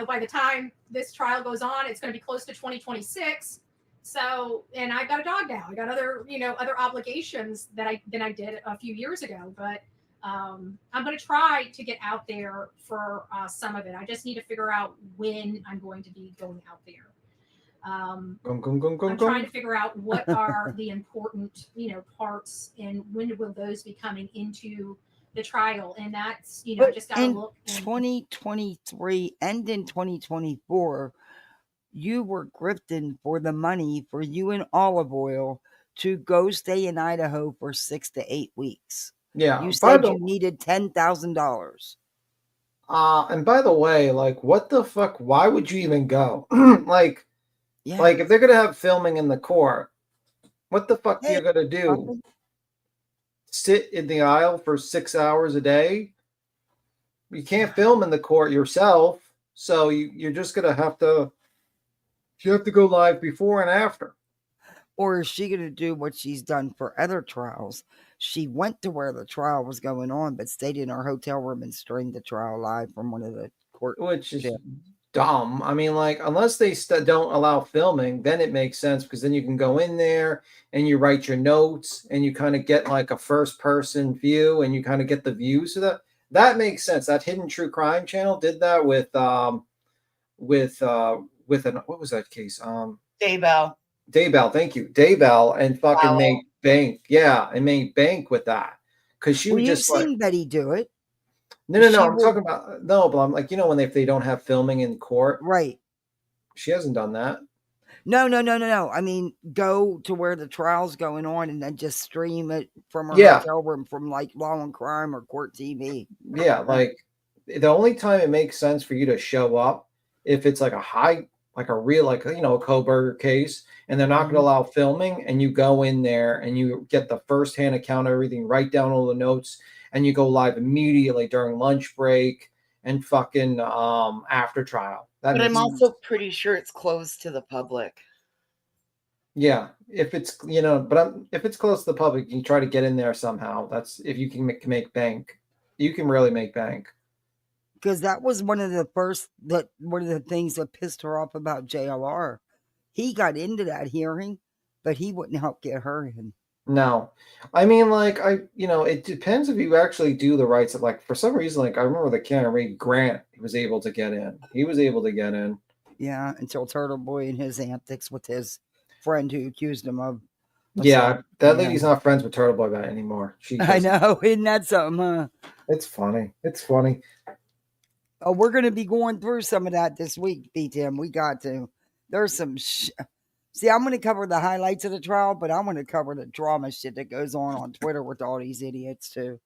By the time this trial goes on, it's going to be close to 2026. So, and I've got a dog now. I got other obligations than I did a few years ago. But I'm going to try to get out there for some of it. I just need to figure out when I'm going to be going out there. I'm trying to figure out what are the important, parts, and when will those be coming into the trial. And that's, just got to look. In 2023 and in 2024, you were grifting for the money for you and Olive Oil to go stay in Idaho for 6 to 8 weeks. Yeah, you said you needed $10,000. And by the way, like, what the fuck? Why would you even go? Like if they're gonna have filming in the court, what the fuck are you gonna do? Sit in the aisle for 6 hours a day? You can't film in the court yourself, so you're just gonna have to. You have to go live before and after. Or is she gonna do what she's done for other trials? She went to where the trial was going on, but stayed in her hotel room and streamed the trial live from one of the court. Which is dumb. I mean, like, unless they don't allow filming, then it makes sense, because then you can go in there and you write your notes and you kind of get like a first person view and you kind of get the views of that makes sense. That Hidden True Crime channel did that with what was that case? Daybell, thank you. Daybell, and fucking made bank. Yeah, and made bank with that. Because she was just seen Betty do it. No. I'm talking about but I'm like, when if they don't have filming in court. Right. She hasn't done that. No. I mean, go to where the trial's going on and then just stream it from her hotel room from like Law and Crime or Court TV. Yeah, like the only time it makes sense for you to show up if it's like a real, a Koberger case, and they're not going to allow filming, and you go in there and you get the firsthand account of everything, write down all the notes, and you go live immediately during lunch break, and fucking after trial. That But I'm makes sense. also pretty sure it's closed to the public. Yeah, if it's if it's close to the public, you try to get in there somehow. That's if you can make bank. You can really make bank. Because that was one of the things that pissed her off about JLR. He got into that hearing, but he wouldn't help get her in. No, I mean, like it depends if you actually do the rights. Like for some reason, like I remember the Karen Reed Grant was able to get in. He was able to get in. Yeah, until Turtle Boy and his antics with his friend who accused him of. Yeah, that lady's not friends with Turtle Boy anymore. I know, isn't that something? Huh? It's funny. It's funny. Oh, we're going to be going through some of that this week, B-Tim. We got to. There's some. See, I'm going to cover the highlights of the trial, but I'm going to cover the drama shit that goes on Twitter with all these idiots too.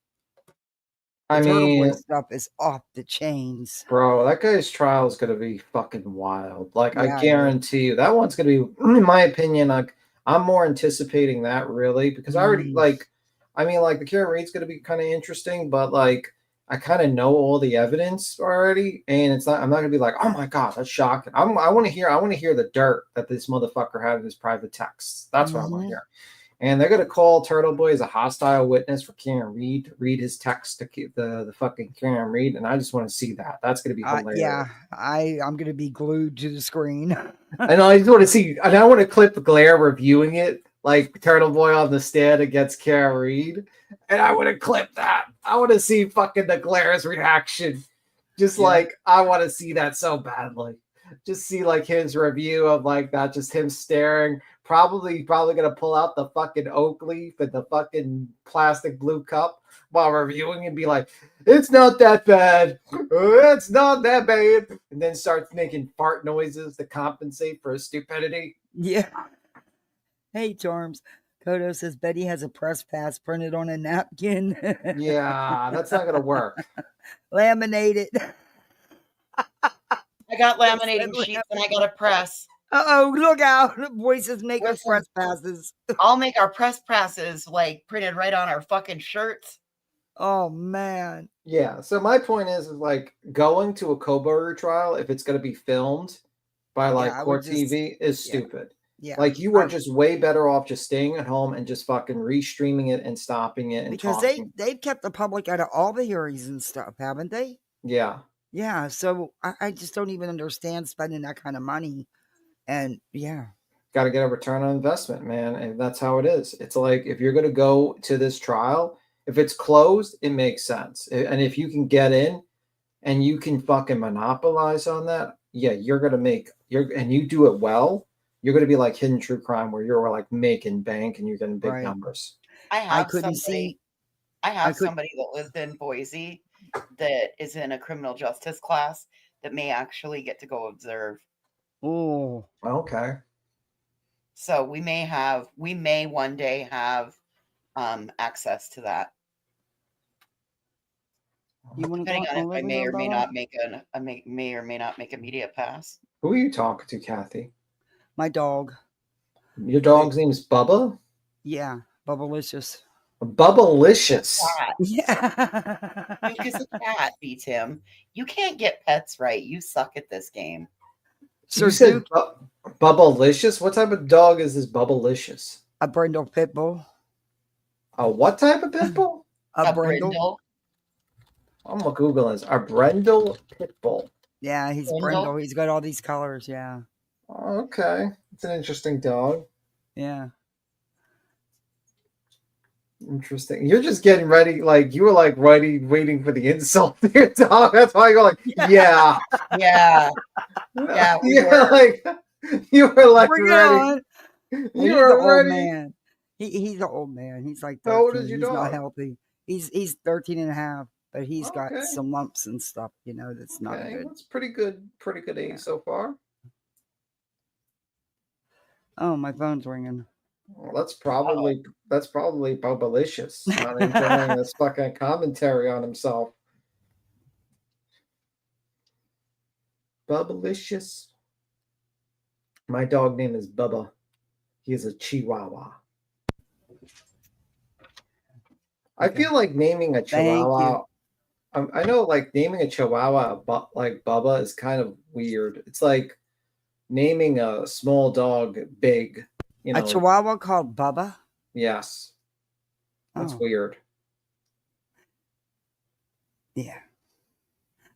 The Turtle Boy stuff is off the chains, bro. That guy's trial is going to be fucking wild. Like yeah, I guarantee you, that one's going to be, in my opinion, like I'm more anticipating that really because I already like. I mean, like the Karen Reed's going to be kind of interesting, but like I kind of know all the evidence already, and it's not. I'm not going to be like, oh my god, that's shocking. I want to hear. I want to hear the dirt that this motherfucker had in his private texts. That's what I want to hear. And they're going to call Turtle Boy as a hostile witness for Karen Reed to read his text to the fucking Karen Reed. And I just want to see that. That's going to be hilarious. Yeah, I'm going to be glued to the screen. And I just want to see, and I want to clip Glare reviewing it, like Turtle Boy on the stand against Karen Reed. And I want to clip that. I want to see fucking the Glare's reaction. Just like, I want to see that so badly. Just see like his review of like that, just him staring. Probably gonna pull out the fucking oak leaf and the fucking plastic blue cup while reviewing and be like, "It's not that bad. It's not that bad," and then starts making fart noises to compensate for his stupidity. Yeah. Hey, Charms. Kodo says Betty has a press pass printed on a napkin. Yeah, that's not gonna work. Laminated. I got laminating sheets and I got a press. Uh-oh, look out. Voices make us press passes. I'll make our press passes like printed right on our fucking shirts. Oh, man. Yeah, so my point is like going to a Kobo trial, if it's going to be filmed by like court TV, is stupid. Yeah. Like you were just way better off just staying at home and just fucking restreaming it and stopping it. And because they've kept the public out of all the hearings and stuff, haven't they? Yeah. Yeah, so I just don't even understand spending that kind of money. And yeah. Got to get a return on investment, man. And that's how it is. It's like if you're going to go to this trial, if it's closed, it makes sense. And if you can get in and you can fucking monopolize on that, yeah, you're going to make and you do it well, you're going to be like Hidden True Crime where you're like making bank and you're getting big numbers. I have somebody that lives in Boise that is in a criminal justice class that may actually get to go observe. Oh, okay. So we may one day have access to that. Depending on if I may or may not make may or may not make a media pass. Who are you talking to, Kathy? My dog. Your dog's name is Bubba? Yeah, Bubbalicious. Bubbalicious. Yeah. Duke is a cat, beats him. You can't get pets right. You suck at this game. So you said Bubbalicious? What type of dog is this Bubbalicious? A Brindle Pit Bull. A what type of pit bull? A Brindle. I'm gonna Google this. A Brindle Pit Bull. Yeah, he's Brindle. He's got all these colors. Yeah. Okay, it's an interesting dog. Yeah. Interesting. You're just getting ready, like you were like waiting for the insult to your dog. That's why you're like, yeah, yeah, yeah. You were like Bring ready. You were ready. Old man. He's an old man. He's like 13. How old is your dog? He's not healthy. He's 13 and a half, but he's got some lumps and stuff. That's not good. That's pretty good age so far. Oh, my phone's ringing. Well, that's probably Bubbalicious not enjoying this fucking commentary on himself. Bubbalicious. My dog name is Bubba. He is a Chihuahua. I feel like naming a Chihuahua. I know, like naming a Chihuahua like Bubba is kind of weird. It's like naming a small dog big. You A know, Chihuahua called Bubba. yes, that's Oh, weird. yeah.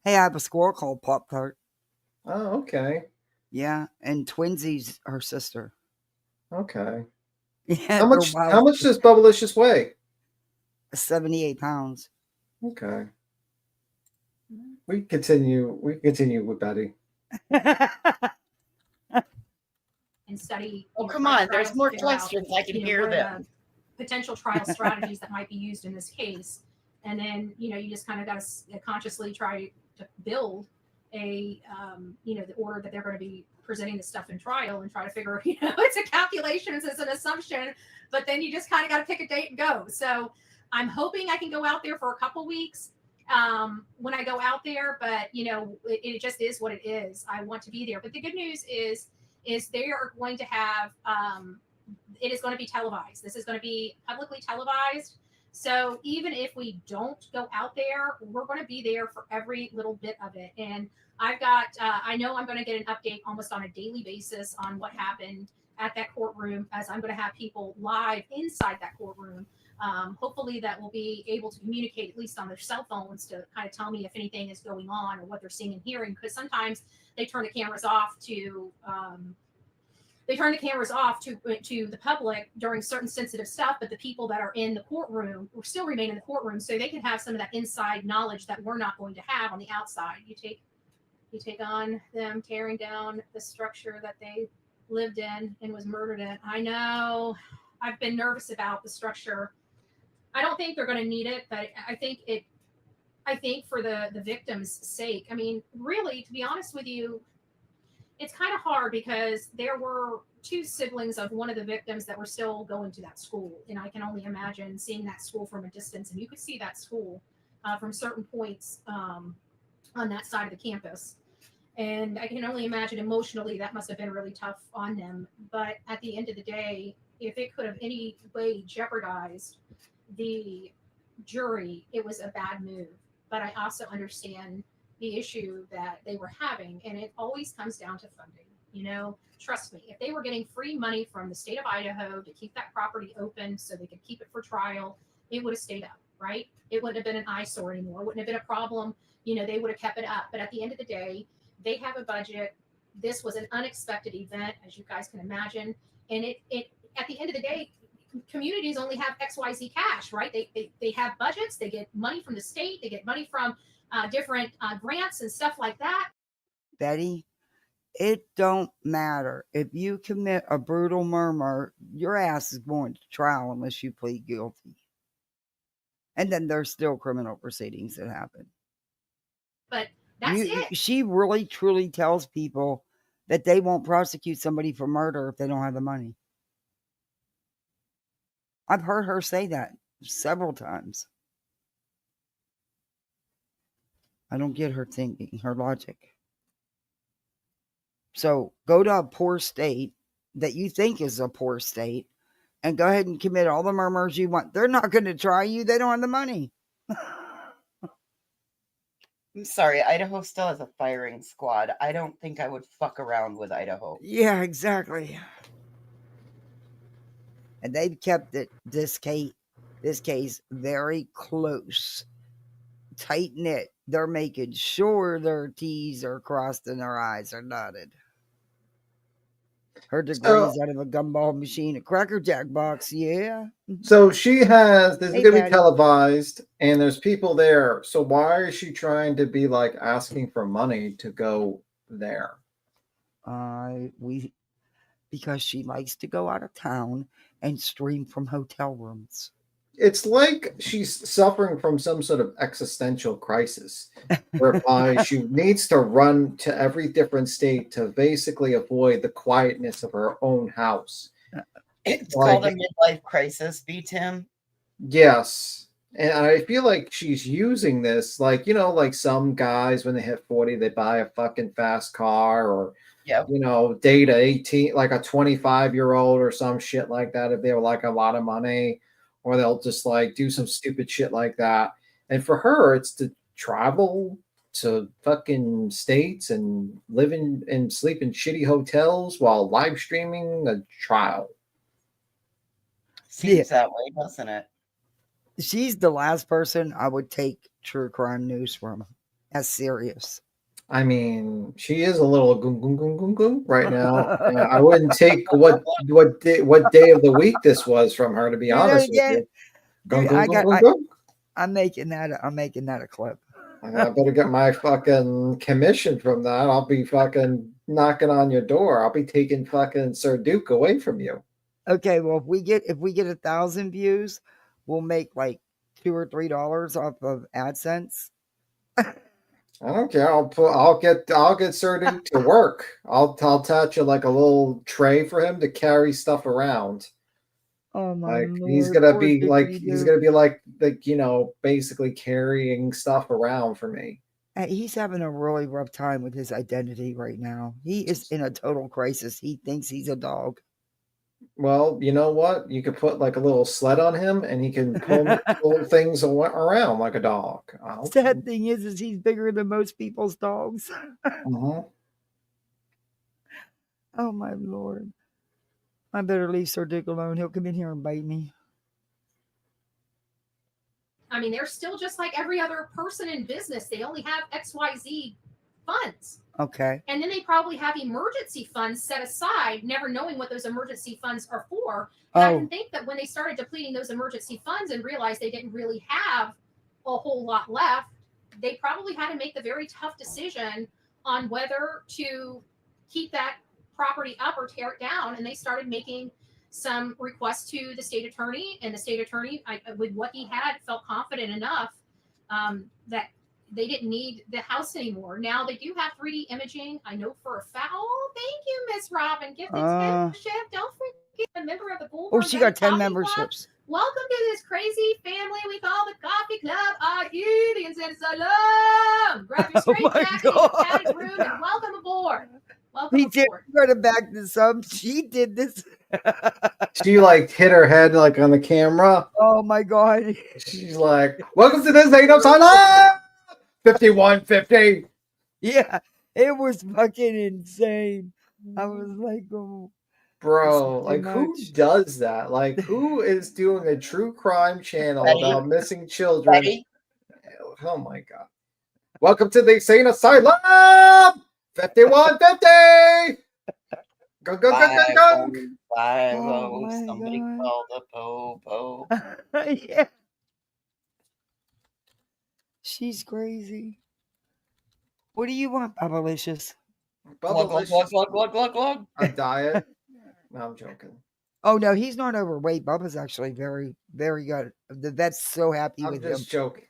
Hey, I have a squirrel called Pop Tart. Oh, okay, Yeah, and Twinsies, her sister. okay. Yeah, How they're much? How wild. much does Bubblicious weigh? 78 pounds. Okay, we can continue. We can continue with Betty. And study, Oh, come try on. trials There's to more figure out, questions. I can hear what are them. the potential trial strategies that might be used in this case. And then, you just kind of got to consciously try to build the order that they're going to be presenting the stuff in trial and try to figure, it's a calculation, it's an assumption, but then you just kind of got to pick a date and go. So I'm hoping I can go out there for a couple weeks when I go out there, but it just is what it is. I want to be there. But the good news is they are going to have it is going to be televised. This is going to be publicly televised. So even if we don't go out there, we're going to be there for every little bit of it. And I know I'm going to get an update almost on a daily basis on what happened at that courtroom, as I'm going to have people live inside that courtroom. Hopefully that will be able to communicate at least on their cell phones to kind of tell me if anything is going on or what they're seeing and hearing, because sometimes they turn the cameras off to the public during certain sensitive stuff, but the people that are in the courtroom will still remain in the courtroom, so they can have some of that inside knowledge that we're not going to have on the outside. You take on them tearing down the structure that they lived in and was murdered in. I know. I've been nervous about the structure. I don't think they're going to need it, but I think for the victim's sake. I mean, really, to be honest with you, it's kind of hard because there were two siblings of one of the victims that were still going to that school. And I can only imagine seeing that school from a distance. And you could see that school from certain points on that side of the campus. And I can only imagine emotionally that must have been really tough on them. But at the end of the day, if it could have any way jeopardized the jury, it was a bad move. But I also understand the issue that they were having, and it always comes down to funding. Trust me, if they were getting free money from the state of Idaho to keep that property open so they could keep it for trial, it would have stayed up, right? It wouldn't have been an eyesore anymore. It wouldn't have been a problem. They would have kept it up. But at the end of the day, they have a budget. This was an unexpected event, as you guys can imagine. And it at the end of the day, communities only have XYZ cash, right? They have budgets, they get money from the state, they get money from different grants and stuff like that. Betty, it don't matter. If you commit a brutal murder, your ass is going to trial unless you plead guilty. And then there's still criminal proceedings that happen. But that's it. She really truly tells people that they won't prosecute somebody for murder if they don't have the money. I've heard her say that several times. I don't get her thinking, her logic. So go to a poor state that you think is a poor state and go ahead and commit all the murders you want. They're not going to try you. They don't have the money. I'm sorry, Idaho still has a firing squad. I don't think I would fuck around with Idaho. Yeah, exactly. And they've kept this case very close, tight knit. They're making sure their T's are crossed and their I's are dotted. Her degrees out of a gumball machine, a Cracker Jack box, yeah. So this is going to be Patty. televised, and there's people there. So why is she trying to be like asking for money to go there? Because she likes to go out of town and stream from hotel rooms. It's like she's suffering from some sort of existential crisis, whereby she needs to run to every different state to basically avoid the quietness of her own house. It's called a midlife crisis, Tim. Yes. And I feel like she's using this, like some guys, when they hit 40, they buy a fucking fast car, or date a 18, like a 25-year-old or some shit like that, if they were like a lot of money, or they'll just like do some stupid shit like that. And for her, it's to travel to fucking states and live in and sleep in shitty hotels while live streaming a trial. Seems that way, doesn't it? She's the last person I would take true crime news from. As serious. I mean, she is a little goom goom goom goom goom right now. I wouldn't take what day of the week this was from her, to be Do that honest with again. you. Goom Dude, goom goom goom goom. I'm making that a clip. I better get my fucking commission from that. I'll be fucking knocking on your door. I'll be taking fucking Sir Duke away from you. Okay, well if we get 1,000 views, we'll make like $2 or $3 off of AdSense. I don't care. I'll get Sir Duke to work. I'll attach you like a little tray for him to carry stuff around. Oh my Like Lord, he's gonna poor be like Dickity-doo. you know, basically carrying stuff around for me. He's having a really rough time with his identity right now. He is in a total crisis. He thinks he's a dog. Well, you know what? You could put like a little sled on him, and he can pull things around like a dog. Sad thing is he's bigger than most people's dogs. Uh-huh. Oh my Lord. I better leave Sir Dick alone. He'll come in here and bite me. I mean, they're still just like every other person in business. They only have XYZ funds. Okay. And then they probably have emergency funds set aside, never knowing what those emergency funds are for. And I can think that when they started depleting those emergency funds and realized they didn't really have a whole lot left, they probably had to make the very tough decision on whether to keep that property up or tear it down. And they started making some requests to the state attorney, and the state attorney, with what he had, felt confident enough that they didn't need the house anymore. Now they do have 3D imaging. I know for a fact. Oh, thank you, Miss Robin. Gifted membership. Don't forget a member of the Bullhornbetty. Oh, she got 10 Coffee memberships. Club. Welcome to this crazy family we call the Coffee Club. Aquí, and send salam. Grab your straight jacket, your padded room, and welcome aboard. Welcome He did aboard. go to back this up. She did this. She like hit her head like on the camera. Oh my God. She's like, "Welcome to this Ain't Upside 5150." Yeah, it was fucking insane. I was like, oh, bro, like who does that? Like who is doing a true crime channel about missing children? Oh my God. Welcome to the Insane Asylum 5150. Go, go, go, go, go. Somebody call the po-po. Yeah. She's crazy. What do you want, Bubblicious? Glug. A diet? No, I'm joking. Oh no, he's not overweight. Bubba's actually very, very good. The vet's so happy with him. I'm just joking.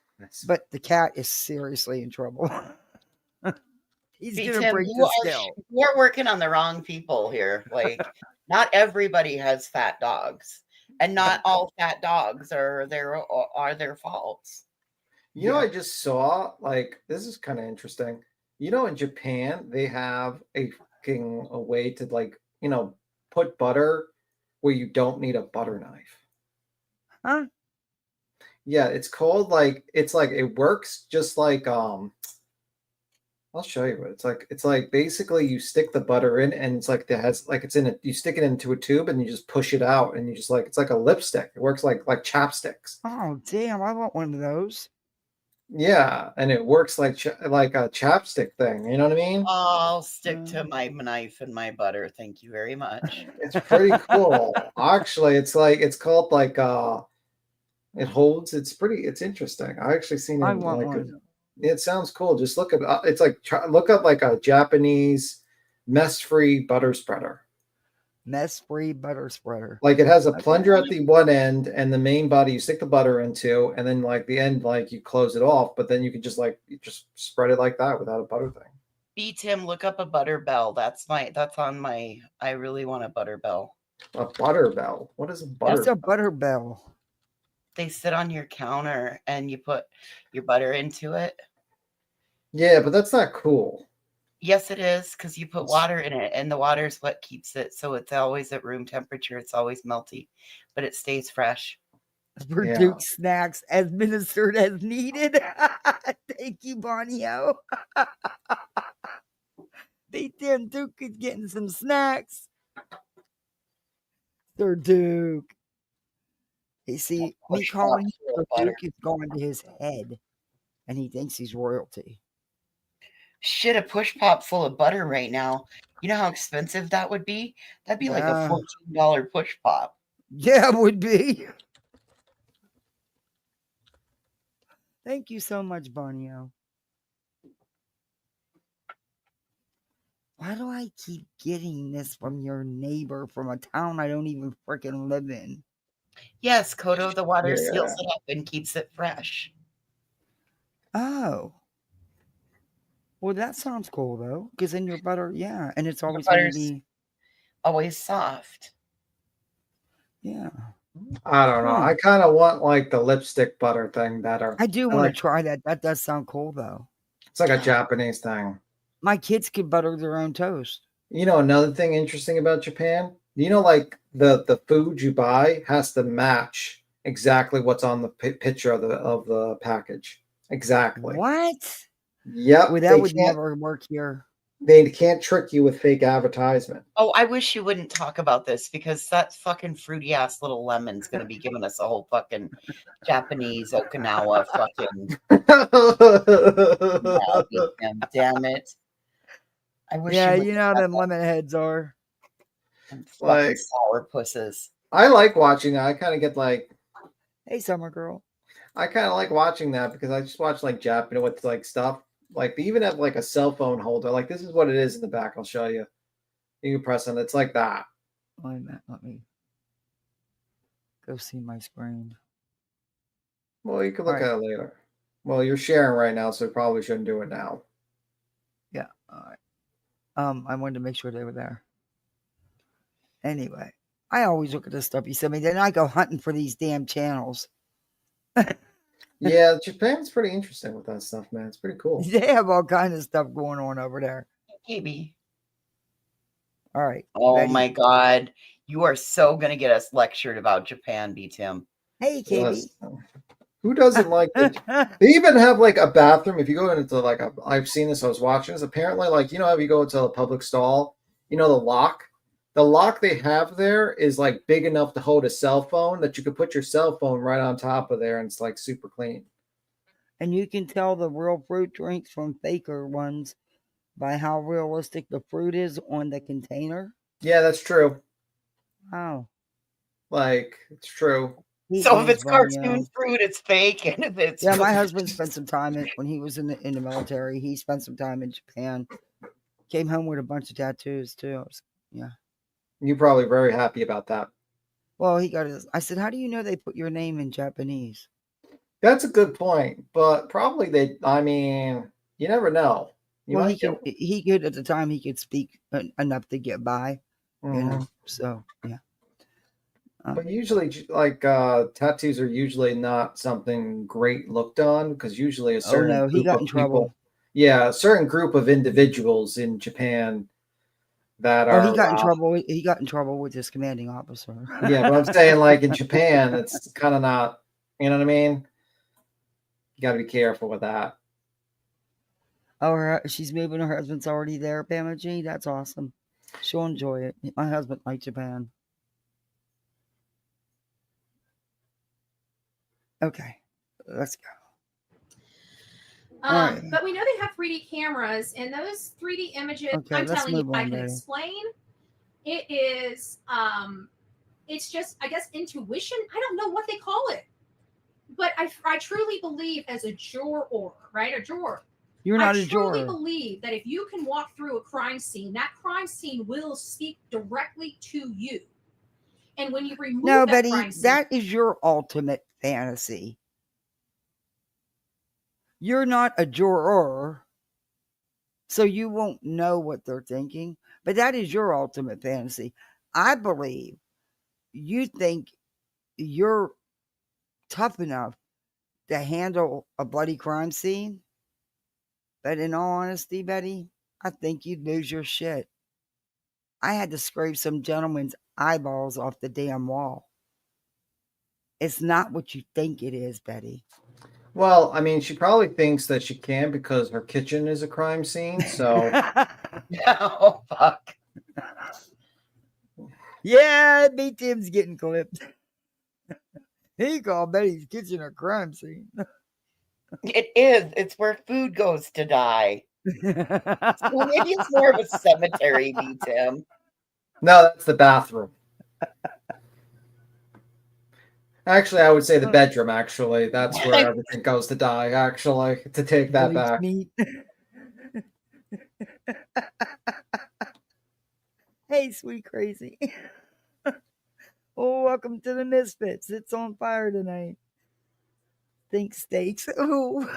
But the cat is seriously in trouble. He's gonna Tim, break the scale. You're working on the wrong people here. Like, not everybody has fat dogs, and not all fat dogs are their faults. You know, I just saw, like, this is kind of interesting. You know, in Japan, they have a way to, like, you know, put butter where you don't need a butter knife. Huh? Yeah, it's called, like, it's like, it works just like, I'll show you what it's like. It's like basically you stick the butter in, and it's like you stick it into a tube, and you just push it out, and you just like, it's like a lipstick. It works like chapsticks. Oh damn! I want one of those. Yeah, and it works like a chapstick thing. You know what I mean? I'll stick to my knife and my butter. Thank you very much. It's pretty cool. Actually, it's called like it holds. It's interesting. I actually seen it. I want one. It sounds cool. Just look at it's like look up like a Japanese mess-free butter spreader. Mess-free butter spreader. Like it has a plunger at the one end, and the main body you stick the butter into, and then like the end, like you close it off. But then you can just spread it like that without a butter thing. Tim, look up a butter bell. That's on my. I really want a butter bell. A butter bell. What is a butter? What's a butter bell? They sit on your counter, and you put your butter into it. Yeah, but that's not cool. Yes, it is, because you put water in it, and the water is what keeps it. So it's always at room temperature. It's always melty, but it stays fresh. for Yeah. Duke snacks administered as needed. Thank you, Bonio. They damn Duke is getting some snacks. Sir Duke. You see, me Push calling him pops full Sir of butter. Duke is going to his head, and he thinks he's royalty. Shit, a push pop full of butter right now. You know how expensive that would be? That'd be like a $14 push pop. Yeah, it would be. Thank you so much, Bonio. Why do I keep getting this from your neighbor from a town I don't even freaking live in? Yes, Kodo, the water seals Yeah. it up and keeps it fresh. Oh. Well, that sounds cool, though, because in your butter, yeah, and it's The always going to butter's be, always soft. yeah. I don't know. Huh. I kind of want like the lipstick butter thing better. I do I want to like try that. That does sound cool, though. it's like a Japanese thing. My kids could butter their own toast. You know, another thing interesting about Japan, you know, like the food you buy has to match exactly what's on the picture of the package. Exactly. What? Yep. Well, that would never work here. They can't trick you with fake advertisement. Oh, I wish you wouldn't talk about this because that fucking fruity ass little lemon's going to be giving us a whole fucking Japanese Okinawa fucking. Damn it. I wish Yeah, you you know how them lemon heads are. fucking Like, sour pusses. I like watching that. I kind of get like, Hey, summer girl. I kind of like watching that because I just watch like Japan with like stuff. Like they even have like a cell phone holder. Like this is what it is in the back. I'll show you. You can press on it. It's like that. Wait a minute. Let me go see my screen. Well, you can look All right. at it later. Well, you're sharing right now, so you probably shouldn't do it now. Yeah. All right. I wanted to make sure they were there. Anyway, I always look at the stuff you send me. Then I go hunting for these damn channels. Yeah, Japan's pretty interesting with that stuff, man. It's pretty cool. They have all kind of stuff going on over there. KB. All right. Oh ready? my God. You are so going to get us lectured about Japan, B. Tim. Hey, KB. Who doesn't like it? They even have like a bathroom. If you go into like I've seen this, I was watching this. Apparently, like, you know how you go into a public stall, you know, the lock they have there is like big enough to hold a cell phone that you could put your cell phone right on top of there and it's like super clean. And you can tell the real fruit drinks from faker ones by how realistic the fruit is on the container. Yeah, that's true. Wow. Like, it's true. So if it's cartoon fruit, it's fake. And if it's yeah, my husband spent some time when he was in the military. He spent some time in Japan. Came home with a bunch of tattoos too. Yeah. You're probably very happy about that. Well, he got his. I said, "How do you know they put your name in Japanese?" That's a good point, but probably they. I mean, you never know. Well, he could at the time. He could speak enough to get by. Mm-hmm. You know. So yeah. But usually, like tattoos are usually not something great looked on because usually a certain no, he got in trouble. Yeah, a certain group of individuals in Japan that are. He got in trouble. He got in trouble with his commanding officer. Yeah, but I'm saying like in Japan, it's kind of not. You know what I mean? You got to be careful with that. Oh, she's moving. Her husband's already there, Pamela G. That's awesome. She'll enjoy it. My husband likes Japan. Okay, let's go. Right. But we know they have 3D cameras, and those 3D images, I'm telling you, I can explain. It is, it's just, I guess, intuition. I don't know what they call it. But I truly believe as a juror, right? A juror. You're not a juror. I truly believe that if you can walk through a crime scene, that crime scene will speak directly to you. And when you remove that Betty, crime scene, that is your ultimate fantasy. You're not a juror, so you won't know what they're thinking. But that is your ultimate fantasy. I believe you think you're tough enough to handle a bloody crime scene. But in all honesty, Betty, I think you'd lose your shit. I had to scrape some gentleman's eyeballs off the damn wall. It's not what you think it is, Betty. Well, I mean, she probably thinks that she can because her kitchen is a crime scene. So Oh, fuck. Yeah, me Tim's getting clipped. He called Betty's kitchen a crime scene. It is. It's where food goes to die. Well, maybe it's more of a cemetery, me, Tim. no, that's the bathroom. Actually, I would say the bedroom. Actually, that's where everything goes to die. Actually, to take that Bleach back. meat. Hey, sweet crazy. Oh, welcome to the Misfits. It's on fire tonight. Think steaks. Ooh.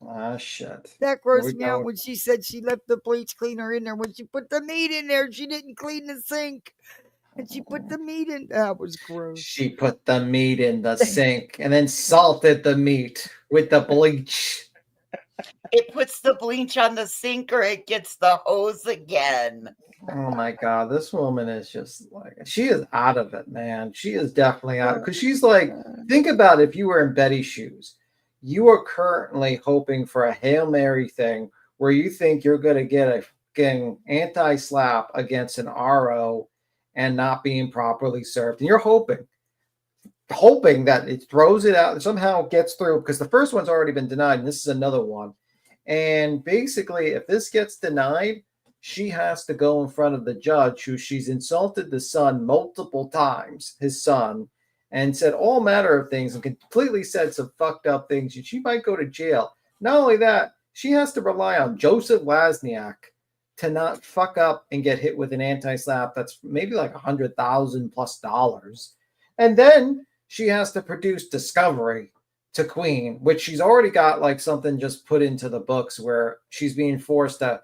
Ah, shit. That Here we grossed me out go. when she said she left the bleach cleaner in there. When she put the meat in there, she didn't clean the sink. And she put the meat in. That was gross. She put the meat in the sink and then salted the meat with the bleach. It puts the bleach on the sink or it gets the hose again. Oh my god, this woman is just like, she is out of it, man. She is definitely out because she's like, think about if you were in Betty's shoes. You are currently hoping for a Hail Mary thing where you think you're going to get a fucking anti-slap against an RO and not being properly served. And you're hoping that it throws it out and somehow gets through because the first one's already been denied and this is another one. And basically, if this gets denied, she has to go in front of the judge who she's insulted the son multiple times, his son, and said all manner of things and completely said some fucked up things. And she might go to jail. Not only that, she has to rely on Joseph Lasniak to not fuck up and get hit with an anti-slap that's maybe like $100,000+. And then she has to produce discovery to Queen, which she's already got like something just put into the books where she's being forced to,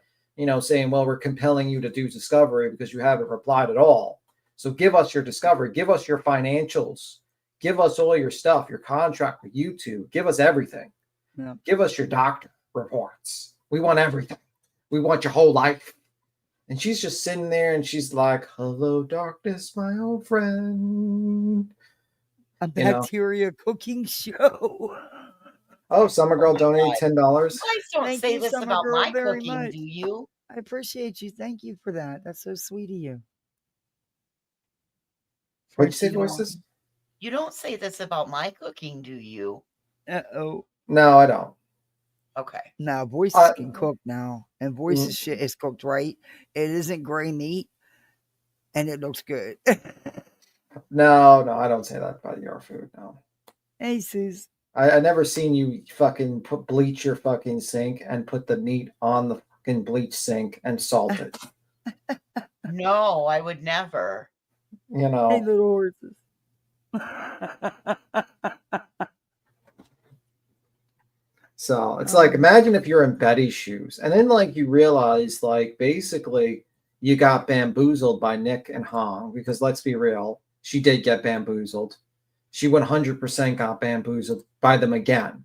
saying, well, we're compelling you to do discovery because you haven't replied at all. So give us your discovery, give us your financials, give us all your stuff, your contract with YouTube, give us everything. Yeah. Give us your doctor reports. We want everything. We want your whole life. And she's just sitting there and she's like, hello, darkness, my old friend. A bacteria cooking show. Oh, Summer Girl donated $10. You guys don't Thank say you, this Summer about Girl, my very cooking, much. do you? I appreciate you. Thank you for that. That's so sweet of you. What'd you say, Voices? You don't say this about my cooking, do you? Uh-oh. No, I don't. Okay. Now, Voices can cook now. And Voices shit is cooked right. It isn't gray meat. And it looks good. No, I don't say that about your food, no. Hey, Sus. I never seen you fucking bleach your fucking sink and put the meat on the fucking bleach sink and salt it. No, I would never. Hey, little horses. So it's like, imagine if you're in Betty's shoes and then like you realize like basically you got bamboozled by Nick and Hong because let's be real, she did get bamboozled. She 100% got bamboozled by them again.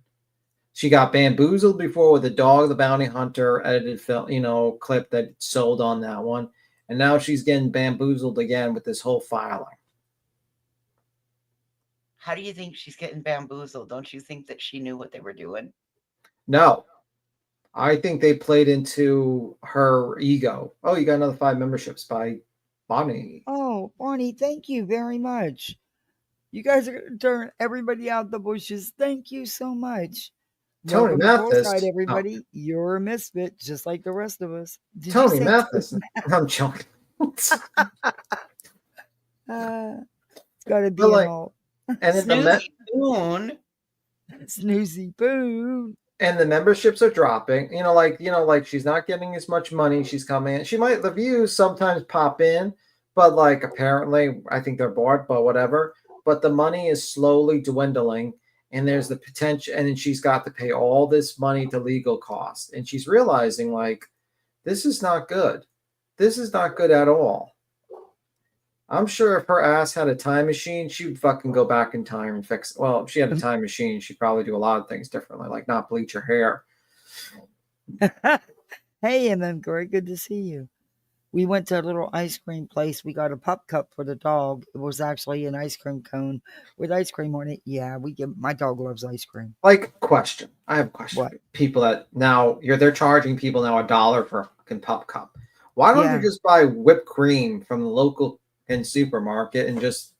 She got bamboozled before with the Dog the Bounty Hunter edited film, clip that sold on that one. And now she's getting bamboozled again with this whole filing. How do you think she's getting bamboozled? Don't you think that she knew what they were doing? No. I think they played into her ego. Oh, you got another 5 memberships by Bonnie. Oh, Bonnie, thank you very much. You guys are going to turn everybody out the bushes. Thank you so much. Tony Welcome Mathis. to Poolside, everybody. Oh. You're a misfit, just like the rest of us. Tony Mathis. I'm joking. It's got to be like, all. And then Snoozy Boone. Snoozy Boone. And the memberships are dropping. Like she's not getting as much money. She's coming in. The views sometimes pop in, but like apparently I think they're bored, but whatever. But the money is slowly dwindling, and there's the potential, and then she's got to pay all this money to legal costs. And she's realizing like this is not good. This is not good at all. I'm sure if her ass had a time machine, she would fucking go back in time and fix it. Well, if she had a time machine, she'd probably do a lot of things differently, like not bleach her hair. Hey, MM Corey, good to see you. We went to a little ice cream place. We got a pup cup for the dog. It was actually an ice cream cone with ice cream on it. Yeah, my dog loves ice cream. Like, question. I have a question What? for you. People that now they're charging people now $1 for a fucking pup cup. Why don't they Yeah. just buy whipped cream from the local supermarket and just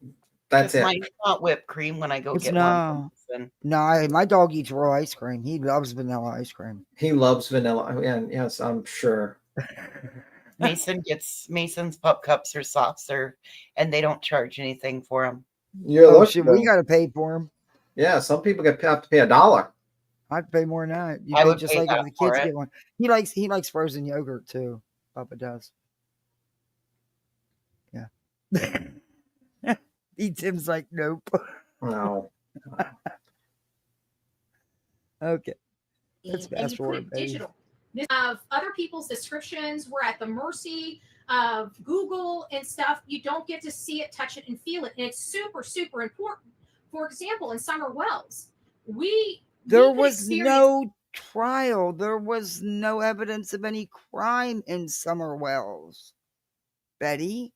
that's Because it? mine's not whipped cream when I go It's get one from Mason. no, my dog eats raw ice cream. He loves vanilla ice cream. He loves vanilla, and yes, I'm sure. Mason's pup cups are softer, and they don't charge anything for them. You're Oh lucky shit, we though. gotta pay for him. Yeah, some people have to pay $1. I'd pay more than that. You I pay would just pay like if that the for kids it. get one. He likes frozen yogurt too. Papa does. Yeah. Tim's like, nope. No. Okay. Let's and fast you put forward, it baby. digital. Of other people's descriptions, we're at the mercy of Google and stuff. You don't get to see it, touch it, and feel it. And it's super, super important. For example, in Summer Wells, There could was experience no trial. There was no evidence of any crime in Summer Wells. Betty?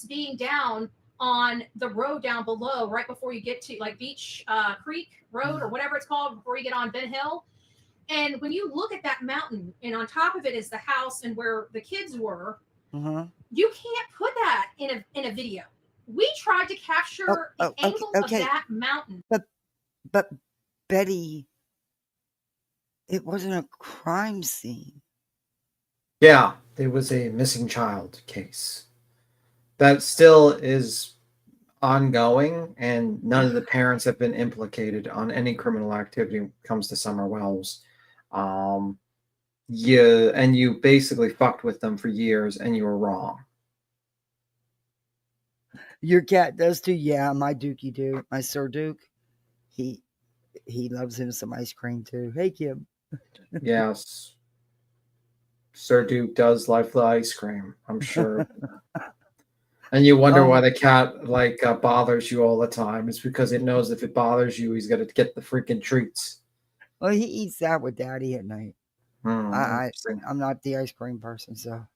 being down on the road down below, right before you get to like Beach Creek Road or whatever it's called, before you get on Ben Hill. And when you look at that mountain, and on top of it is the house and where the kids were, you can't put that in a video. We tried to capture the angle of that mountain. But Betty, it wasn't a crime scene. Yeah, there was a missing child case that still is ongoing, and none of the parents have been implicated on any criminal activity when it comes to Summer Wells. You basically fucked with them for years, and you were wrong. Your cat does too. Yeah, my Dookie do. My Sir Duke. He loves him some ice cream too. Hey, Kim. Yes. Sir Duke does like the ice cream, I'm sure. And you wonder why the cat bothers you all the time. It's because it knows if it bothers you, he's going to get the freaking treats. Well, he eats that with Daddy at night. Interesting. I'm not the ice cream person, so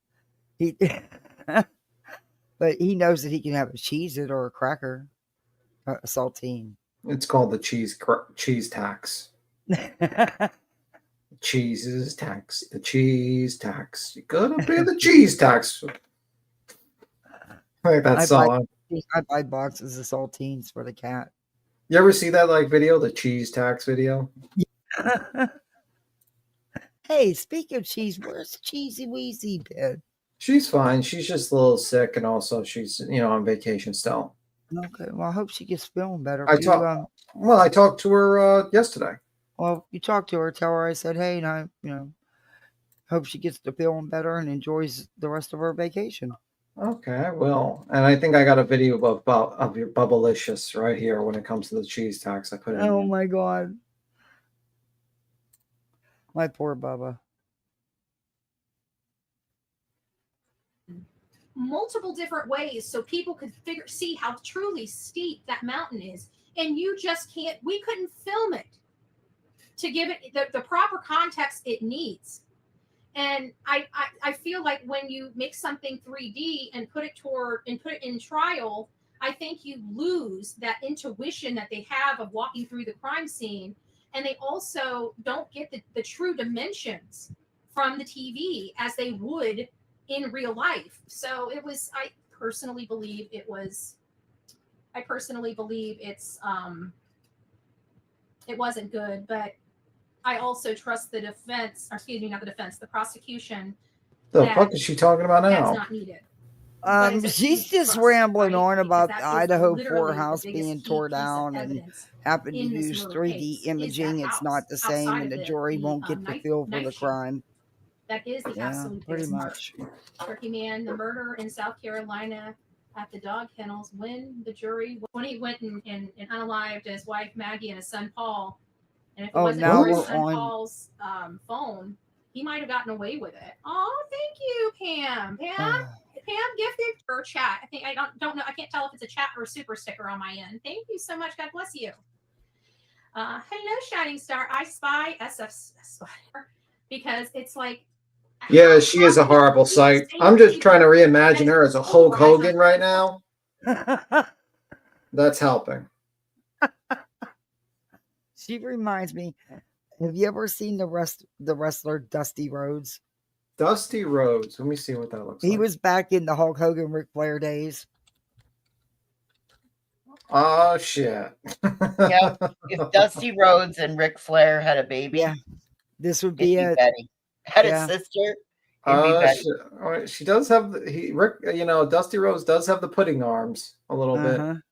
he. But he knows that he can have a Cheez-It or a cracker, a saltine. It's called the cheese tax. Cheese's tax. The cheese tax. You gotta pay the cheese tax. Like that song. I buy boxes of saltines for the cat. You ever see that video, the cheese tax video? Hey, speaking of cheese, where's Cheesy Weezy been? She's fine. She's just a little sick, and also she's on vacation still. Okay, well, I hope she gets feeling better. I talked to her yesterday. Well, you talk to her, tell her I said, hey, and I, hope she gets to feeling better and enjoys the rest of her vacation. Okay, I will. And I think I got a video of your Bubblicious right here when it comes to the cheese tax. I put it in. Oh my God. My poor Bubba. Multiple different ways so people could see how truly steep that mountain is. And you just can't, we couldn't film it to give it the proper context it needs. And I feel like when you make something 3D and put it in trial, I think you lose that intuition that they have of walking through the crime scene. And they also don't get the true dimensions from the TV as they would in real life. So I personally believe it wasn't good, but I also trust the defense, or excuse me, not the defense, the prosecution. The fuck is she talking about now? That's not needed. She's just rambling on about the Idaho 4 house being torn down and having to use 3D imaging. It's not the same, and the jury won't get the feel for the crime. That is the absolute pretty much. Turkey Man, the murder in South Carolina at the dog kennels, when he went and unalived his wife Maggie and his son Paul, and if it wasn't for his son Paul's phone, he might have gotten away with it. Oh, thank you, Pam. Pam gifted her chat. I think I don't know. I can't tell if it's a chat or a super sticker on my end. Thank you so much. God bless you. Hello, Shining Star. I spy SF Spider, because it's like Yeah, she is a horrible sight. I'm just trying to reimagine her as a Hulk Hogan right now. That's helping. She reminds me. Have you ever seen the wrestler Dusty Rhodes? Dusty Rhodes. Let me see what that looks He like. was back in the Hulk Hogan Ric Flair days. Oh shit. Yep. If Dusty Rhodes and Ric Flair had a baby, Yeah, this would it'd be be it. Betty. Had a Yeah. sister, it'd be Betty. She does have Rick. Dusty Rhodes does have the pudding arms a little bit.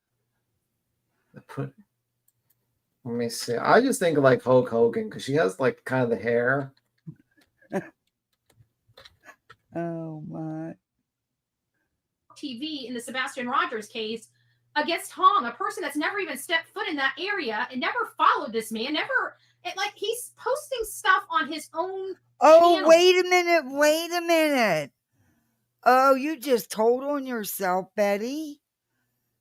The Let me see. I just think of like Hulk Hogan because she has like kind of the hair. Oh my. TV in the Sebastian Rogers case against Hong, a person that's never even stepped foot in that area and never followed this man, like he's posting stuff on his own. Oh, channel. wait a minute. Oh, you just told on yourself, Betty.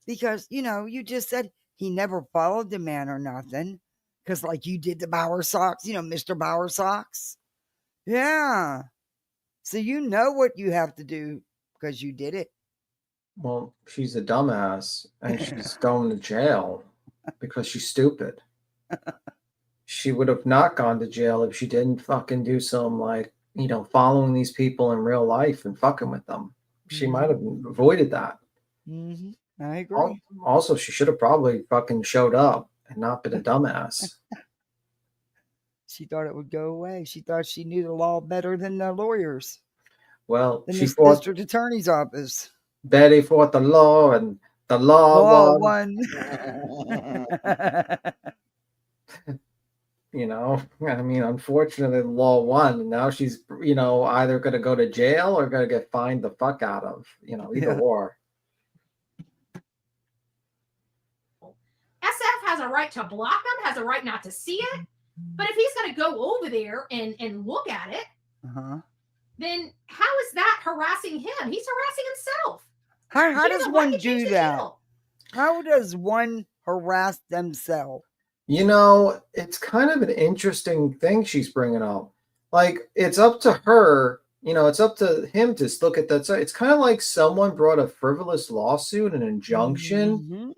Because, you just said he never followed the man or nothing. Because, like, you did the Bauer socks, Mr. Bauer socks. Yeah. So you know what you have to do because you did it. Well, she's a dumbass and she's going to jail because she's stupid. She would have not gone to jail if she didn't fucking do some like, following these people in real life and fucking with them. She might have avoided that. Mm-hmm. I agree. Also, she should have probably fucking showed up and not been a dumbass. She thought it would go away. She thought she knew the law better than the lawyers. Well, Than she the fought district attorney's office. Betty fought the law and the law won. I mean, unfortunately, the law won. And now she's, either going to go to jail or going to get fined the fuck out of, either or. SF has a right to block him, has a right not to see it. But if he's going to go over there and look at it, then how is that harassing him? He's harassing himself. How does one do that? How does one harass themselves? It's kind of an interesting thing she's bringing up. Like, it's up to her, it's up to him to look at that. So it's kind of like someone brought a frivolous lawsuit, an injunction,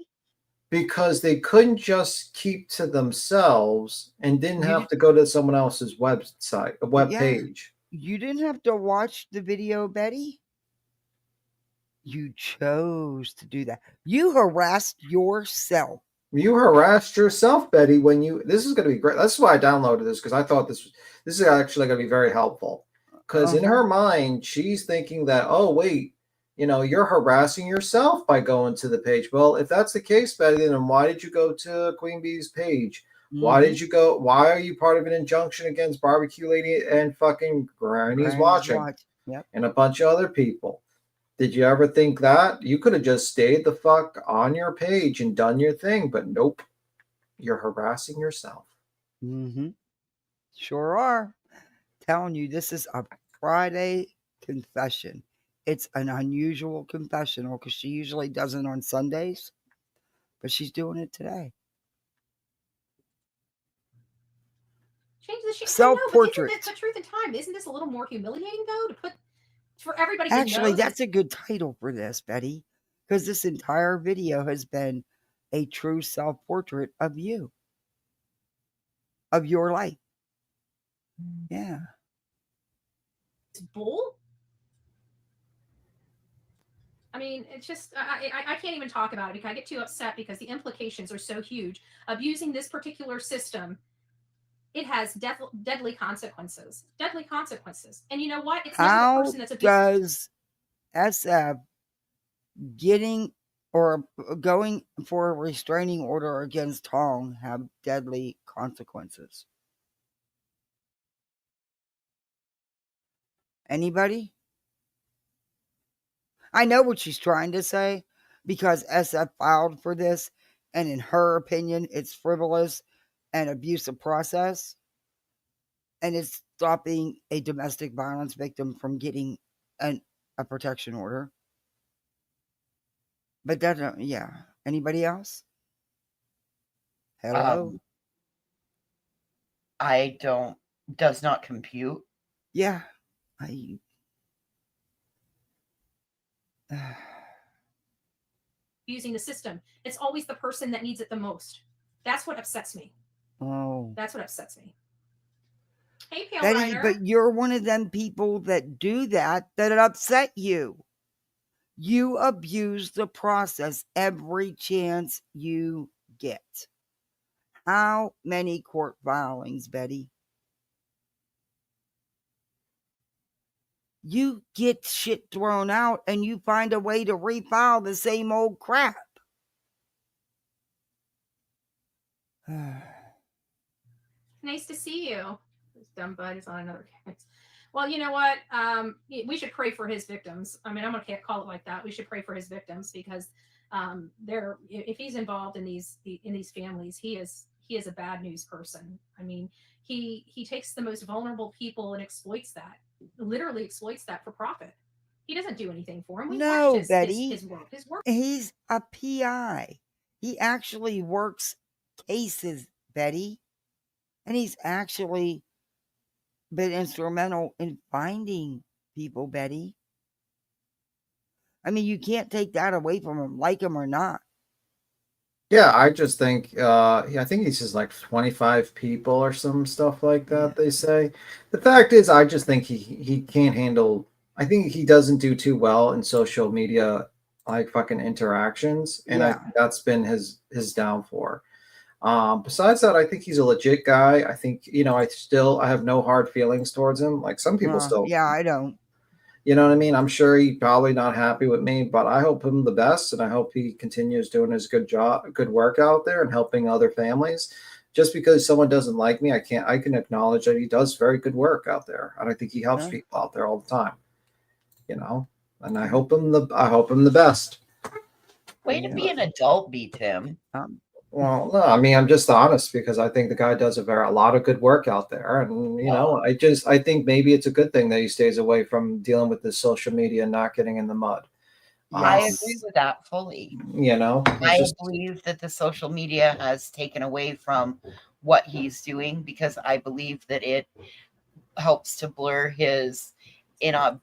because they couldn't just keep to themselves and didn't have to go to someone else's website, a web page. You didn't have to watch the video, Betty. You chose to do that. You harassed yourself. You harassed yourself, Betty, this is going to be great. That's why I downloaded this, because I thought this is actually going to be very helpful. Because in her mind, she's thinking that, oh, wait, you're harassing yourself by going to the page. Well, if that's the case, Betty, then why did you go to Queen Bee's page? Why did you go? Why are you part of an injunction against Barbecue Lady and fucking Granny's Watching? Yep. And a bunch of other people? Did you ever think that? You could have just stayed the fuck on your page and done your thing, but nope. You're harassing yourself. Sure are. Telling you, this is a Friday confession. It's an unusual confessional because she usually does it on Sundays, but she's doing it today. Change the shape. Self-portrait. Isn't it the truth in time? Isn't this a little more humiliating, though, to put for everybody to Actually, know that's a good title for this, Betty, because this entire video has been a true self-portrait of you, of your life. Yeah. It's bull. I mean, it's just, I can't even talk about it because I get too upset because the implications are so huge of using this particular system. It has deadly consequences. Deadly consequences. And you know what? It's not the person that's does SF getting or going for a restraining order against Hong have deadly consequences? Anybody? I know what she's trying to say because SF filed for this, and in her opinion, it's frivolous and abusive process, and it's stopping a domestic violence victim from getting a protection order. But that, Anybody else? Hello? Does not compute. Yeah. I, Using the system. It's always the person that needs it the most. That's what upsets me. oh. That's what upsets me. Hey, Pale Betty, Rider. but you're one of them people that do that it upset you. You abuse the process every chance you get. How many court filings, Betty? You get shit thrown out and you find a way to refile the same old crap. Nice to see you. This dumb bud is on another case. Well, you know what? We should pray for his victims. I mean, I'm gonna call it like that. We should pray for his victims because they're if he's involved in these families, he is a bad news person. I mean, he takes the most vulnerable people and exploits that, literally exploits that for profit. He doesn't do anything for him. We No, watched Betty. his work. His work. He's a PI. He actually works cases, Betty. And he's actually been instrumental in finding people, Betty. I mean, you can't take that away from him, like him or not. Yeah, I just think I think he's just like 25 people or some stuff like that, they say. The fact is I just think he can't handle I think he doesn't do too well in social media like fucking interactions, and I Yeah. think that's been his downfall. Besides that, I think he's a legit guy. I think, I have no hard feelings towards him. Like some people still, Yeah, I don't. you know what I mean? I'm sure he's probably not happy with me, but I hope him the best, and I hope he continues doing his good work out there and helping other families. Just because someone doesn't like me, I can acknowledge that he does very good work out there, and I think he helps Yeah. people out there all the time. And I hope him the best. Way to be an adult, B Tim. Well, no, I mean, I'm just honest because I think the guy does a lot of good work out there, and I think maybe it's a good thing that he stays away from dealing with this social media and not getting in the mud. I agree with that fully. I believe that the social media has taken away from what he's doing because I believe that it helps to blur his inobjectivity.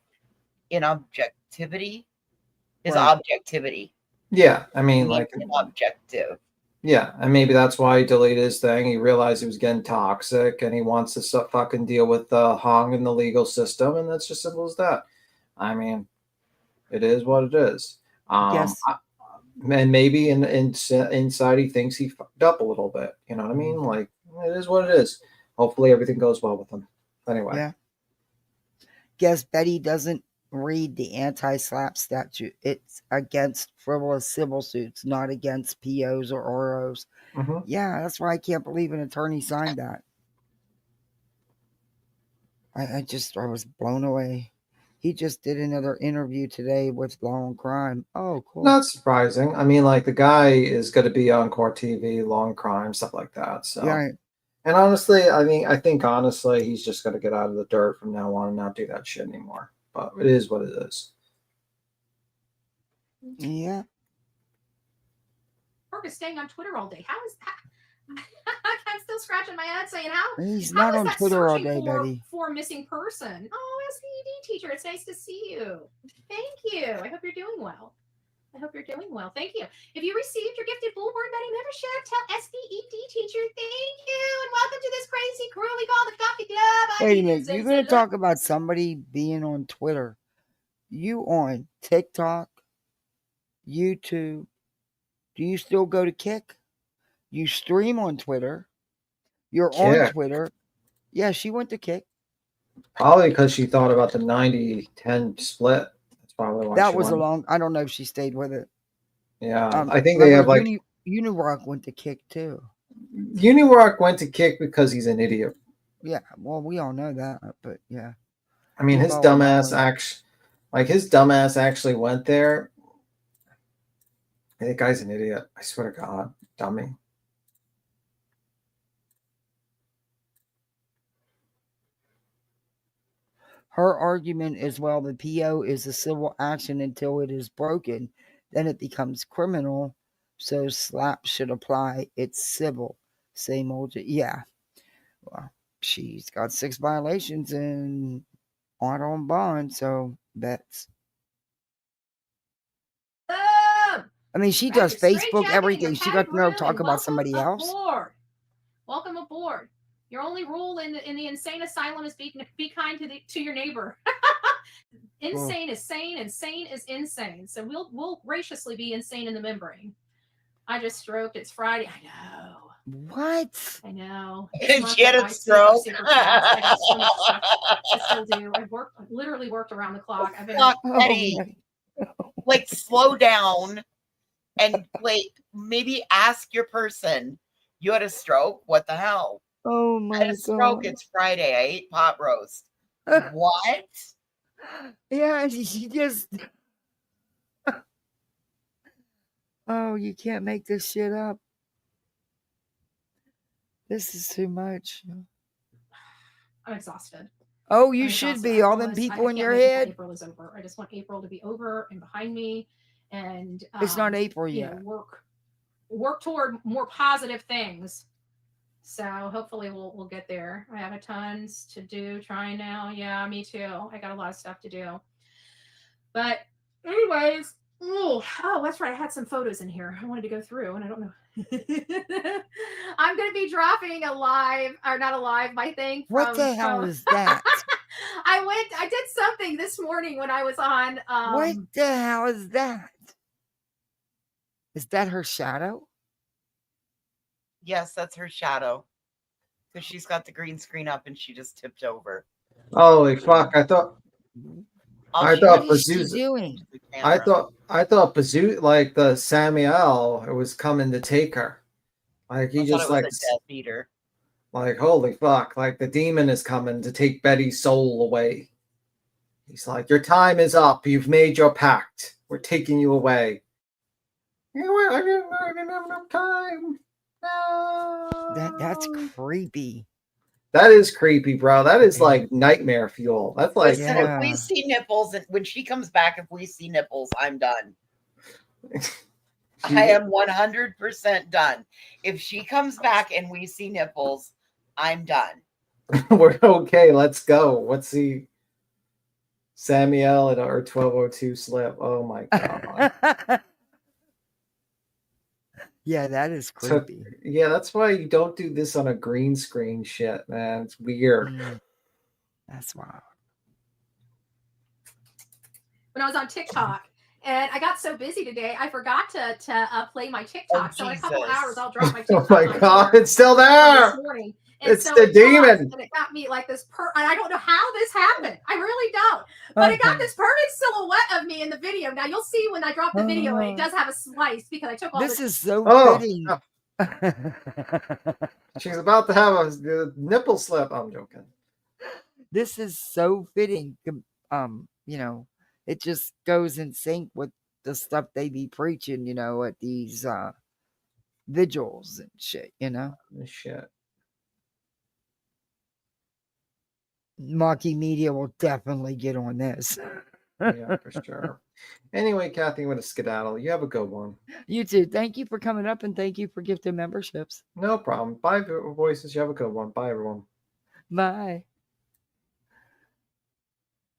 His objectivity. Yeah, I mean, like objective. Yeah, and maybe that's why he deleted his thing. He realized he was getting toxic, and he wants to fucking deal with Hong and the legal system, and that's just simple as that. I mean, it is what it is. Yes. And maybe inside he thinks he fucked up a little bit. You know what I mean? Like, it is what it is. Hopefully everything goes well with him. Anyway. Yeah. Guess Betty doesn't read the anti-SLAPP statute. It's against frivolous civil suits, not against POs or ROs. Mm-hmm. Yeah, that's why I can't believe an attorney signed that. I was blown away. He just did another interview today with Law and Crime. Oh, cool. Not surprising. I mean, like, the guy is going to be on court TV, Law and Crime, stuff like that. So. Yeah. And honestly, I think honestly, he's just going to get out of the dirt from now on and not do that shit anymore. But it is what it is. Yeah. Mark is staying on Twitter all day. How is that? I'm still scratching my head saying He's not on Twitter all day, Betty. For a missing person. Oh, SVED teacher, it's nice to see you. Thank you. I hope you're doing well. Thank you. If you received your gifted Bullhornbetty membership, tell SVED teacher thank you. And welcome to this crazy crew we call the Coffee Club. Wait a minute. You're going to talk about somebody being on Twitter. You on TikTok, YouTube. Do you still go to Kick? You stream on Twitter. You're on Twitter. Yeah, she went to Kick. Probably because she thought about the 90-10 split. That's probably why that was a long. I don't know if she stayed with it. Yeah, I think they have like Unirock went to Kick too. Unirock went to Kick because he's an idiot. Yeah, well, we all know that, but yeah. I mean, his dumbass actually went there. That guy's an idiot. I swear to God, dummy. Her argument is, well, the PO is a civil action until it is broken. Then it becomes criminal. So SLAPP should apply. It's civil. Same old. Yeah. Well, she's got 6 violations and auto and bond, so that's. I mean, she does Facebook, everything. She got to know talk about somebody else. Aboard. Welcome aboard. Your only rule in the insane asylum is be kind to your neighbor. Insane is sane, and sane is insane. So we'll graciously be insane in the membrane. I just stroked. It's Friday. I know. What? I know. She had a stroke. I got so much stuff. I still do. I literally worked around the clock. I've been Betty, like slow down and wait. Maybe ask your person. You had a stroke? What the hell? Oh my I had a stroke. God. It's Friday. I ate pot roast. What? Yeah, she just. Oh, you can't make this shit up. This is too much. I'm exhausted. Oh, you should be. All them people in your head. April is over. I just want April to be over and behind me, and it's not April yet. Work toward more positive things. So hopefully we'll get there. I have a tons to do. Trying now. Yeah, me too. I got a lot of stuff to do. But anyways, oh, that's right. I had some photos in here. I wanted to go through, and I don't know. I'm going to be dropping my thing. What the hell is that? I did something this morning when I was on. What the hell is that? Is that her shadow? Yes, that's her shadow. Because she's got the green screen up and she just tipped over. Holy fuck! I thought what is she doing? I thought Bazoo, like the Samuel, was coming to take her. Like he just like a Death Eater. Like holy fuck! Like the demon is coming to take Betty's soul away. He's like, your time is up. You've made your pact. We're taking you away. I didn't have enough time. That's creepy. That is creepy, bro. That is like nightmare fuel. That's like, listen, if we see nipples, and when she comes back, if we see nipples, I'm done. I am 100% done. If she comes back and we see nipples, I'm done. We're okay. Let's go. Let's see Samuel at our 1202 slip. Oh my god. Yeah, that is creepy. So, yeah, that's why you don't do this on a green screen shit, man. It's weird. That's wild. When I was on TikTok, and I got so busy today, I forgot to play my TikTok. So in a couple hours, I'll drop my TikTok. Oh my god, it's still there. This morning. It's so the demon. And it got me like this and I don't know how this happened. I really don't. But it got this perfect silhouette of me in the video. Now you'll see when I drop the video, and it does have a slice because I took all this. Is so fitting. She's about to have a nipple slip. I'm joking. This is so fitting. It just goes in sync with the stuff they be preaching, at these vigils and shit, Shit. Mocky Media will definitely get on this. Yeah, for sure. Anyway, Kathy, I'm going to skedaddle. You have a good one. You too. Thank you for coming up, and thank you for gifting memberships. No problem. Bye, voices. You have a good one. Bye, everyone. Bye.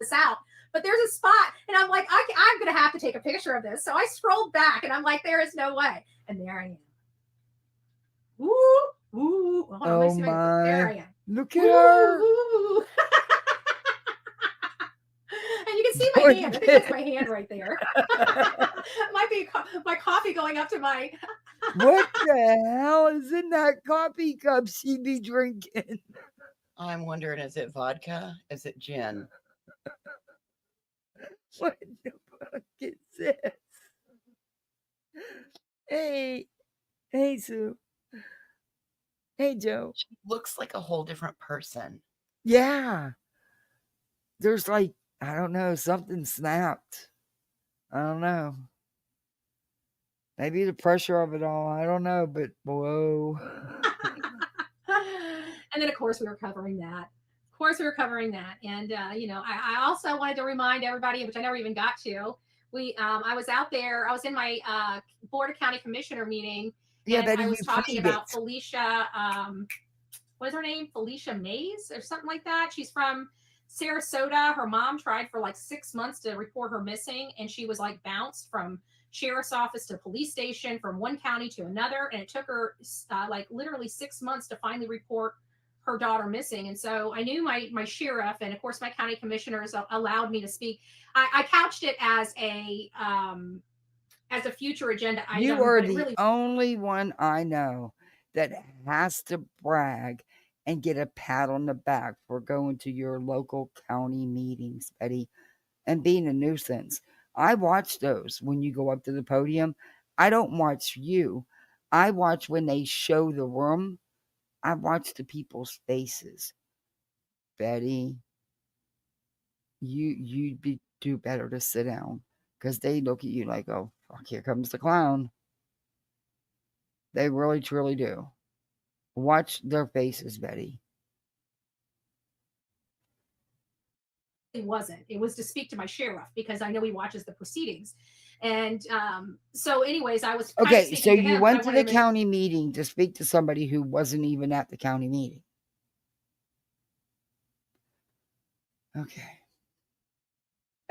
This out. But there's a spot, and I'm like, I'm going to have to take a picture of this. So I scrolled back, and I'm like, there is no way. And there I am. Ooh. Oh, my. There I am. Look at her. And you can see my hand. I think that's my hand right there. Might be my coffee going up to my... What the hell is in that coffee cup she be drinking? I'm wondering, is it vodka? Is it gin? What the fuck is this? Hey, Sue. Hey, Joe. She looks like a whole different person. Yeah. There's like, I don't know, something snapped. I don't know. Maybe the pressure of it all. I don't know, but whoa. And then, of course, we were covering that. And, I also wanted to remind everybody, which I never even got to, I was out there. I was in my Board of County Commissioner meeting. Yeah, and Betty, I was talking about Felicia, what is her name? Felicia Mays or something like that. She's from Sarasota, her mom tried for like 6 months to report her missing, and she was like bounced from sheriff's office to police station, from one county to another, and it took her like literally 6 months to finally report her daughter missing. And so I knew my sheriff, and of course my county commissioners allowed me to speak. I couched it as a future agenda item. You are but it the really only one I know that has to brag and get a pat on the back for going to your local county meetings, Betty, and being a nuisance. I watch those when you go up to the podium. I don't watch you. I watch when they show the room. I watch the people's faces. Betty, you'd do better to sit down, because they look at you like, oh, fuck, here comes the clown. They really, truly do. Watch their faces, Betty. it wasn't. It was to speak to my sheriff because I know he watches the proceedings. And so, anyways, I was kind of Okay, speaking so to you him, went but I to wanted the to county meeting to speak to somebody who wasn't even at the county meeting. Okay.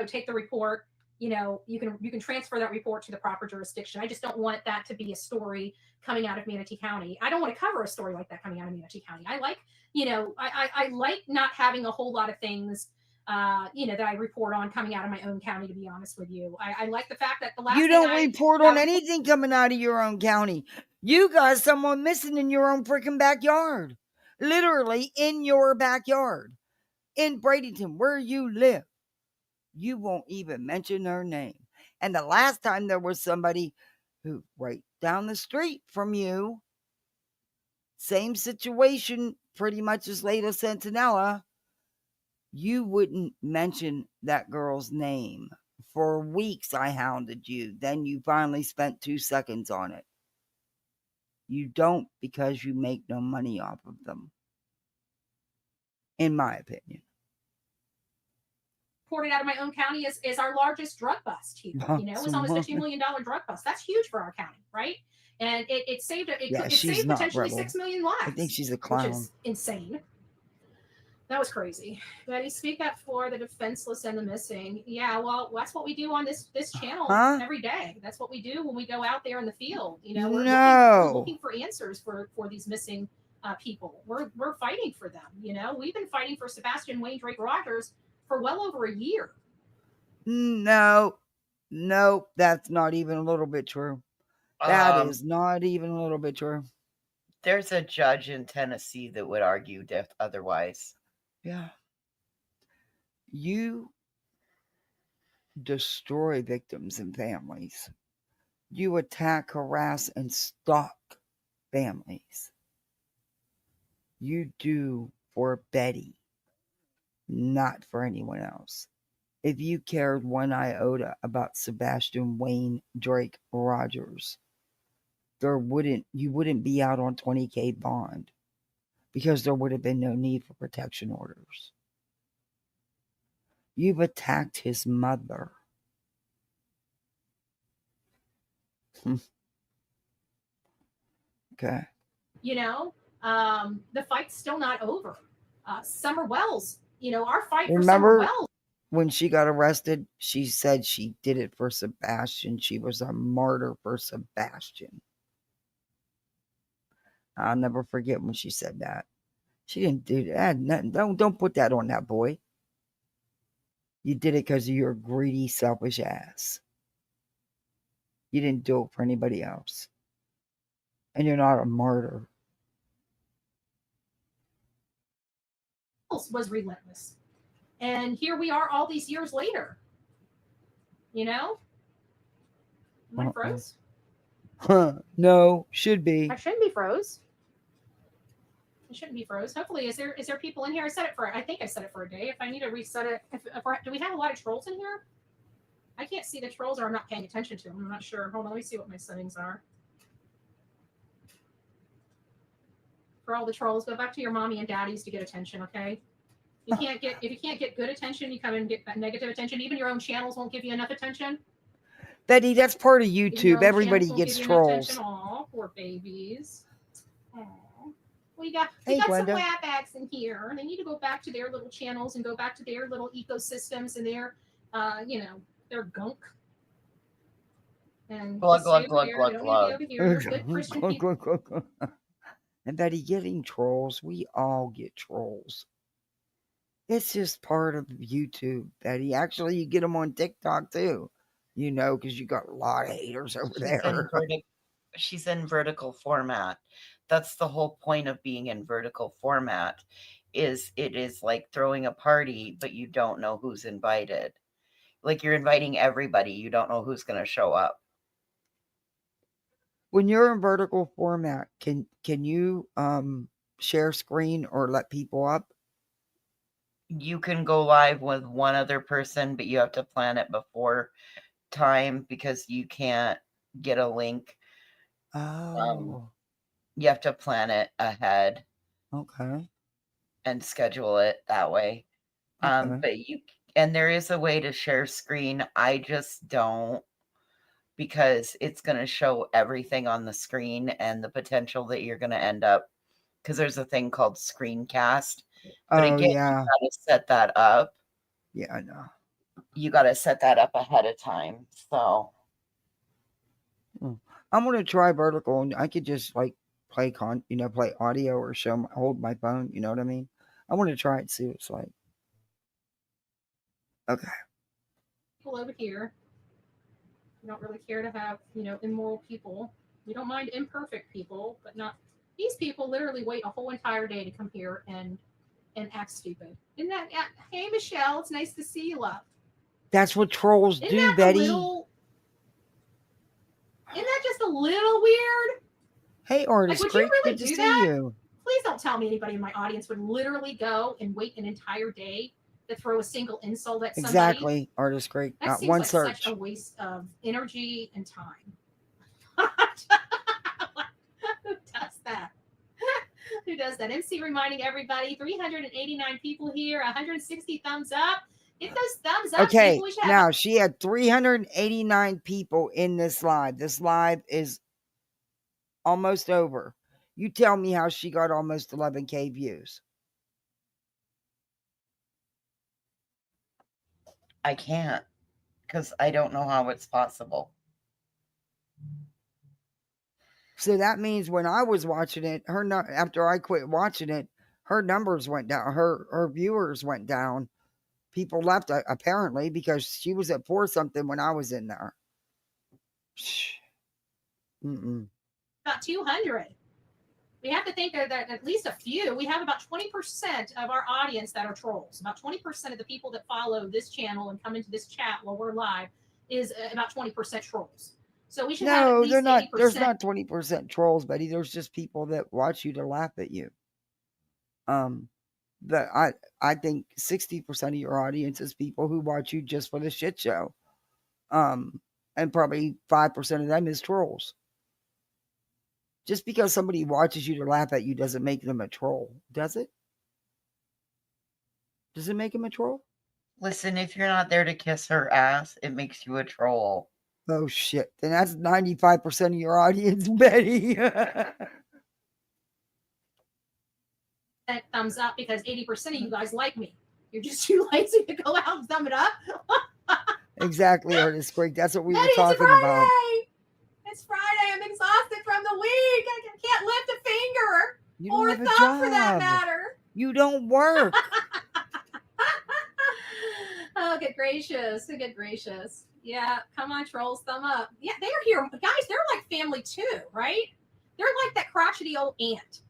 take the report. You can transfer that report to the proper jurisdiction. I just don't want that to be a story coming out of Manatee County. I don't want to cover a story like that coming out of Manatee County. I like, I like not having a whole lot of things, that I report on coming out of my own county, to be honest with you. I like the fact that the last You thing don't report on anything coming out of your own county. You got someone missing in your own freaking backyard. Literally in your backyard. In Bradenton, where you live. You won't even mention her name. And the last time there was somebody who right down the street from you, same situation pretty much as Leda Sentinella, you wouldn't mention that girl's name. For weeks I hounded you. Then you finally spent 2 seconds on it. You don't, because you make no money off of them. In my opinion. reported out of my own county is our largest drug bust here. It was almost a $2 million drug bust. That's huge for our county, right? And it saved saved potentially 6 million lives. I think she's a clown. Which is insane. That was crazy. Betty, speak up for the defenseless and the missing. Yeah, well, that's what we do on this channel every day. That's what we do when we go out there in the field. We're looking for answers for these missing people. We're fighting for them. We've been fighting for Sebastian Wayne Drake Rogers for well over a year. No, that's not even a little bit true. That is not even a little bit true. There's a judge in Tennessee that would argue otherwise. Yeah. You destroy victims and families. You attack, harass, and stalk families. You do for Betty, not for anyone else. If you cared one iota about Sebastian Wayne Drake Rogers, you wouldn't be out on $20,000 bond, because there would have been no need for protection orders. You've attacked his mother. Okay. The fight's still not over. Summer Wells, our fight Remember, for Summer Wells. When she got arrested, she said she did it for Sebastian. She was a martyr for Sebastian. I'll never forget when she said that. She didn't do that. Nothing. Don't put that on that boy. You did it because of your greedy, selfish ass. You didn't do it for anybody else. And you're not a martyr. Was relentless. And here we are all these years later. Am I froze? No, should be. I shouldn't be froze. I shouldn't be froze. Hopefully, is there people in here? I think I set it for a day. If I need to reset it, do we have a lot of trolls in here? I can't see the trolls, or I'm not paying attention to them. I'm not sure. Hold on, let me see what my settings are. For all the trolls, go back to your mommy and daddies to get attention, okay? If you can't get good attention, you come and get that negative attention. Even your own channels won't give you enough attention. Betty, that's part of YouTube. Everybody gets trolls. Aw, poor babies. Aw. We got Hey, some Glenda. wabbags in here. They need to go back to their little channels and go back to their little ecosystems and their, their gunk. And Glug, glug, stay over glug, there. glug, They don't need to be glug. over here. They're good Christian people. And Betty, getting trolls, we all get trolls. It's just part of YouTube, Betty. Actually, you get them on TikTok too, because you got a lot of haters over there. She's in vertical format. That's the whole point of being in vertical format. It is like throwing a party, but you don't know who's invited. Like you're inviting everybody, you don't know who's going to show up. When you're in vertical format, can you share screen or let people up? You can go live with one other person, but you have to plan it before time because you can't get a link. Oh, You have to plan it ahead okay. and schedule it that way. Okay. And there is a way to share screen. I just don't, because it's going to show everything on the screen and the potential that you're going to end up, because there's a thing called screencast. But Oh, again, you yeah. got to set that up. Yeah, I know. You got to set that up ahead of time. So I'm gonna try vertical, and I could just like play play audio or hold my phone. You know what I mean? I want to try it, see what it's like. Okay. People over here. We don't really care to have, immoral people. We don't mind imperfect people, but not these people. Literally wait a whole entire day to come here and act stupid. Isn't that? Hey, Michelle, it's nice to see you, love. That's what trolls Isn't do, that Betty. Isn't that just a little weird? Hey, artist, would you really good to do see that? you. Please don't tell me anybody in my audience would literally go and wait an entire day to throw a single insult at somebody. Exactly, artist, great. That Not seems one like search. such a waste of energy and time. Who does that? Who does that? MC reminding everybody, 389 people here, 160 thumbs up. Get those thumbs up. Okay, now she had 389 people in this live. This live is almost over. You tell me how she got almost 11K views. I can't, because I don't know how it's possible. So that means when I was watching it, after I quit watching it, her numbers went down. Her viewers went down. People left apparently because she was at 4 something when I was in there. About 200. We have to think that at least a few. We have about 20% of our audience that are trolls. About 20% of the people that follow this channel and come into this chat while we're live is about 20% trolls. So we should have at least 80%. There's not 20% trolls, Betty. There's just people that watch you to laugh at you. But I think 60% of your audience is people who watch you just for the shit show. And probably 5% of them is trolls. Just because somebody watches you to laugh at you doesn't make them a troll, does it? Does it make them a troll? Listen, if you're not there to kiss her ass, it makes you a troll. Oh, shit. Then that's 95% of your audience, Betty. That thumbs up because 80% of you guys like me. You're just too lazy to go out and thumb it up. Exactly, Artist Greg. That's what we Betty, were talking about. It's Friday. I'm exhausted from the week. I can't lift a finger. You don't or have a a thumb job. For that matter. You don't work. Oh, good gracious. Good gracious. Yeah, come on, trolls, thumb up. Yeah, they're here. Guys, they're like family too, right? They're like that crotchety old aunt.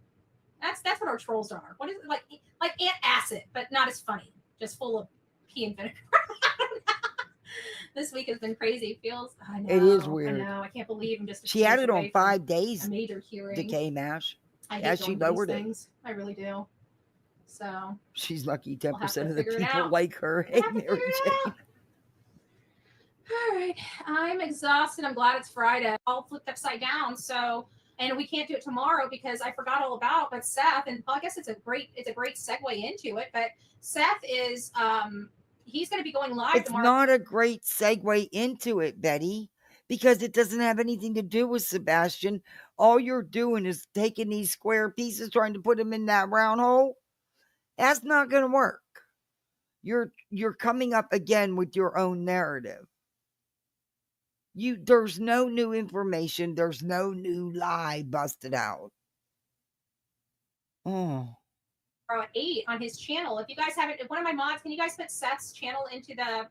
That's what our trolls are. What is it like Aunt Acid, but not as funny. Just full of pee and vinegar. This week has been crazy. I know. It is weird. I know. I can't believe I'm just. She had it on 5 days. A major hearing. Decay mash. I hate she lowered things. I really do. So she's lucky 10% of the people like her. Hey, Mary Jane. All right. I'm exhausted. I'm glad it's Friday. All flipped upside down. So, and we can't do it tomorrow because I forgot all about. But Seth, and I guess it's a great segue into it. But Seth is he's going to be going live tomorrow. It's not a great segue into it, Betty, because it doesn't have anything to do with Sebastian. all you're doing is taking these square pieces, trying to put them in that round hole. That's not going to work. You're coming up again with your own narrative. There's no new information. There's no new lie busted out. Oh. 8 on his channel. If you guys haven't, one of my mods, can you guys put Seth's channel into the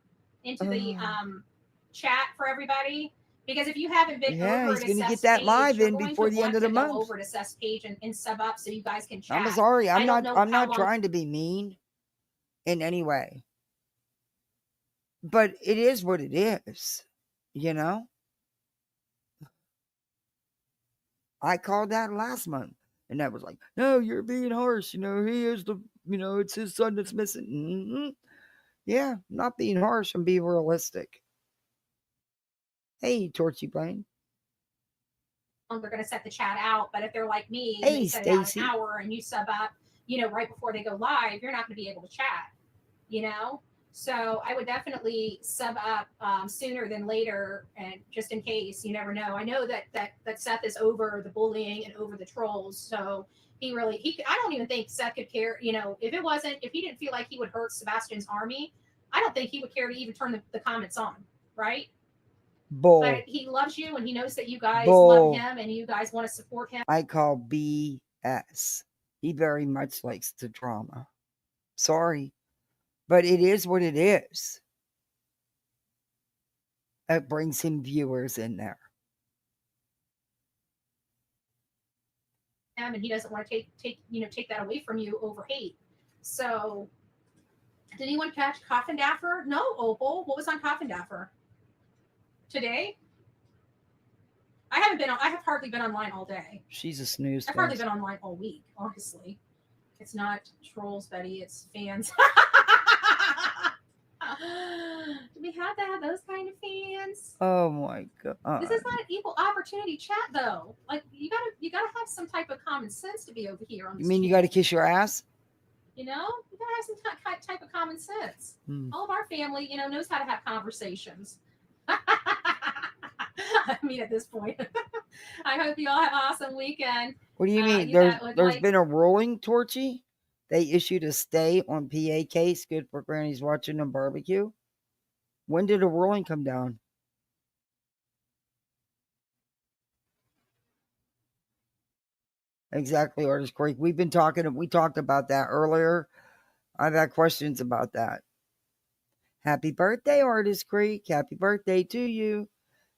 chat for everybody? Because if you haven't been over he's to going to Seth's get that page, live you're in going before to the end want of the to go month. over to Seth's page and sub up so you guys can chat. I'm sorry. I'm not long- trying to be mean in any way. But it is what it is, you know? I called that last month. And that was like, no, you're being harsh. He is it's his son that's missing. Mm-hmm. Yeah, I'm not being harsh. I'm being realistic. Hey, Torchy Blaine. They're going to set the chat out. But if they're like me, hey, and they set it out Stacey. an hour and you sub up, right before they go live, you're not going to be able to chat, So I would definitely sub up sooner than later, and just in case, you never know. I know that Seth is over the bullying and over the trolls, so I don't even think Seth could care. If he didn't feel like he would hurt Sebastian's army, I don't think he would care to even turn the comments on, right? Bull. But he loves you, and he knows that you guys love him, and you guys want to support him. I call BS. He very much likes the drama. Sorry. But it is what it is. It brings him viewers in there. And he doesn't want to take that away from you over hate. So, did anyone catch Coffin Daffer? No, Opal. What was on Coffin Daffer today? I have hardly been online all day. She's a snooze. I've hardly been online all week, honestly. It's not trolls, Betty. It's fans. Do we have to have those kind of fans? Oh my god! This is not an equal opportunity chat, though. Like you gotta have some type of common sense to be over here on this. You mean you got to kiss your ass? You gotta have some type of common sense. All of our family, knows how to have conversations. I mean, at this point, I hope you all have an awesome weekend. What do you mean? There's been a ruling, Torchy. They issued a stay on PA case. Good for grannies watching them barbecue. When did a ruling come down? Exactly, Artist Creek. We talked about that earlier. I've had questions about that. Happy birthday, Artist Creek. Happy birthday to you.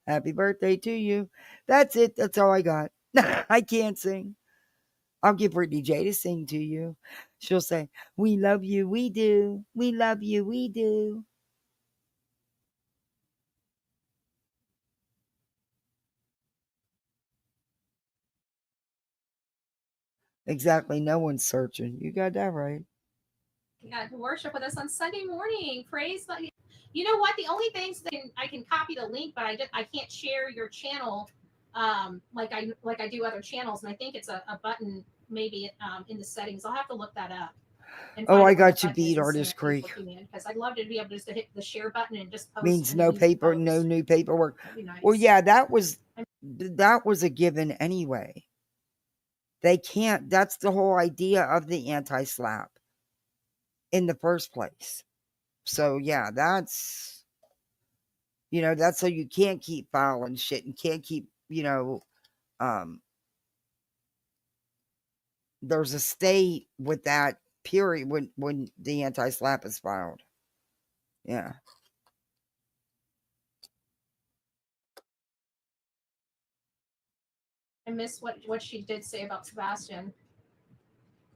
Happy birthday to you. That's it. That's all I got. I can't sing. I'll get Brittany J to sing to you. She'll say, we love you, we do. We love you, we do. Exactly. No one's searching. You got that right. Yeah, to worship with us on Sunday morning. Praise God. You know what? The only things that I can copy the link, but I can't share your channel like I do other channels. And I think it's a button maybe in the settings. I'll have to look that up. Oh, I got you beat, Artist Creek. Because I'd love to be able just to hit the share button and just post. Means no paper, no new paperwork. Nice. Well, yeah, that was a given anyway. They can't. That's the whole idea of the anti-slap in the first place. So yeah, that's so you can't keep filing shit and can't keep there's a stay with that period when the anti-slap is filed. Yeah. I miss what she did say about Sebastian.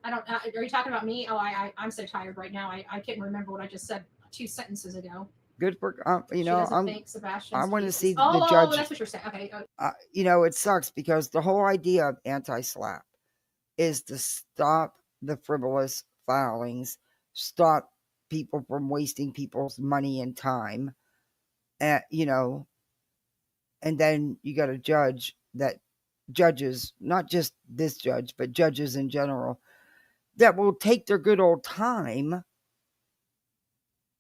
I don't. Are you talking about me? Oh, I'm so tired right now. I can't remember what I just said 2 sentences ago. Good for Sebastian's I want to see the judge. Oh, that's what you're saying. Okay. It sucks because the whole idea of anti-slap is to stop the frivolous filings, stop people from wasting people's money and time, and then you got a judge that judges, not just this judge, but judges in general, that will take their good old time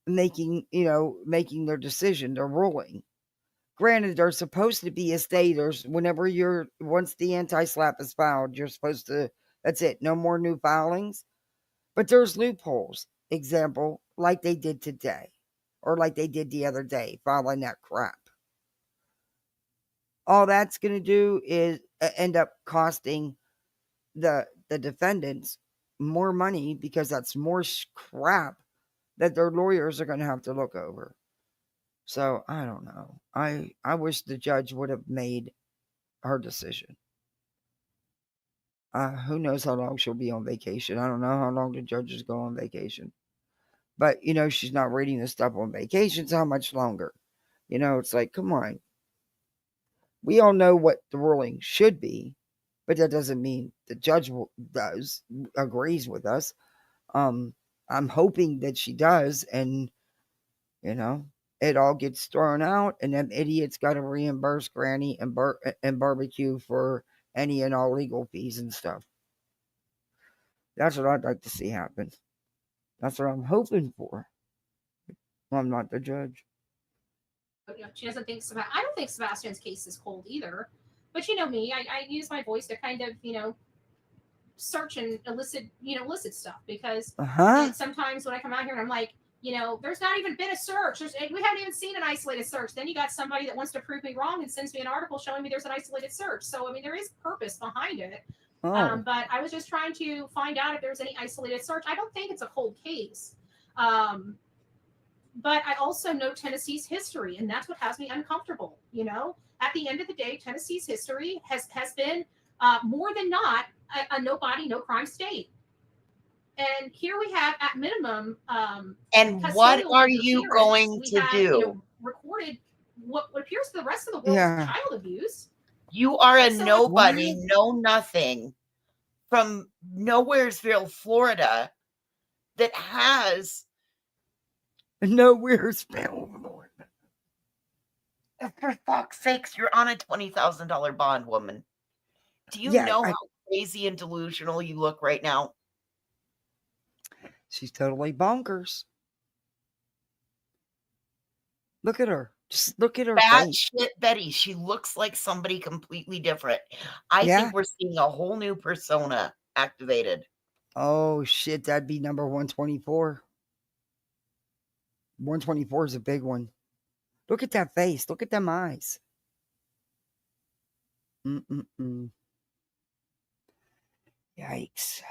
making their decision, their ruling. Granted, there's supposed to be a stay. There's whenever once the anti-slap is filed, you're supposed to. That's it. No more new filings. But there's loopholes. Example, like they did today, or like they did the other day, filing that crap. All that's going to do is end up costing the defendants more money because that's more crap that their lawyers are going to have to look over. So I don't know. I wish the judge would have made her decision. Who knows how long she'll be on vacation? I don't know how long the judges go on vacation. But she's not reading the stuff on vacation, so how much longer? It's like, come on. We all know what the ruling should be, but that doesn't mean the judge agrees with us. I'm hoping that she does, and it all gets thrown out, and them idiots got to reimburse Granny and Barbecue for any and all legal fees and stuff. That's what I'd like to see happen. That's what I'm hoping for. Well, I'm not the judge. She doesn't think I don't think Sebastian's case is cold either. But you know me, I use my voice to kind of search and elicit stuff because sometimes when I come out here and I'm like, there's not even been a search. We haven't even seen an isolated search. Then you got somebody that wants to prove me wrong and sends me an article showing me there's an isolated search. So I mean, there is purpose behind it. But I was just trying to find out if there's any isolated search. I don't think it's a cold case. But I also know Tennessee's history, and that's what has me uncomfortable. At the end of the day, Tennessee's history has been more than not a no body, no crime state. And here we have, at minimum, and what are you going to do? Recorded what appears to the rest of the world as child abuse. You are a nobody, no nothing from Nowheresville, Florida, that has Nowheresville, Florida. For fuck's sakes, you're on a $20,000 bond, woman. Do you know how crazy and delusional you look right now? She's totally bonkers. Look at her. Just look at her face. Shit Betty. She looks like somebody completely different. I think we're seeing a whole new persona activated. Oh, shit. That'd be number 124. 124 is a big one. Look at that face. Look at them eyes. Yikes.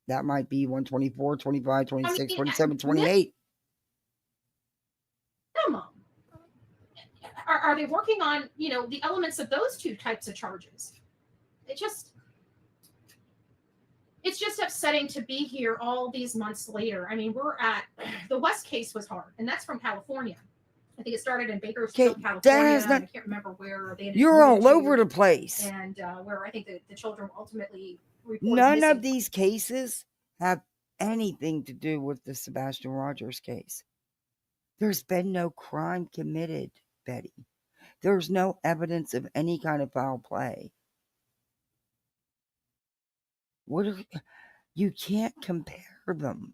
That might be 124, 25, 26, 27, 28. Come on. Are they working on, the elements of those two types of charges? It's just upsetting to be here all these months later. I mean, the West case was hard, and that's from California. I think it started in Bakersfield, California. I can't remember where they. You're all over the place. And where I think the children ultimately reported none of these cases have anything to do with the Sebastian Rogers case. There's been no crime committed, Betty. There's no evidence of any kind of foul play. You can't compare them.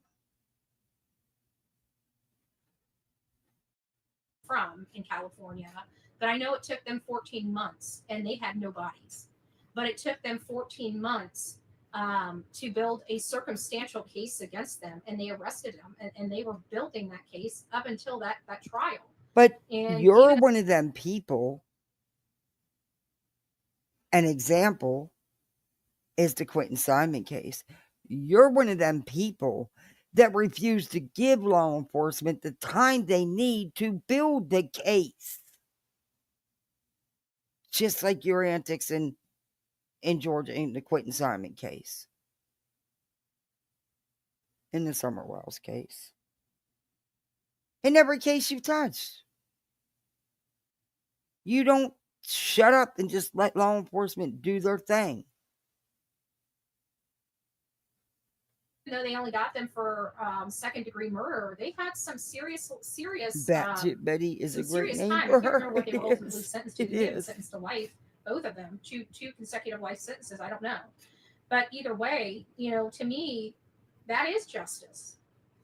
From in California, but I know it took them 14 months and they had no bodies. But it took them 14 months to build a circumstantial case against them, and they arrested them, and they were building that case up until that trial. But you're one of them people. An example is the Quentin Simon case. You're one of them people that refuse to give law enforcement the time they need to build the case. Just like your antics in Georgia in the Quentin Simon case. In the Summer Wells case. In every case you've touched. You don't shut up and just let law enforcement do their thing. Though they only got them for second-degree murder, they had some serious. Betty is a great name time. for I can't her. remember what they were ultimately sentenced to. They were sentenced to life, both of them, two consecutive life sentences. I don't know, but either way, to me, that is justice,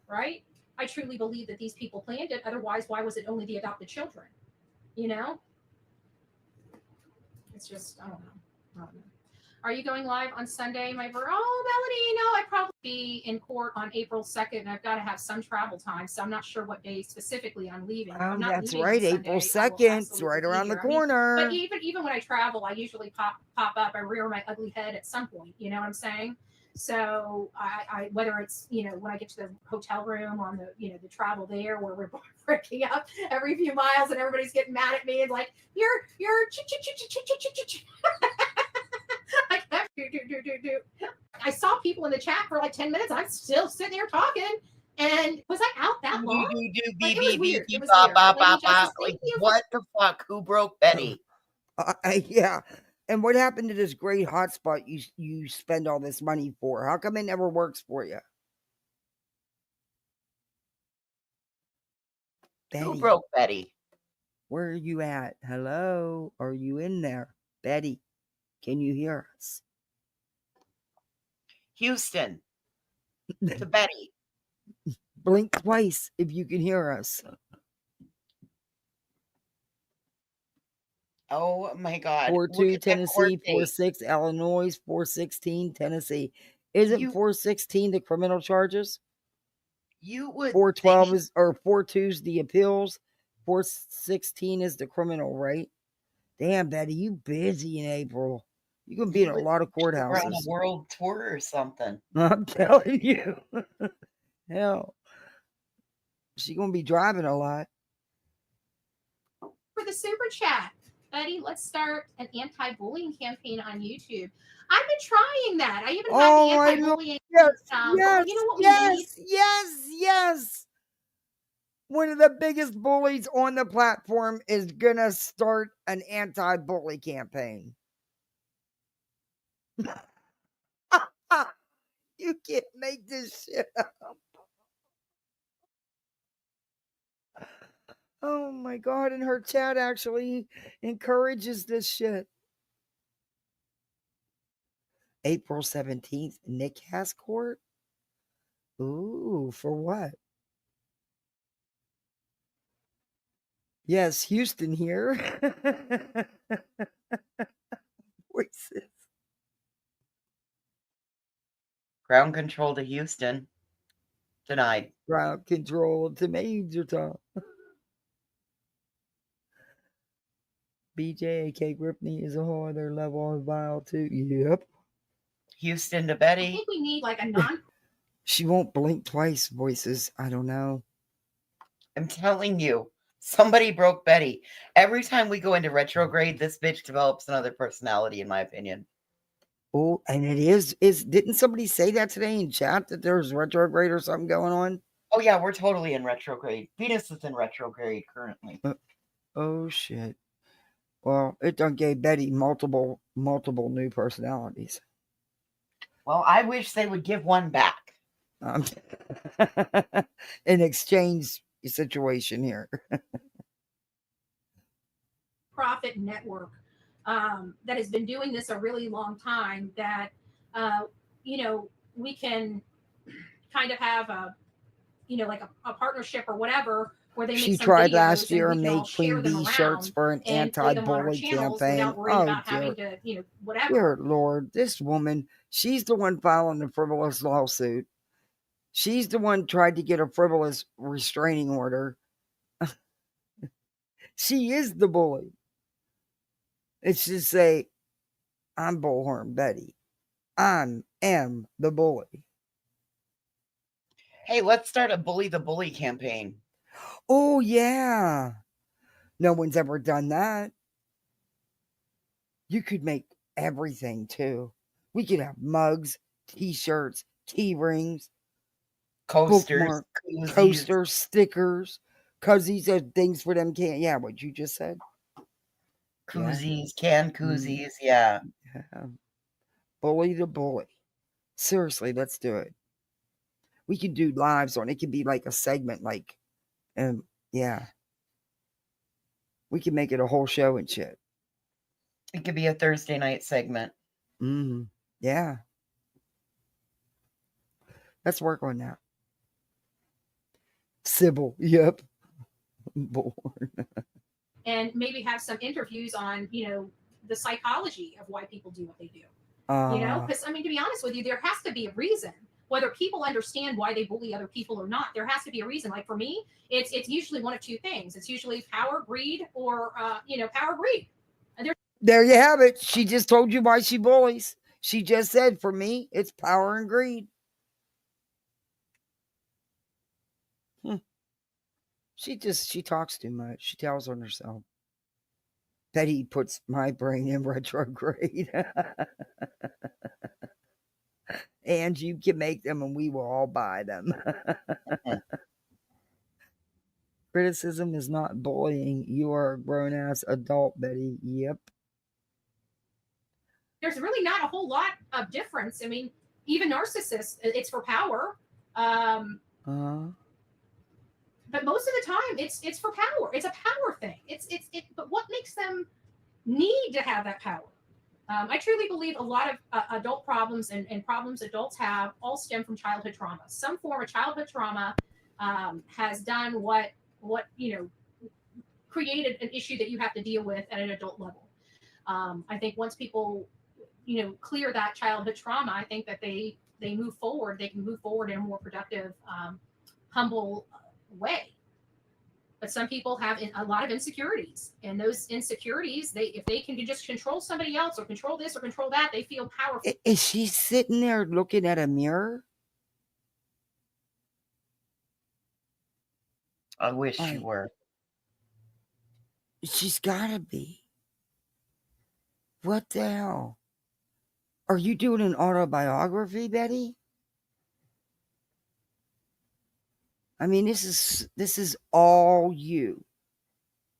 right? I truly believe that these people planned it. Otherwise, why was it only the adopted children? You know, it's just I don't know. I don't know. Are you going live on Sunday, my bro? Oh, Melanie, no, I'd probably be in court on April 2nd, and I've got to have some travel time, so I'm not sure what day specifically I'm leaving. If I'm Oh, not that's leaving on right. April Sunday, I will 2nd. It's absolutely right be around the here. I mean, but corner. even when I travel, I usually pop up. I rear my ugly head at some point. You know what I'm saying? So I whether it's when I get to the hotel room on the the travel there where we're breaking up every few miles and everybody's getting mad at me and like you're I kept do. I saw people in the chat for like 10 minutes. I'm still sitting there talking. And was I out that long? Like, it was weird. It was weird. Lady Justice, thank you. What the fuck? Who broke Betty? Yeah. And what happened to this great hotspot you spend all this money for? How come it never works for you? Who Betty, broke Betty? where are you at? Hello? Are you in there? Betty, can you hear us? Houston. To Betty. Blink twice if you can hear us. Oh my God. 4-2 Tennessee, 4-6 Illinois, 4-16 Tennessee. Isn't 4-16 the criminal charges? You would 4-12 is, or 4-2 is the appeals. 4-16 is the criminal, right? Damn, Betty, you busy in April. You're going to be in a lot of We're on courthouses. a world tour or something. I'm telling you. Hell. She's going to be driving a lot. For the super chat, Betty, let's start an anti-bullying campaign on YouTube. I've been trying that. I even had the anti-bullying. Yes, you know what we need? Yes. One of the biggest bullies on the platform is going to start an anti-bully campaign. You can't make this shit up. Oh my God. And her chat actually encourages this shit. April 17th, Nick has court. Ooh, for what? Yes, Houston here. Voices. Ground control to Houston. Denied. Ground control to Major Tom. BJ, AK Gripney is a whole other level of vile too. Yep. Houston to I Betty. think we need like a non. She won't blink twice, voices. I don't know. I'm telling you, somebody broke Betty. Every time we go into retrograde, this bitch develops another personality, in my opinion. Oh, and it is didn't somebody say that today in chat that there's retrograde or something going on? Oh yeah, we're totally in retrograde. Venus is in retrograde currently. Oh shit. Well, it done gave Betty multiple new personalities. Well, I wish they would give one back. An exchange situation here. Profit network that has been doing this a really long time. That we can kind of have a like a partnership or whatever where they make She some tried videos last year and and we can all made share Queen them Bee shirts around for an and play them on our anti-bully channels campaign. without worrying Oh, about dear. having to whatever. Dear Lord, this woman, she's the one filing the frivolous lawsuit. She's the one tried to get a frivolous restraining order. She is the bully. It should say, I'm Bullhornbetty. I am the bully. Hey, let's start a Bully the Bully campaign. Oh, yeah. No one's ever done that. You could make everything, too. We could have mugs, t-shirts, key rings, Coasters, coasters, stickers, koozies are things for them. Yeah, what you just said. Koozies, canned koozies, yeah. Bully the bully. Seriously, let's do it. We can do lives on it. It could be like a segment, like, yeah. We can make it a whole show and shit. It could be a Thursday night segment. Yeah. Let's work on that. Sybil, yep. Born. and maybe have some interviews on, the psychology of why people do what they do. Because I mean, to be honest with you, there has to be a reason. Whether people understand why they bully other people or not, there has to be a reason. Like for me, it's usually one of two things. It's usually power, greed, or power, greed. There you have it. She just told you why she bullies. She just said, for me, it's power and greed. She talks too much. She tells on herself. Betty puts my brain in retrograde. And you can make them and we will all buy them. Criticism is not bullying. You are a grown-ass adult, Betty. Yep. There's really not a whole lot of difference. I mean, even narcissists, it's for power. But most of the time, it's for power. It's a power thing. But what makes them need to have that power? I truly believe a lot of adult problems and problems adults have all stem from childhood trauma. Some form of childhood trauma has done what created an issue that you have to deal with at an adult level. I think once people clear that childhood trauma, I think that they move forward. They can move forward in a more productive, humble way. But some people have a lot of insecurities, and those insecurities, if they can just control somebody else or control this or control that, they feel powerful. Is she sitting there looking at a mirror? I wish she were. She's gotta be. What the hell? Are you doing an autobiography, Betty? I mean, this is all you.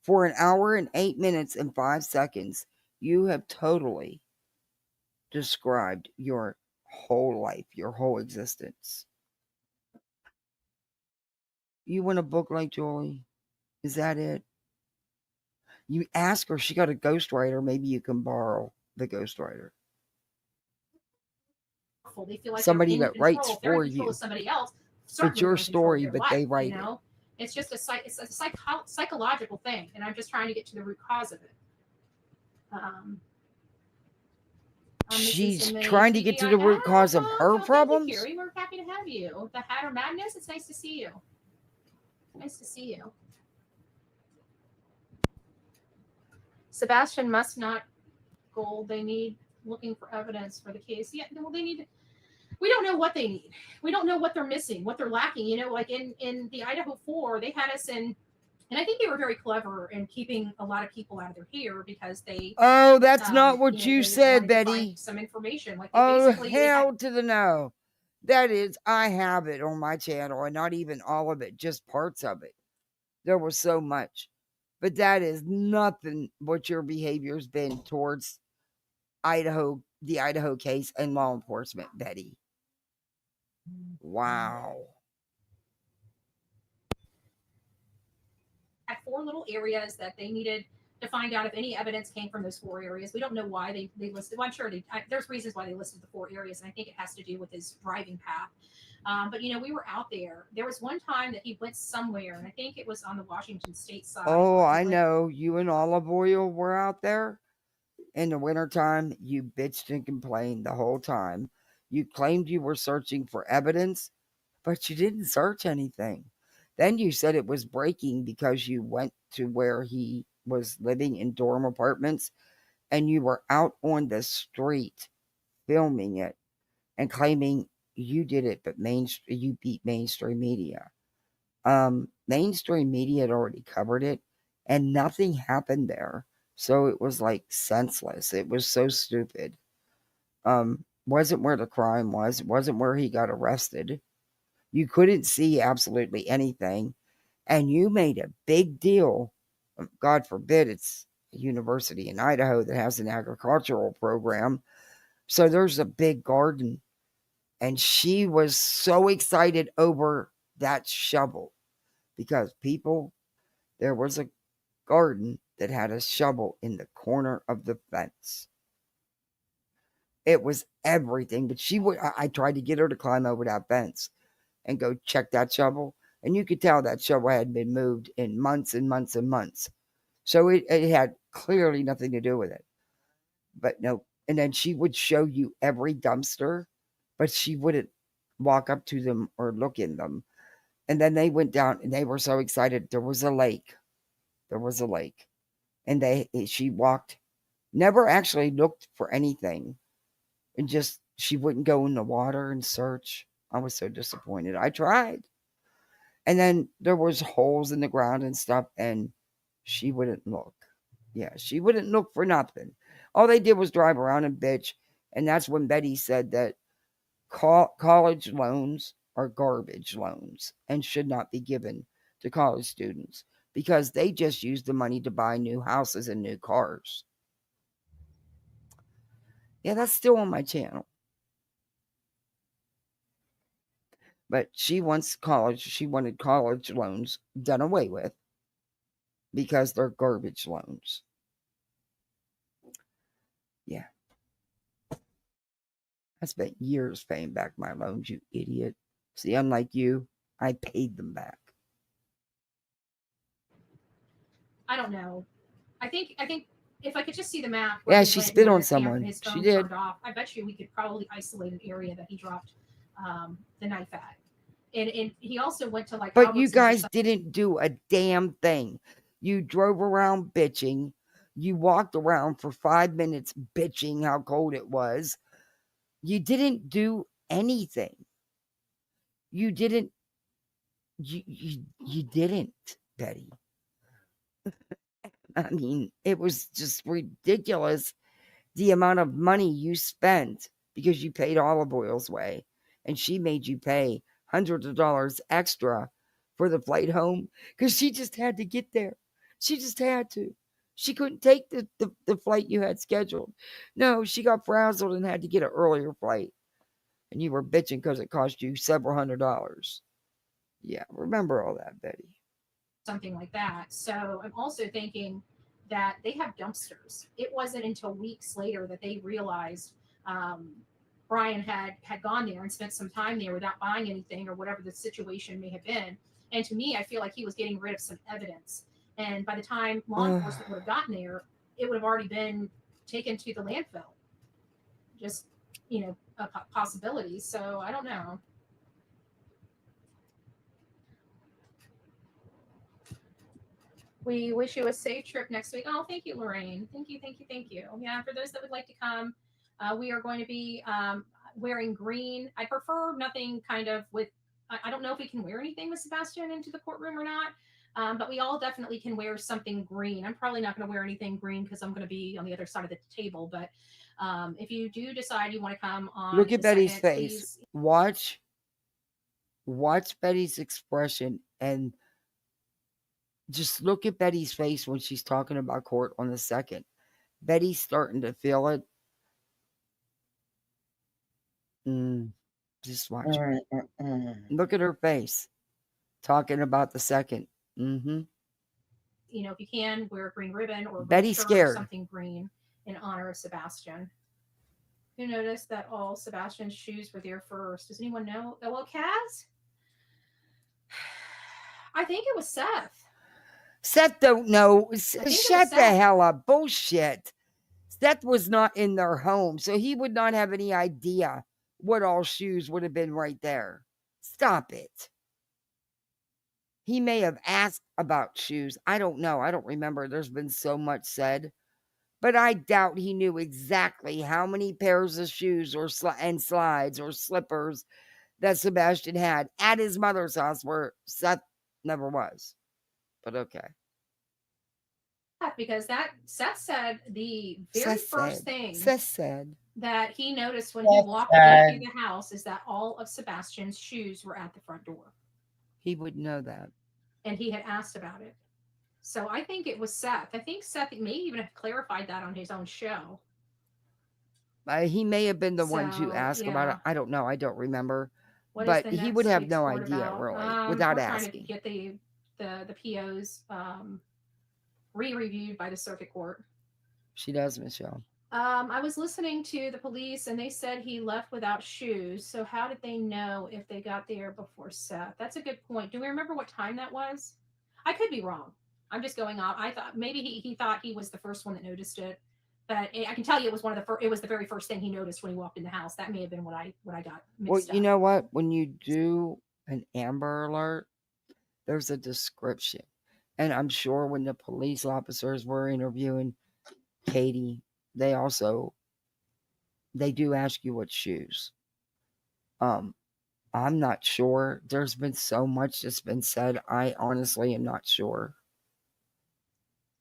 For an hour and 8 minutes and 5 seconds, you have totally described your whole life, your whole existence. You want a book like Julie? Is that it? You ask her, she got a ghostwriter, maybe you can borrow the ghostwriter. They feel like somebody that writes for you. Somebody else. It's your story, but they write it. It's just it's a psychological thing, and I'm just trying to get to the root cause of it. She's trying to get to the root cause of her problems. Carrie, we're happy to have you. The Hatter Madness. It's nice to see you. Nice to see you. Sebastian must not gold. They need looking for evidence for the case. Yeah, well, they need. We don't know what they need. We don't know what they're missing, what they're lacking. Like in the Idaho 4, they had us in, and I think they were very clever in keeping a lot of people out of their hair because they. Oh, that's not what you said, Betty. Some information. Like oh, hell to the no. That is, I have it on my channel, and not even all of it, just parts of it. There was so much. But that is nothing what your behavior's been towards the Idaho case and law enforcement, Betty. Wow. At 4 little areas that they needed to find out if any evidence came from those 4 areas. We don't know why they listed. Well, I'm sure there's reasons why they listed the 4 areas, and I think it has to do with his driving path. But we were out there. There was one time that he went somewhere, and I think it was on the Washington State side. Oh, I know. You and Olive Oil were out there. In the wintertime, you bitched and complained the whole time. You claimed you were searching for evidence, but you didn't search anything. Then you said it was breaking because you went to where he was living in dorm apartments, and you were out on the street filming it and claiming you did it, but you beat mainstream media. Mainstream media had already covered it, and nothing happened there. So it was like senseless. It was so stupid. Wasn't where the crime was. It wasn't where he got arrested. You couldn't see absolutely anything. And you made a big deal. God forbid it's a university in Idaho that has an agricultural program. So there's a big garden. And she was so excited over that shovel. Because there was a garden that had a shovel in the corner of the fence. It was everything, but I tried to get her to climb over that fence and go check that shovel, and you could tell that shovel had been moved in months and months and months. So it had clearly nothing to do with it. But no. And then she would show you every dumpster, but she wouldn't walk up to them or look in them. And then they went down and they were so excited. There was a lake. There was a lake. And she walked, never actually looked for anything. And just she wouldn't go in the water and search. I was so disappointed. I tried. And then there was holes in the ground and stuff, and she wouldn't look. Yeah, she wouldn't look for nothing. All they did was drive around and bitch. And that's when Betty said that college loans are garbage loans and should not be given to college students because they just use the money to buy new houses and new cars. Yeah, that's still on my channel. But she wanted college loans done away with because they're garbage loans. Yeah. I spent years paying back my loans, you idiot. See, unlike you, I paid them back. I don't know. I think if I could just see the map. Yeah, she spit on someone. His She phone did. turned off. I bet you we could probably isolate an area that he dropped the knife at. And he also went to like. But you guys didn't do a damn thing. You drove around bitching. You walked around for 5 minutes bitching how cold it was. You didn't do anything. You didn't. You didn't, Betty. I mean, it was just ridiculous the amount of money you spent because you paid olive oil's way, and she made you pay hundreds of dollars extra for the flight home because she just had to get there. She just had to. She couldn't take the flight you had scheduled. No, she got frazzled and had to get an earlier flight. And you were bitching because it cost you several $100s. Yeah, remember all that, Betty. Something like that. So I'm also thinking that they have dumpsters. It wasn't until weeks later that they realized Brian had gone there and spent some time there without buying anything or whatever the situation may have been. And to me, I feel like he was getting rid of some evidence. And by the time law enforcement would have gotten there, it would have already been taken to the landfill. Just, a possibility. So I don't know. We wish you a safe trip next week. Oh, thank you, Lorraine. Thank you, thank you, thank you. Yeah, for those that would like to come, we are going to be wearing green. I prefer nothing kind of with, I don't know if we can wear anything with Sebastian into the courtroom or not, but we all definitely can wear something green. I'm probably not going to wear anything green because I'm going to be on the other side of the table. But if you do decide you want to come on, look at Betty's face. Please. Watch Betty's expression and just look at Betty's face when she's talking about court on the 2nd. Betty's starting to feel it. Just watch her. Look at her face. Talking about the 2nd. If you can, wear a green ribbon or Betty's scared. Or something green in honor of Sebastian. Who noticed that all Sebastian's shoes were there first? Does anyone know? Oh, well, Kaz? I think it was Seth. Seth don't know. Shut the hell up. Bullshit. Seth was not in their home, so he would not have any idea what all shoes would have been right there. Stop it. He may have asked about shoes. I don't know. I don't remember. There's been so much said. But I doubt he knew exactly how many pairs of shoes and slides or slippers that Sebastian had at his mother's house where Seth never was. But okay. Because Seth said the very first thing Seth said that he noticed when he walked into the house is that all of Sebastian's shoes were at the front door. He would know that. And he had asked about it. So I think it was Seth. I think Seth may even have clarified that on his own show. He may have been the one to ask about it. I don't know. I don't remember. But he would have no idea, really, without asking. Trying to get the POs re-reviewed by the circuit court. She does, Michelle. I was listening to the police, and they said he left without shoes. So how did they know if they got there before Seth? That's a good point. Do we remember what time that was? I could be wrong. I'm just going off. I thought maybe he thought he was the first one that noticed it, but I can tell you it was one of the first. It was the very first thing he noticed when he walked in the house. That may have been what I got Well, mixed you up. know what? When you do an Amber Alert, there's a description. And I'm sure when the police officers were interviewing Katie, they do ask you what shoes. Um, I'm not sure. There's been so much that's been said. I honestly am not sure.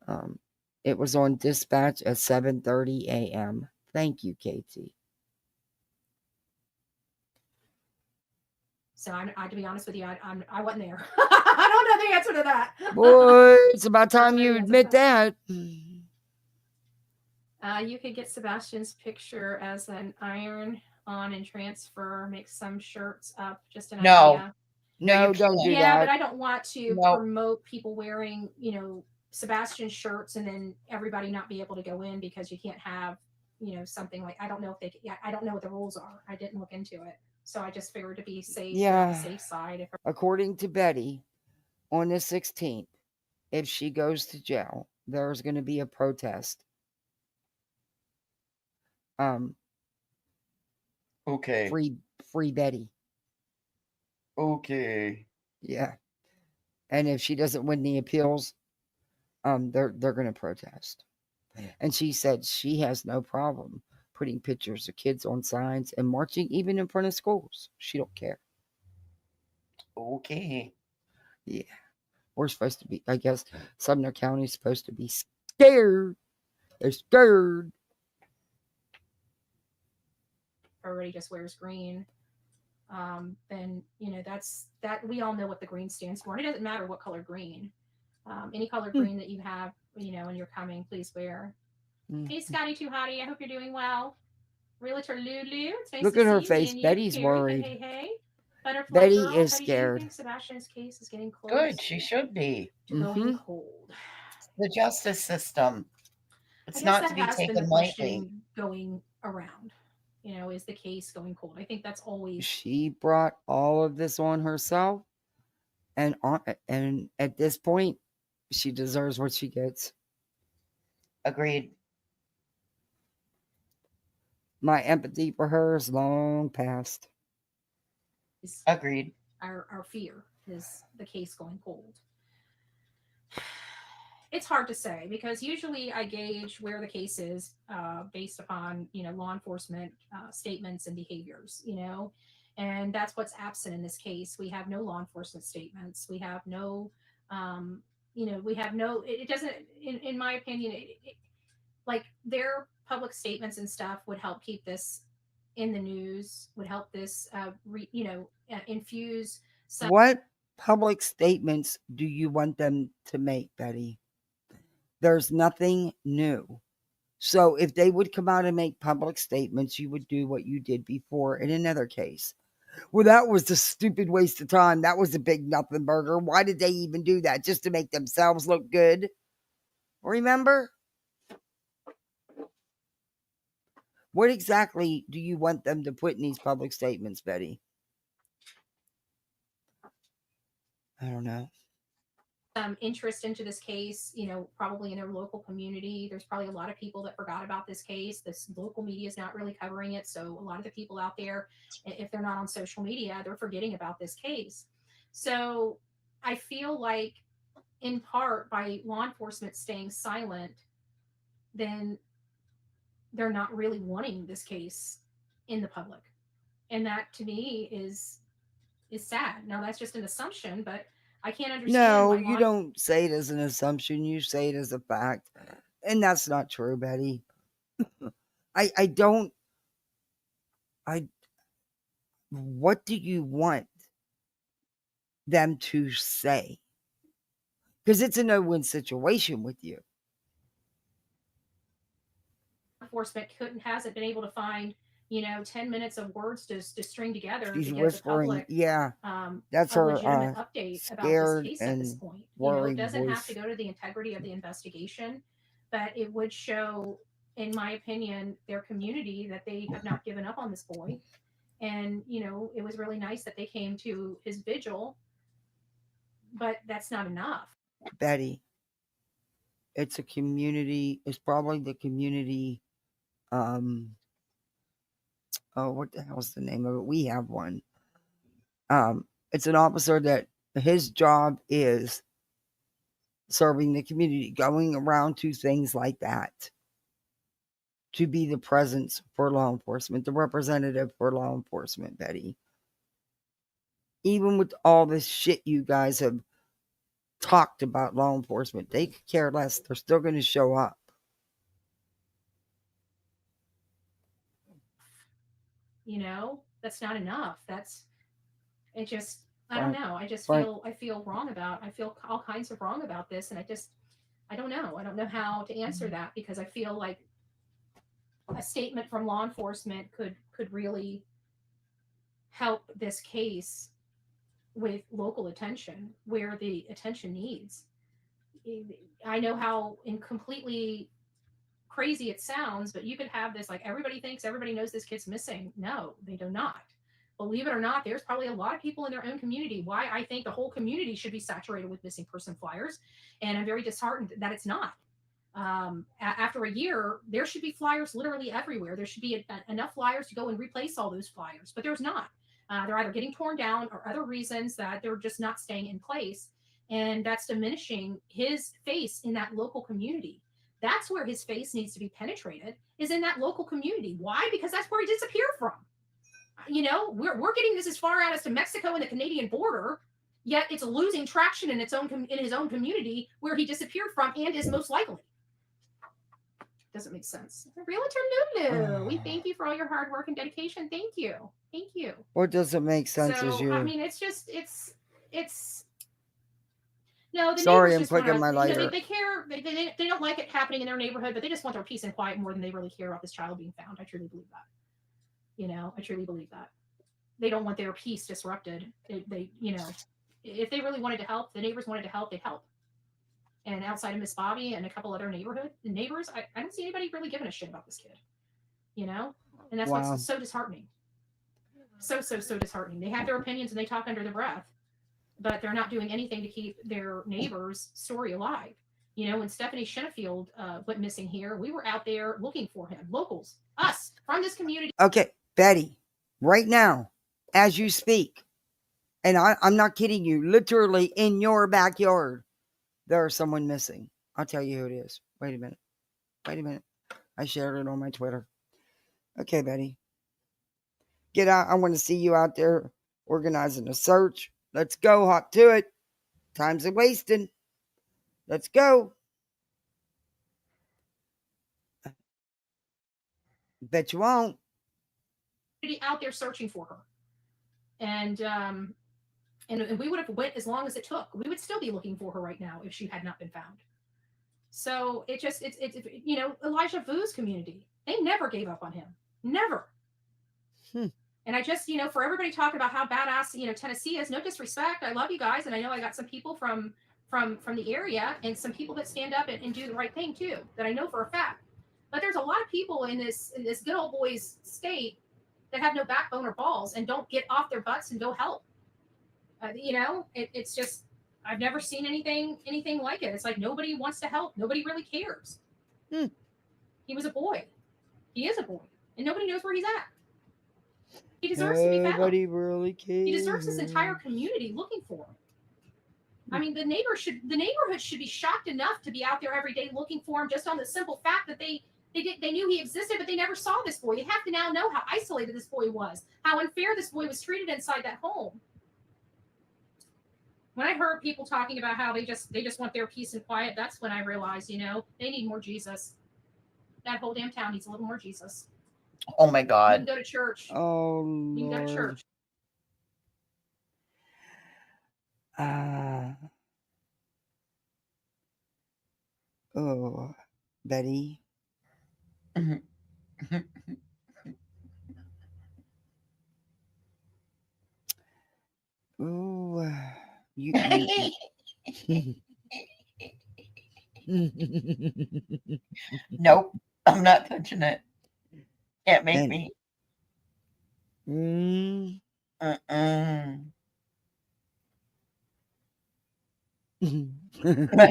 Um, it was on dispatch at 7:30 a.m. Thank you, Katie. So to be honest with you, I wasn't there. I don't know the answer to that. Boy, it's about time Don't know you the answer to admit that. You could get Sebastian's picture as an iron on and transfer, make some shirts up. Just an No. idea. No, you don't do can't. Yeah, but that. I don't want to No. promote people wearing, Sebastian shirts and then everybody not be able to go in because you can't have, something like I don't know if they. Yeah, I don't know what the rules are. I didn't look into it, so I just figured to be safe, on the Yeah. safe side. If According to Betty, on the 16th, if she goes to jail, there's going to be a protest. Okay. Free Betty. Okay. Yeah. And if she doesn't win the appeals, they're going to protest. And she said she has no problem putting pictures of kids on signs and marching even in front of schools. She don't care. Okay. Yeah. We're supposed to be, I guess, Sumner County is supposed to be scared. They're scared. everybody just wears green, then that's that we all know what the green stands for. And it doesn't matter what color green. Any color green that you have, and you're coming, please wear. Hey, Scotty Too Hottie, I hope you're doing well. Realtor Lulu, it's nice Look to at her see you. face. And you, Betty's Carrie, worried. hey. Butterfly Betty Girl, is Betty, do you scared. think Sebastian's case is getting close Good. She should be. to going cold? The justice system. I It's guess not that to be has been the taken lightly. question going around. Is the case going cold? I think that's always. She brought all of this on herself, and at this point, she deserves what she gets. Agreed. My empathy for her is long past. Agreed. Our fear is the case going cold. It's hard to say because usually I gauge where the case is based upon law enforcement statements and behaviors, and that's what's absent in this case. We have no law enforcement statements. We have no, we have no. It doesn't, in my opinion, like their public statements and stuff would help keep this in the news. Would help this, infuse. What public statements do you want them to make, Betty? There's nothing new. So if they would come out and make public statements, you would do what you did before in another case. Well, that was a stupid waste of time. That was a big nothing burger. Why did they even do that? Just to make themselves look good? Remember? What exactly do you want them to put in these public statements, Betty? I don't know. Interest into this case, probably in their local community. There's probably a lot of people that forgot about this case. This local media is not really covering it. So a lot of the people out there, if they're not on social media, they're forgetting about this case. So I feel like in part by law enforcement staying silent, then they're not really wanting this case in the public. And that to me is sad. Now that's just an assumption, but I can't understand. No, you don't say it as an assumption. You say it as a fact. And that's not true, Betty. I don't. What do you want them to say? Because it's a no-win situation with you. Enforcement hasn't been able to find 10 minutes of words to string together. She's to get whispering. the public, Yeah, that's a her legitimate update scared about this case at this point. worried It doesn't voice. have to go to the integrity of the investigation, but it would show, in my opinion, their community that they have not given up on this boy. And it was really nice that they came to his vigil, but that's not enough. Betty, It's a community. It's probably the community. Oh, what the hell's the name of it? We have one. It's an officer that his job is serving the community, going around to things like that, to be the presence for law enforcement, the representative for law enforcement, Betty. Even with all this shit you guys have talked about law enforcement, they could care less. They're still going to show up. That's not enough. It just, I don't know. I just Right. I feel I feel all kinds of wrong about this. And I don't know. I don't know how to answer that, because I feel like a statement from law enforcement could really help this case with local attention where the attention needs. I know how completely crazy it sounds, but you could have this, like, everybody thinks everybody knows this kid's missing. No, they do not. Believe it or not, there's probably a lot of people in their own community. Why I think the whole community should be saturated with missing person flyers, and I'm very disheartened that it's not. After a year, there should be flyers literally everywhere. There should be enough flyers to go and replace all those flyers, but there's not. They're either getting torn down or other reasons that they're just not staying in place, and that's diminishing his face in that local community. That's where his face needs to be penetrated, is in that local community. Why? Because that's where he disappeared from. We're getting this as far out as to Mexico and the Canadian border, yet it's losing traction in his own community where he disappeared from and is most likely. Doesn't make sense. Realtor Lulu, we thank you for all your hard work and dedication. Thank you. What doesn't make sense is you. I mean, it's no. The Sorry, I'm neighbors just want clicking my to. lighter. They care. They don't like it happening in their neighborhood, but they just want their peace and quiet more than they really care about this child being found. I truly believe that. I truly believe that. They don't want their peace disrupted. They if they really wanted to help, the neighbors wanted to help, they'd help. And outside of Miss Bobby and a couple other neighbors, I don't see anybody really giving a shit about this kid. And that's Wow. what's so disheartening. So disheartening. They have their opinions and they talk under their breath, but they're not doing anything to keep their neighbor's story alive. When Stephanie Shenefield went missing here, we were out there looking for him. Locals, us, from this community. Okay, Betty, right now, as you speak, and I'm not kidding you, literally in your backyard, there's someone missing. I'll tell you who it is. Wait a minute. I shared it on my Twitter. Okay, Betty. Get out. I want to see you out there organizing a search. Let's go. Hop to it. Time's a wasting. Let's go. Bet you won't. Out there searching for her. And we would have went as long as it took. We would still be looking for her right now if she had not been found. So it's Elijah Vu's community. They never gave up on him. Never. And I just, for everybody talking about how badass, Tennessee is, no disrespect. I love you guys. And I know I got some people from the area and some people that stand up and do the right thing too, that I know for a fact. But there's a lot of people in this good old boys state that have no backbone or balls and don't get off their butts and go help. It's just, I've never seen anything like it. It's like nobody wants to help. Nobody really cares. He was a boy. He is a boy. And nobody knows where he's at. He deserves to be found. Nobody really cares. He deserves this entire community looking for him. I mean, the neighborhood should be shocked enough to be out there every day looking for him, just on the simple fact that they knew he existed, but they never saw this boy. They have to now know how isolated this boy was, how unfair this boy was treated inside that home. When I heard people talking about how they just want their peace and quiet, that's when I realized, they need more Jesus. That whole damn town needs a little more Jesus. Oh my God. You can go to church. Oh, Lord. You can go to church. Oh, Betty. Ooh, you Nope, I'm not touching it. Can't make me. What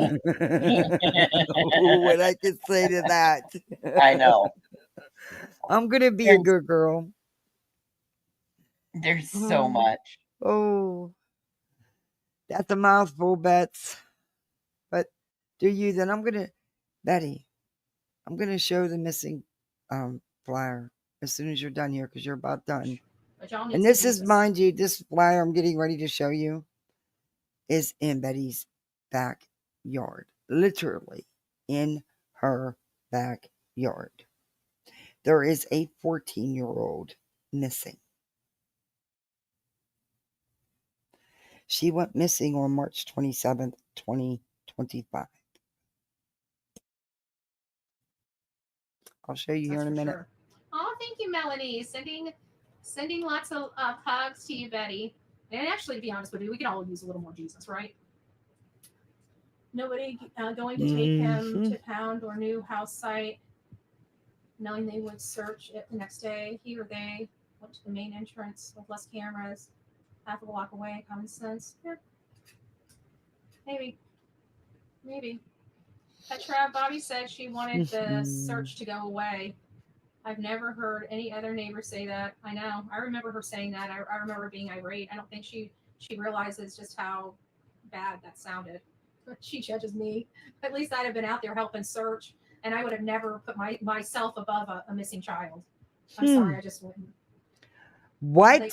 I can say to that. I know. I'm gonna be a There's, good girl. there's so much. Oh, that's a mouthful, Bets. But do you then? Betty, I'm gonna show the missing flyer as soon as you're done here because you're about done. But y'all need And some this is, Jesus. mind you, this flyer I'm getting ready to show you is in Betty's backyard, literally in her backyard. There is a 14-year-old missing. She went missing on March 27th, 2025. I'll show you here That's in a for minute. sure. Oh, thank you, Melanie. Sending lots of hugs to you, Betty. And actually, to be honest with you, we can all use a little more Jesus, right? Nobody going to take him to pound or new house site, knowing they would search it the next day. He or they went to the main entrance with less cameras, half a block away. Common sense. Yeah. Maybe. Petra, Bobby said she wanted the search to go away. I've never heard any other neighbor say that. I know. I remember her saying that. I remember being irate. I don't think she realizes just how bad that sounded. She judges me. At least I'd have been out there helping search, and I would have never put myself above a missing child. I'm sorry, I just wouldn't. What?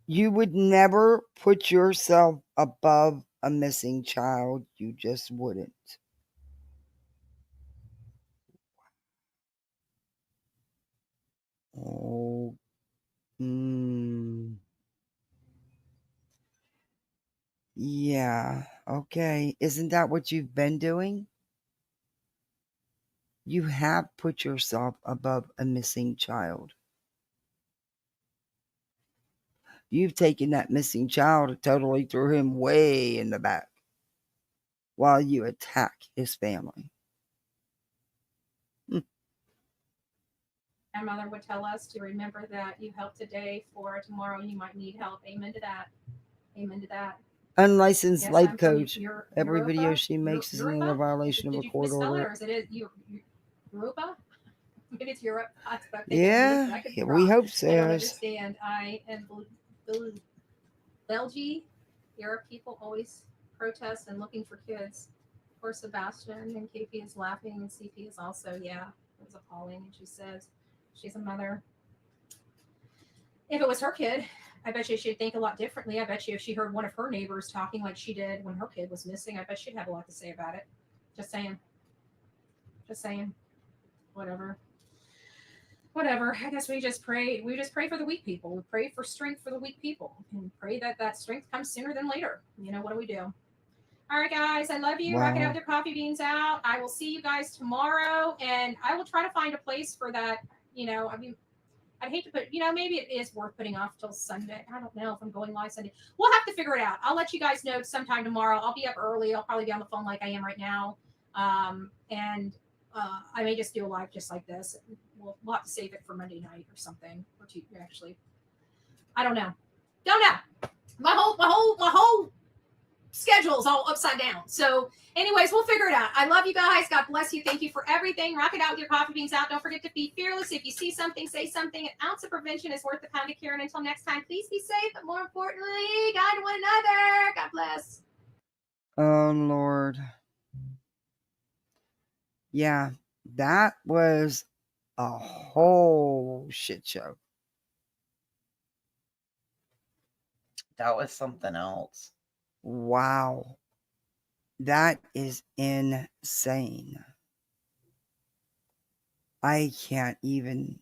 You would never put yourself above a missing child. You just wouldn't. Oh. Yeah. Okay. Isn't that what you've been doing? You have put yourself above a missing child. You've taken that missing child and totally threw him way in the back while you attack his family. My mother would tell us to remember that you help today for tomorrow you might need help. Amen to that. Amen to that. Unlicensed Yes, life I'm coach. Europa, Every video she makes is Europa? in a violation of Did a you court misspell it, order. or is it Europa? Maybe it's Europe. Yeah, I could be we wrong. hope so. I don't understand. I am Belgian. Europe people always protest and looking for kids. Poor Sebastian, and KP is laughing, and CP is also, yeah, it was appalling. And she says she's a mother. If it was her kid, I bet you she'd think a lot differently. I bet you if she heard one of her neighbors talking like she did when her kid was missing, I bet she'd have a lot to say about it. Just saying. Just saying. Whatever. I guess we just pray. We just pray for the weak people. We pray for strength for the weak people, and pray that that strength comes sooner than later. You know what do we do? All right, guys. I love you. Wow. Rock it out with your coffee beans out. I will see you guys tomorrow, and I will try to find a place for that. I mean, I'd hate to put. Maybe it is worth putting off till Sunday. I don't know if I'm going live Sunday. We'll have to figure it out. I'll let you guys know sometime tomorrow. I'll be up early. I'll probably be on the phone like I am right now, and I may just do a live just like this. We'll have to save it for Monday night or something, or Tuesday. Actually, I don't know. My whole schedule's all upside down. So, anyways, we'll figure it out. I love you guys. God bless you. Thank you for everything. Rock it out with your coffee beans out. Don't forget to be fearless. If you see something, say something. An ounce of prevention is worth a pound of cure. And until next time, please be safe. But more importantly, God one another. God bless. Oh, Lord. Yeah, that was a whole shit show. That was something else. Wow. That is insane. I can't even.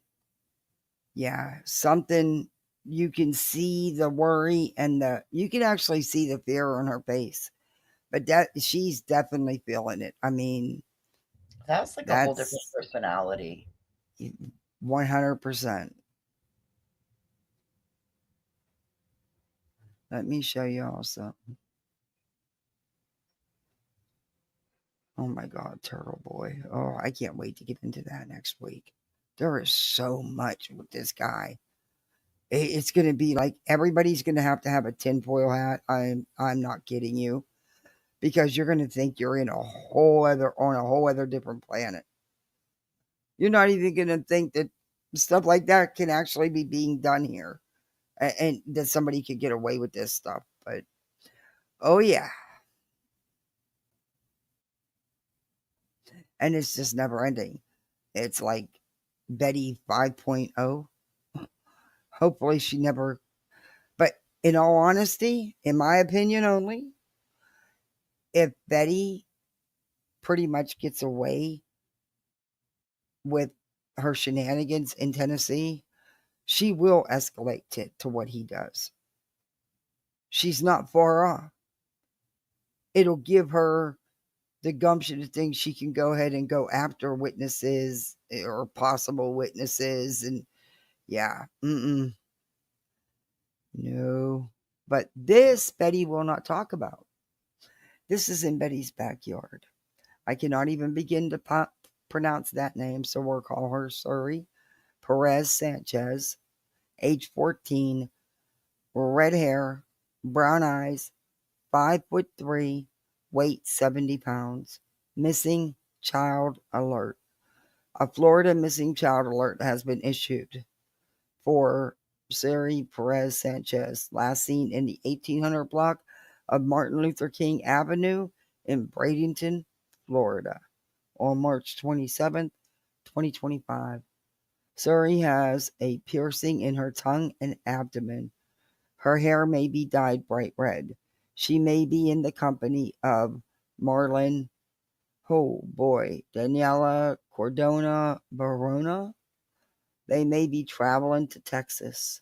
Yeah, something you can see the worry and you can actually see the fear on her face. But she's definitely feeling it. I mean, that's like a whole different personality. 100%. Let me show you all something. Oh my God, Turtle Boy. Oh, I can't wait to get into that next week. There is so much with this guy. It's going to be like everybody's going to have a tinfoil hat. I'm not kidding you, because you're going to think you're in a whole other on a whole other different planet. You're not even going to think that stuff like that can actually be being done here, and that somebody could get away with this stuff. But oh yeah, and it's just never ending. It's like Betty 5.0. Hopefully she never. But in all honesty, in my opinion only, if Betty pretty much gets away with her shenanigans in Tennessee, she will escalate to what he does. She's not far off. It'll give her the gumption to think she can go ahead and go after witnesses or possible witnesses. And yeah, no. But this Betty will not talk about. This is in Betty's backyard. I cannot even begin to pronounce that name, so we'll call her Suri Perez Sanchez, age 14, red hair, brown eyes, 5'3", weight 70 pounds, missing child alert. A Florida missing child alert has been issued for Suri Perez Sanchez, last seen in the 1800 block of Martin Luther King Avenue in Bradenton, Florida, on March 27th, 2025. Suri has a piercing in her tongue and abdomen. Her hair may be dyed bright red. She may be in the company of Marlon, oh boy, Daniela Cordona Barona. They may be traveling to Texas.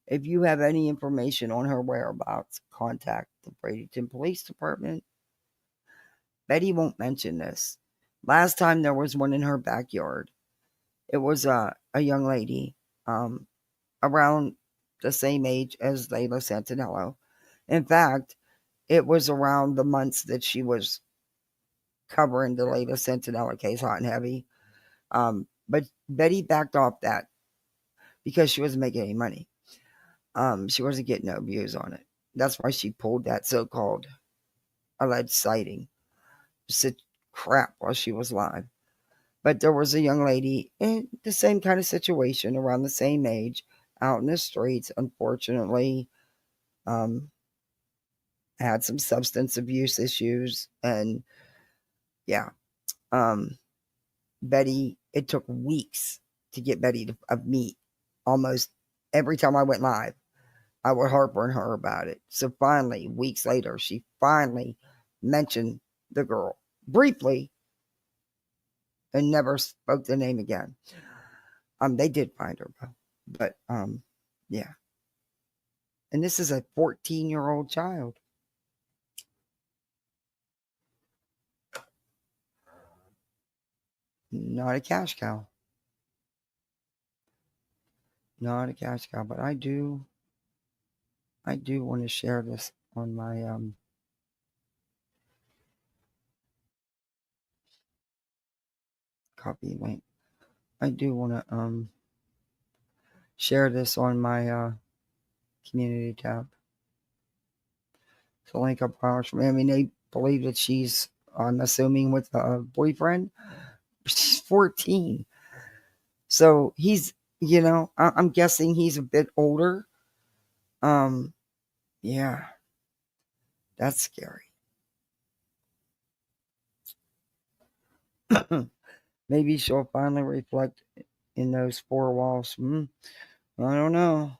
If you have any information on her whereabouts, contact the Bradenton Police Department. Betty won't mention this. Last time there was one in her backyard, it was a young lady around the same age as Layla Santinello. In fact, it was around the months that she was covering the Layla Santinello case hot and heavy. But Betty backed off that because she wasn't making any money. She wasn't getting no views on it. That's why she pulled that so-called alleged sighting. Said crap while she was live. But there was a young lady in the same kind of situation, around the same age, out in the streets, unfortunately, had some substance abuse issues. And yeah, Betty, it took weeks to get Betty to meet. Almost every time I went live, I would heartburn her about it. So finally, weeks later, she finally mentioned the girl briefly and never spoke the name again. They did find her, but yeah. And this is a 14-year-old child. Not a cash cow. Not a cash cow, but I do want to share this on my copy link. I do want to share this on my community tab. So link up hours from. I mean, they believe that she's, I'm assuming, with a boyfriend. She's 14, so he's, I'm guessing he's a bit older. Yeah, that's scary. Maybe she'll finally reflect in those four walls. I don't know.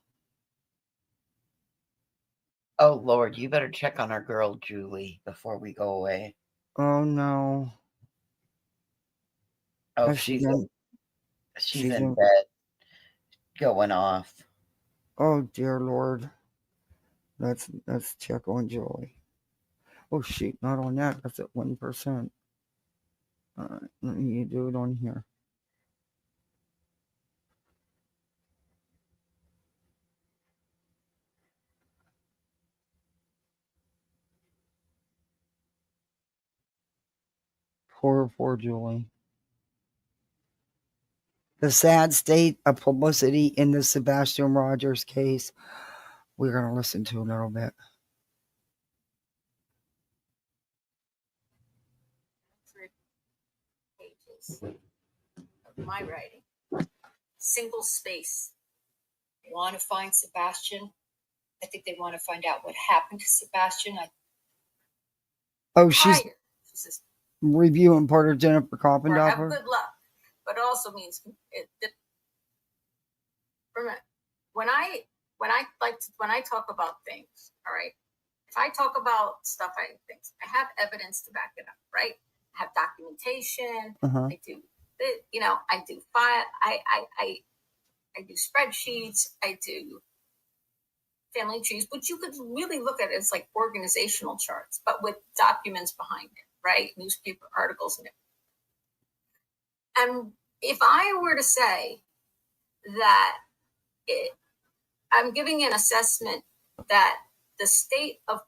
Oh, Lord, you better check on our girl, Julie, before we go away. Oh no. Oh, Has she's she's in in, bed, going off. oh dear Lord. Let's check on Julie. Oh shoot, not on that. That's at 1%. Let me do it on here. Poor Julie. The sad state of publicity in the Sebastian Rogers case. We're going to listen to a little bit. 3 pages of my writing. Single space. They want to find Sebastian. I think they want to find out what happened to Sebastian. She's says, reviewing part of Jennifer or have Coppendorfer. good luck, but it also means when I talk about things, all right. If I talk about stuff, I have evidence to back it up, right? I have documentation. I do, I do file. I do spreadsheets. I do family trees, which you could really look at as like organizational charts, but with documents behind it, right? Newspaper articles and it. And if I were to say that I'm giving an assessment that the state of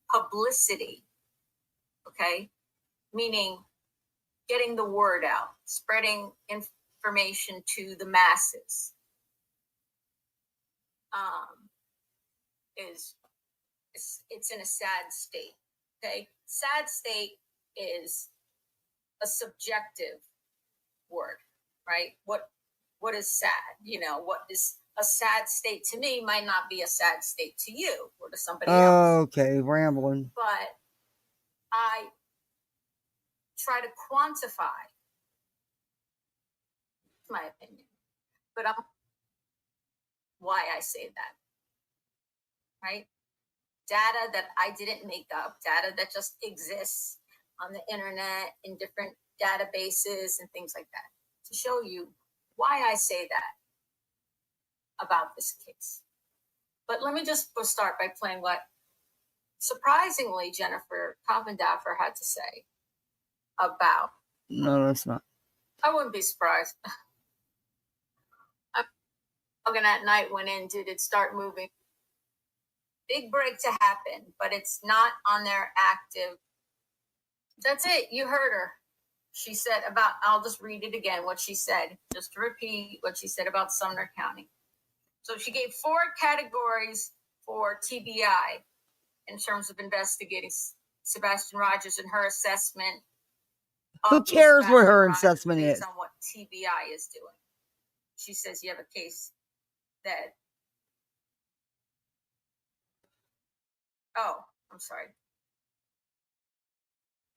publicity, okay, meaning getting the word out, spreading information to the masses, it's in a sad state. Okay, sad state is a subjective word, right? What is sad? What is a sad state to me might not be a sad state to you or to somebody else. Okay, rambling. But I try to quantify my opinion, but why I say that, right? Data that I didn't make up, data that just exists on the internet in different databases and things like that, to show you why I say that about this case. But let me just start by playing what surprisingly Jennifer Coppendorfer had to say about. No, that's not. I wouldn't be surprised. I'm looking at night went in, did it start moving? Big break to happen, but it's not on their active. That's it. You heard her. She said about, I'll just read it again, what she said, just to repeat what she said about Sumner County. So she gave 4 categories for TBI in terms of investigating Sebastian Rogers and her assessment. Who cares what her assessment is? On what TBI is doing. She says you have a case that. Oh, I'm sorry.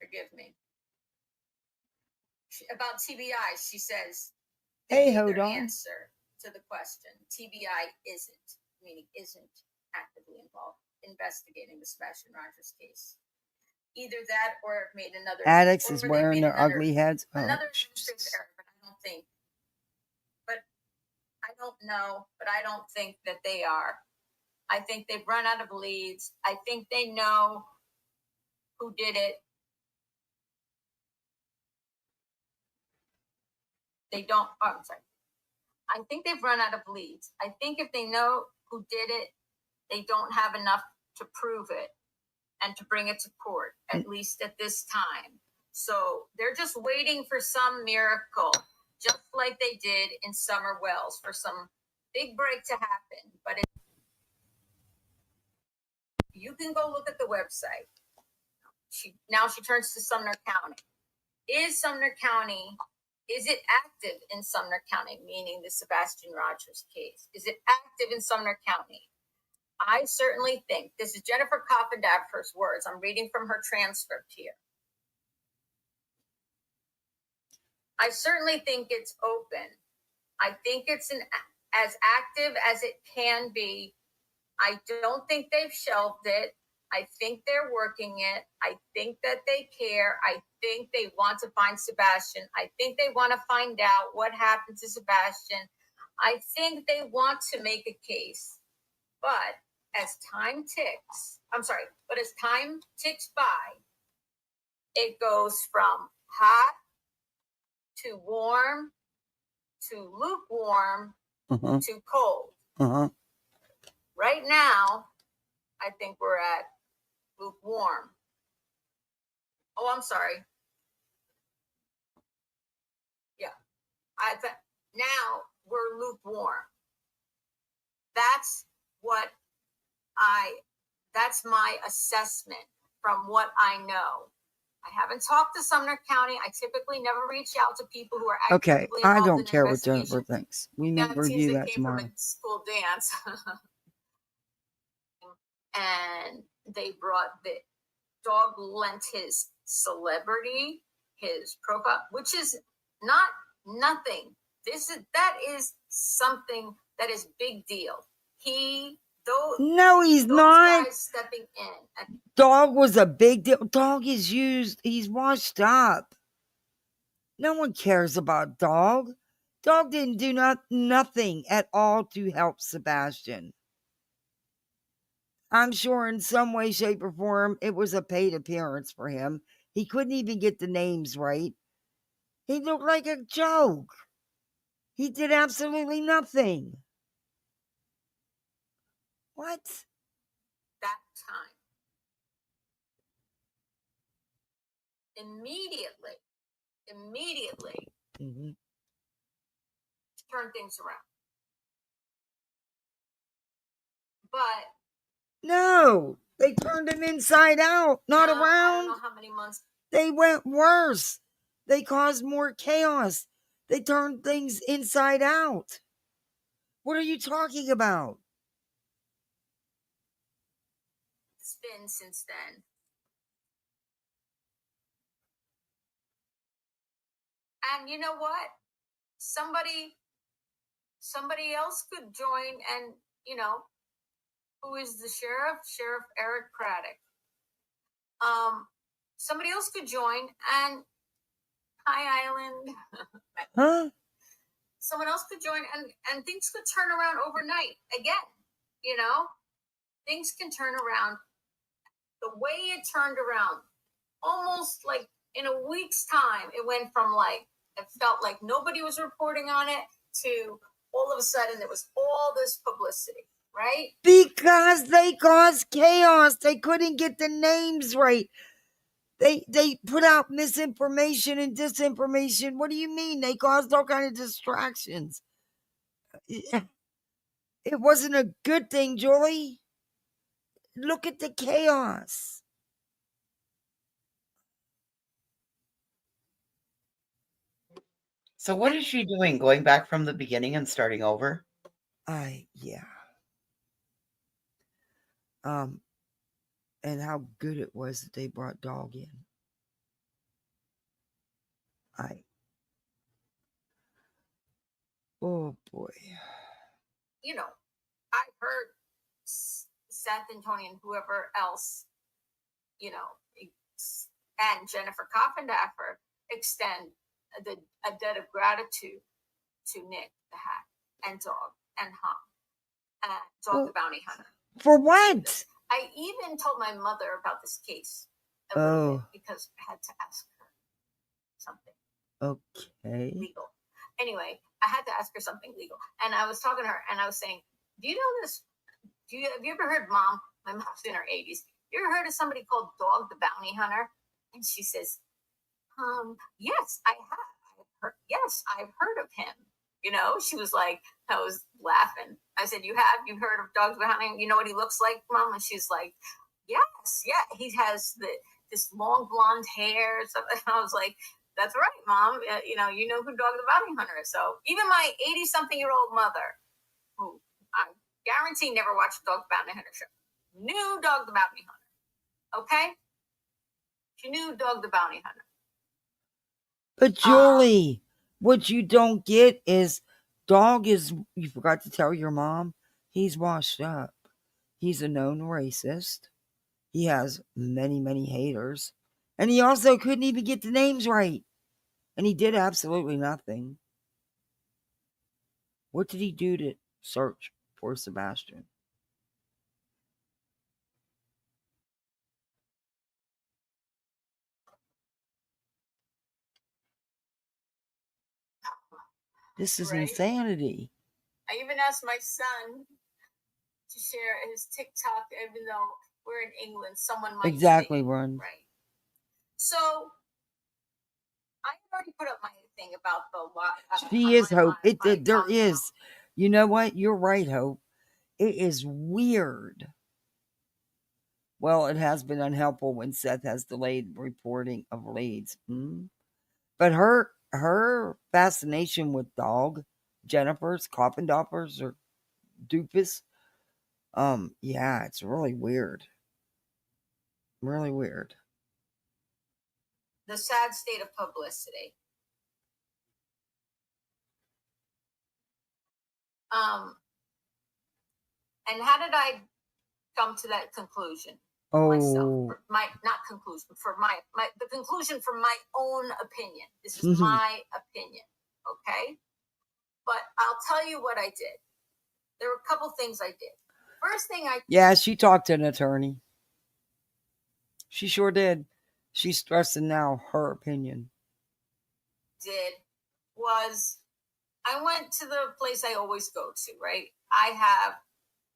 Forgive me. About TBI, she says. Hey, hold on. Answer to the question. TBI isn't actively involved investigating the Sebastian Rogers case. Either that or made another. Addicts is wearing their ugly heads. Another error, but I don't think. But I don't know. But I don't think that they are. I think they've run out of leads. I think they know who did it. They don't. Oh, I'm sorry. I think they've run out of leads. I think if they know who did it, they don't have enough to prove it and to bring it to court, at least at this time. So they're just waiting for some miracle, just like they did in Summer Wells, for some big break to happen. But you can go look at the website. Now she turns to Sumner County. Is it active in Sumner County, meaning the Sebastian Rogers case? Is it active in Sumner County? I certainly think, this is Jennifer Coppendorfer's words. I'm reading from her transcript here. I certainly think it's open. I think it's as active as it can be. I don't think they've shelved it. I think they're working it. I think that they care. I think they want to find Sebastian. I think they want to find out what happened to Sebastian. I think they want to make a case. But as time ticks by, it goes from hot to warm to lukewarm to cold. Right now, I think we're at lukewarm. Oh, I'm sorry. Yeah. Now we're lukewarm. That's what that's my assessment from what I know. I haven't talked to Sumner County. I typically never reach out to people who are Okay, actively I involved don't in care what investigation. Jennifer thinks. We Now may it seems review they that came from tomorrow. a school dance. And they brought the dog lent his celebrity, his profile, which is not nothing. That is something that is big deal. No, he's those not. guys stepping in. Dog was a big deal. Dog is used. He's washed up. No one cares about Dog. Dog didn't do nothing at all to help Sebastian. I'm sure in some way, shape, or form, it was a paid appearance for him. He couldn't even get the names right. He looked like a joke. He did absolutely nothing. What? That time. Immediately, Mm-hmm. turn things around. But no, they turned him inside out, not around. I don't know how many months. They went worse. They caused more chaos. They turned things inside out. What are you talking about? It's been since then. And you know what? Somebody else could join, and who is the sheriff? Sheriff Eric Craddock. Somebody else could join, and High Island. Huh? Someone else could join, and things could turn around overnight again. Things can turn around. The way it turned around, almost like in a week's time, it went from it felt like nobody was reporting on it to all of a sudden there was all this publicity, right? Because they caused chaos. They couldn't get the names right. They put out misinformation and disinformation. What do you mean? They caused all kind of distractions. It wasn't a good thing, Julie. Look at the chaos. So what is she doing? Going back from the beginning and starting over? Yeah. And how good it was that they brought Dog in. Oh boy. I heard Seth and Tony and whoever else, and Jennifer Coffindaffer extend a debt of gratitude to Nick the Hack and Dog and Hum and Dog the Bounty Hunter. For what? I even told my mother about this case a Oh. little bit because I had to ask her something. Okay. Legal. Anyway, I had to ask her something legal. And I was talking to her and I was saying, do you know this? Have you ever heard Mom? My mom's in her 80s. You ever heard of somebody called Dog the Bounty Hunter? And she says, yes, I have. Yes, I've heard of him. She was like, I was laughing. I said, you've heard of Dog the Bounty Hunter? You know what he looks like, Mom? And she's like, yes, yeah. He has this long blonde hair. And I was like, that's right, Mom. You know who Dog the Bounty Hunter is. So even my 80-something-year-old mother, who I guarantee never watched Dog the Bounty Hunter show, knew Dog the Bounty Hunter. Okay? She knew Dog the Bounty Hunter. But Julie, what you don't get is Dog is, you forgot to tell your mom, he's washed up. He's a known racist. He has many, many haters. And he also couldn't even get the names right. And he did absolutely nothing. What did he do to search for Sebastian? This is insanity. I even asked my son to share his TikTok, even though we're in England, someone might exactly see. run Right. So I already put up my thing about the lot. She is Hope. There is. You know what? You're right, Hope. It is weird. Well, it has been unhelpful when Seth has delayed reporting of leads. But her fascination with dog, Jennifer's, Koppendorfer's, or Doofus, yeah, it's really weird. Really weird. The sad state of publicity. And how did I come to that conclusion? Myself, not conclusion, for the conclusion from my own opinion. This is my opinion, okay? But I'll tell you what I did. There were a couple things I did. First thing yeah, she talked to an attorney. She sure did. She's stressing now her opinion. Did was I went to the place I always go to, right? I have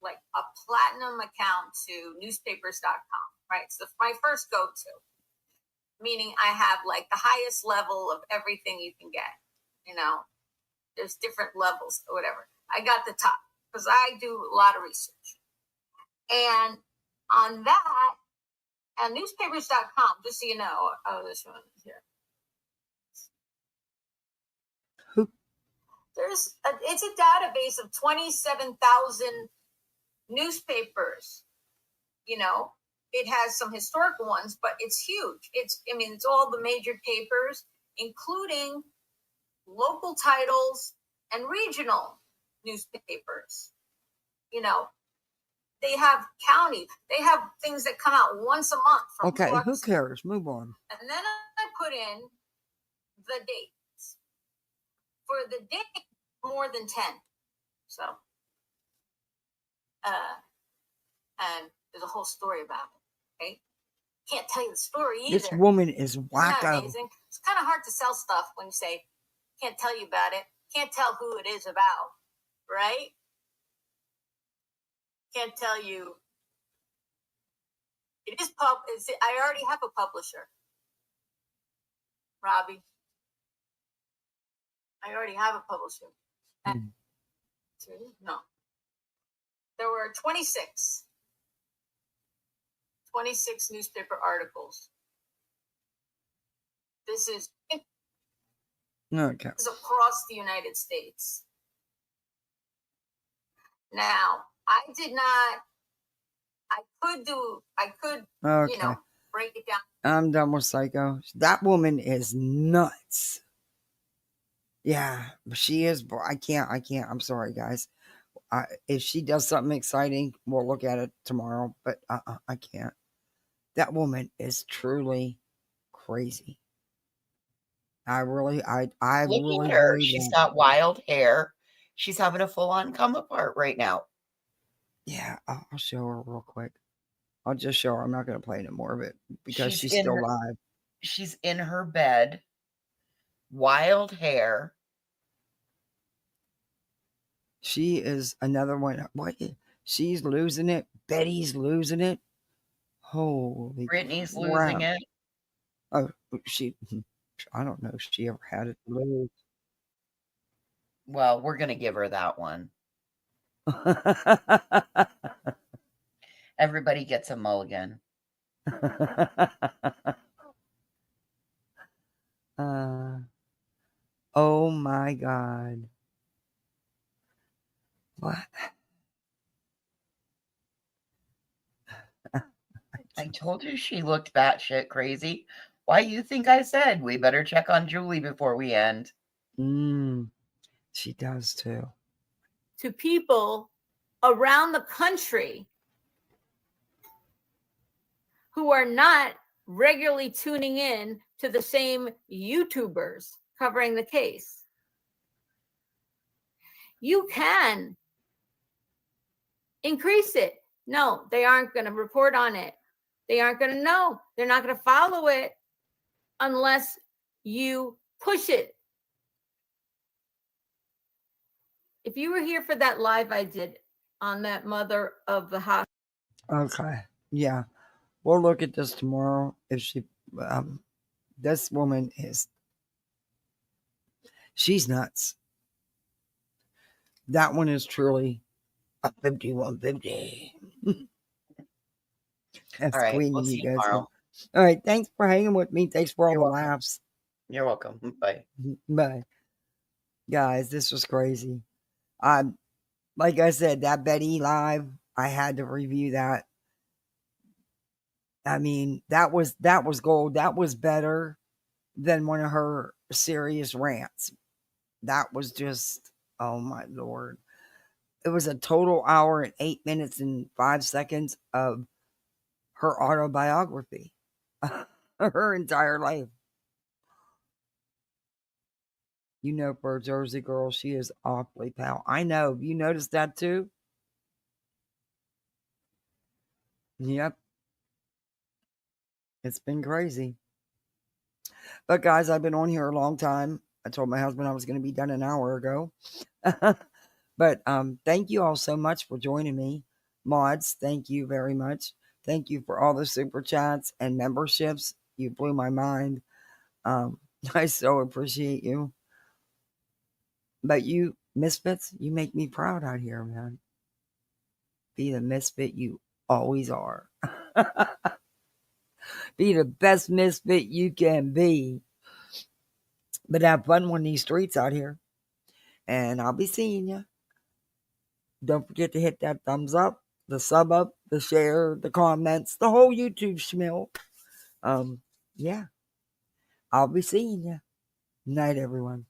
like a platinum account to newspapers.com, right? So my first go-to, meaning I have like the highest level of everything you can get. You know, there's different levels or whatever. I got the top because I do a lot of research. And on that, and newspapers.com, just so you know, this one here. It's a database of 27,000 newspapers. You know, it has some historical ones, but it's huge. It's all the major papers, including local titles and regional newspapers. You know, they have county. They have things that come out once a month. Okay, who cares? Move on. And then I put in the dates. For the date, more than 10. So, and there's a whole story about it. Okay, can't tell you the story either. This woman is wacko. Amazing. It's kind of hard to sell stuff when you say can't tell you about it. Can't tell who it is about, right? Can't tell you. It is I already have a publisher, Robbie. I already have a publisher. No. There were 26 newspaper articles. This is across the United States. Now, I could, break it down. I'm done with Psycho. That woman is nuts. Yeah, she is. I can't. I'm sorry, guys. If she does something exciting, we'll look at it tomorrow. But I can't. That woman is truly crazy. I really Look at her. She's got wild hair. She's having a full-on come apart right now. Yeah, I'll show her real quick. I'll just show her. I'm not going to play any more of it because she's still live. She's in her bed. Wild hair. She is another one. What? She's losing it. Betty's losing it. Holy Brittany's crap. losing it. Oh, I don't know if she ever had it lose. Well, we're going to give her that one. Everybody gets a mulligan. Oh my God. What? I told you she looked batshit crazy. Why you think I said we better check on Julie before we end? She does too. To people around the country who are not regularly tuning in to the same YouTubers covering the case. You can increase it. No, they aren't going to report on it. They aren't going to know. They're not going to follow it unless you push it. If you were here for that live I did on that mother of the hospital. Okay. Yeah. We'll look at this tomorrow. If she, this woman is She's nuts. That one is truly a 5150. That's All right. Queenie, We'll you see you guys. tomorrow. All right. Thanks for hanging with me. Thanks for all You're the welcome. laughs. You're welcome. Bye. Bye. Guys, this was crazy. Like I said, that Betty live, I had to review that. I mean, that was gold. That was better than one of her serious rants. That was just, oh my Lord. It was a total hour and 8 minutes and 5 seconds of her autobiography, her entire life. You know, for a Jersey girl, she is awfully pale. I know. You noticed that too? Yep. It's been crazy. But guys, I've been on here a long time. I told my husband I was going to be done an hour ago. But thank you all so much for joining me. Mods, thank you very much. Thank you for all the super chats and memberships. You blew my mind. I so appreciate you. But you misfits, you make me proud out here, man. Be the misfit you always are. Be the best misfit you can be. But have fun on these streets out here. And I'll be seeing you. Don't forget to hit that thumbs up, the sub up, the share, the comments, the whole YouTube schmill. Yeah. I'll be seeing you. Night, everyone.